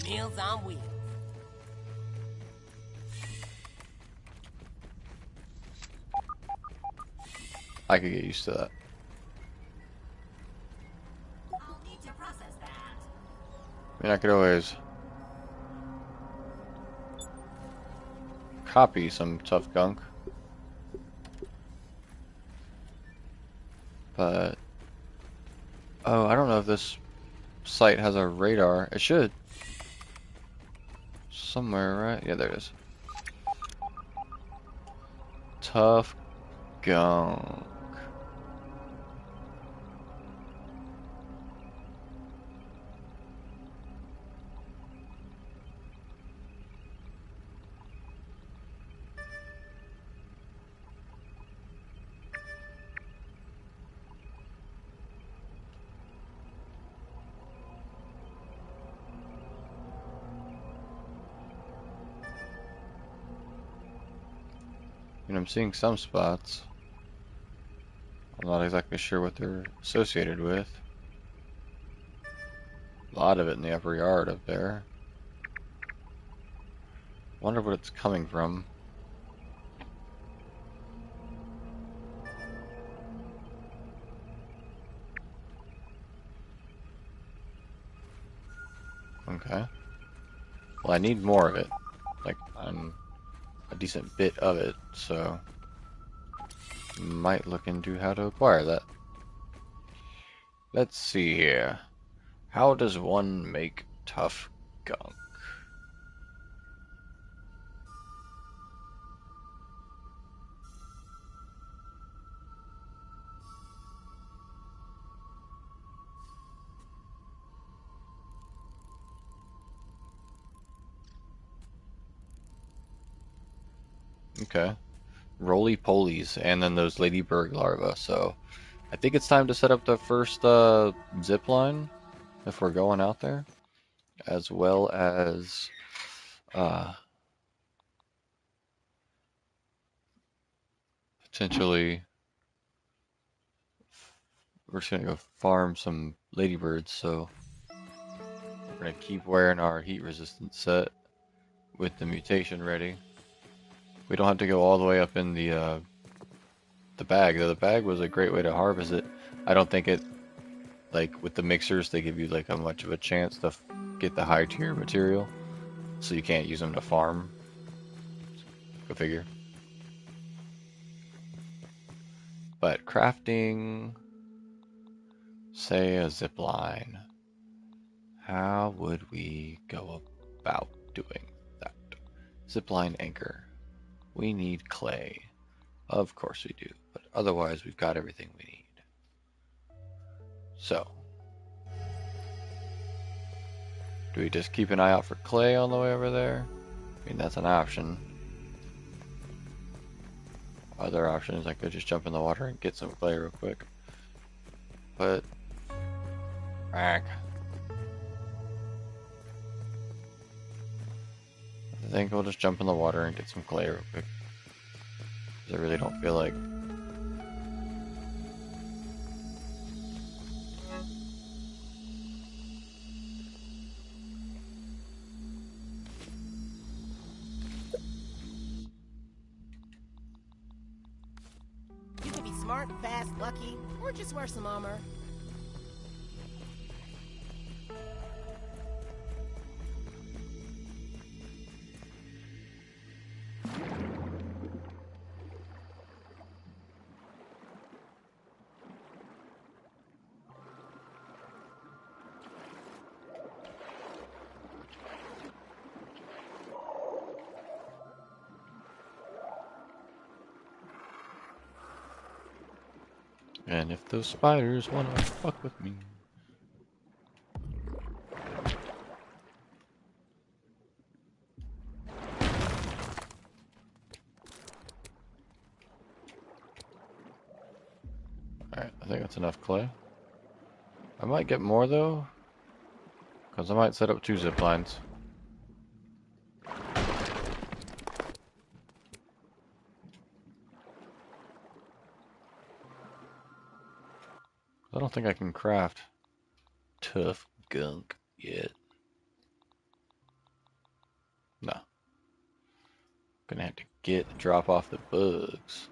[SPEAKER 4] Meals on wheels.
[SPEAKER 1] I could get used to that.
[SPEAKER 2] I'll need to process that.
[SPEAKER 1] I mean, I could always copy some tough gunk. But oh, I don't know if this site has a radar. It should. Somewhere, right? Yeah, there it is. Tough gunk. And I'm seeing some spots. I'm not exactly sure what they're associated with. A lot of it in the upper yard up there. Wonder what it's coming from. Okay. Well, I need more of it. Like, I'm a decent bit of it, so might look into how to acquire that. Let's see here. How does one make tough gunk? Okay. Roly-polies, and then those ladybird larvae, so I think it's time to set up the first zip line if we're going out there, as well as potentially we're just gonna go farm some ladybirds, so we're gonna keep wearing our heat resistant set with the mutation ready. We don't have to go all the way up in the bag, though the bag was a great way to harvest it. I don't think it, like with the mixers, they give you like a much of a chance to get the high tier material, so you can't use them to farm. Go figure. But crafting, say a zip line, how would we go about doing that? Zipline anchor. We need clay. Of course we do, but otherwise we've got everything we need. So, do we just keep an eye out for clay on the way over there? I mean, that's an option. Other option is I could just jump in the water and get some clay real quick. But, I think we'll just jump in the water and get some clay real quick. Because I really don't feel like.
[SPEAKER 4] You can be smart, fast, lucky, or just wear some armor.
[SPEAKER 1] And if those spiders wanna fuck with me. Alright, I think that's enough clay. I might get more though, because I might set up 2 zip lines. I don't think I can craft tough gunk yet. No. Gonna have to drop off the bugs.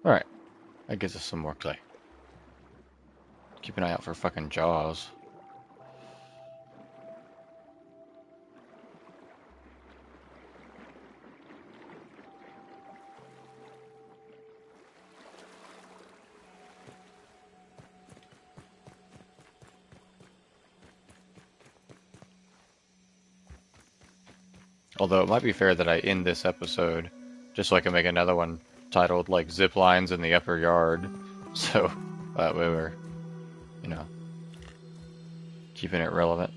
[SPEAKER 1] Alright, that gives us some more clay. Keep an eye out for fucking jaws. Although it might be fair that I end this episode just so I can make another one titled like Zip Lines in the Upper Yard. So that way we're, you know, keeping it relevant.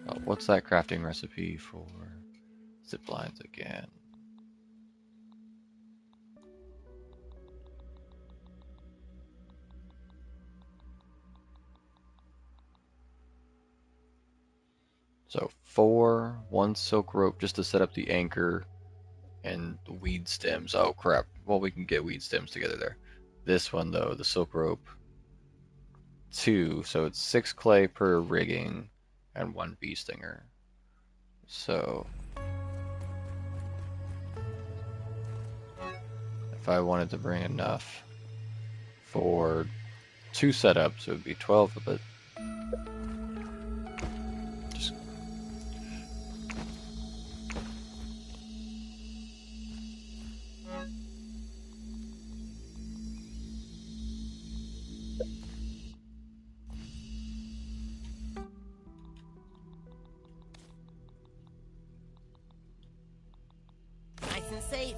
[SPEAKER 1] Oh, what's that crafting recipe for zip lines again? So 4, 1 silk rope just to set up the anchor, and the weed stems. Oh crap. Well, we can get weed stems together there. This one though, the silk rope, 2, so it's 6 clay per rigging and 1 bee stinger. So if I wanted to bring enough for 2 setups, it would be 12 of it. Just
[SPEAKER 4] Nice and safe.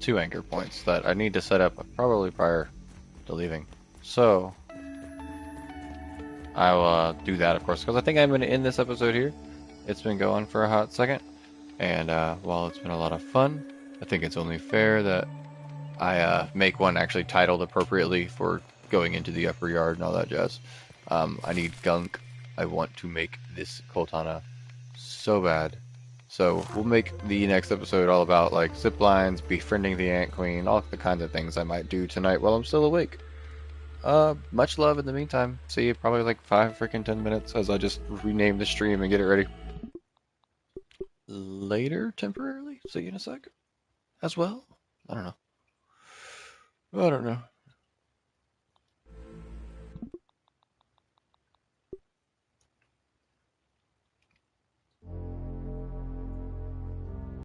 [SPEAKER 1] two anchor points that I need to set up probably prior to leaving. So I will do that, of course, because I think I'm going to end this episode here. It's been going for a hot second, and while it's been a lot of fun, I think it's only fair that I make one actually titled appropriately for going into the upper yard and all that jazz. I need gunk. I want to make this Coltana so bad. So we'll make the next episode all about like zip lines, befriending the Ant Queen, all the kinds of things I might do tonight while I'm still awake. Much love in the meantime. See you probably like 10 minutes as I just rename the stream and get it ready. Later, temporarily. See you in a sec. As well. I don't know.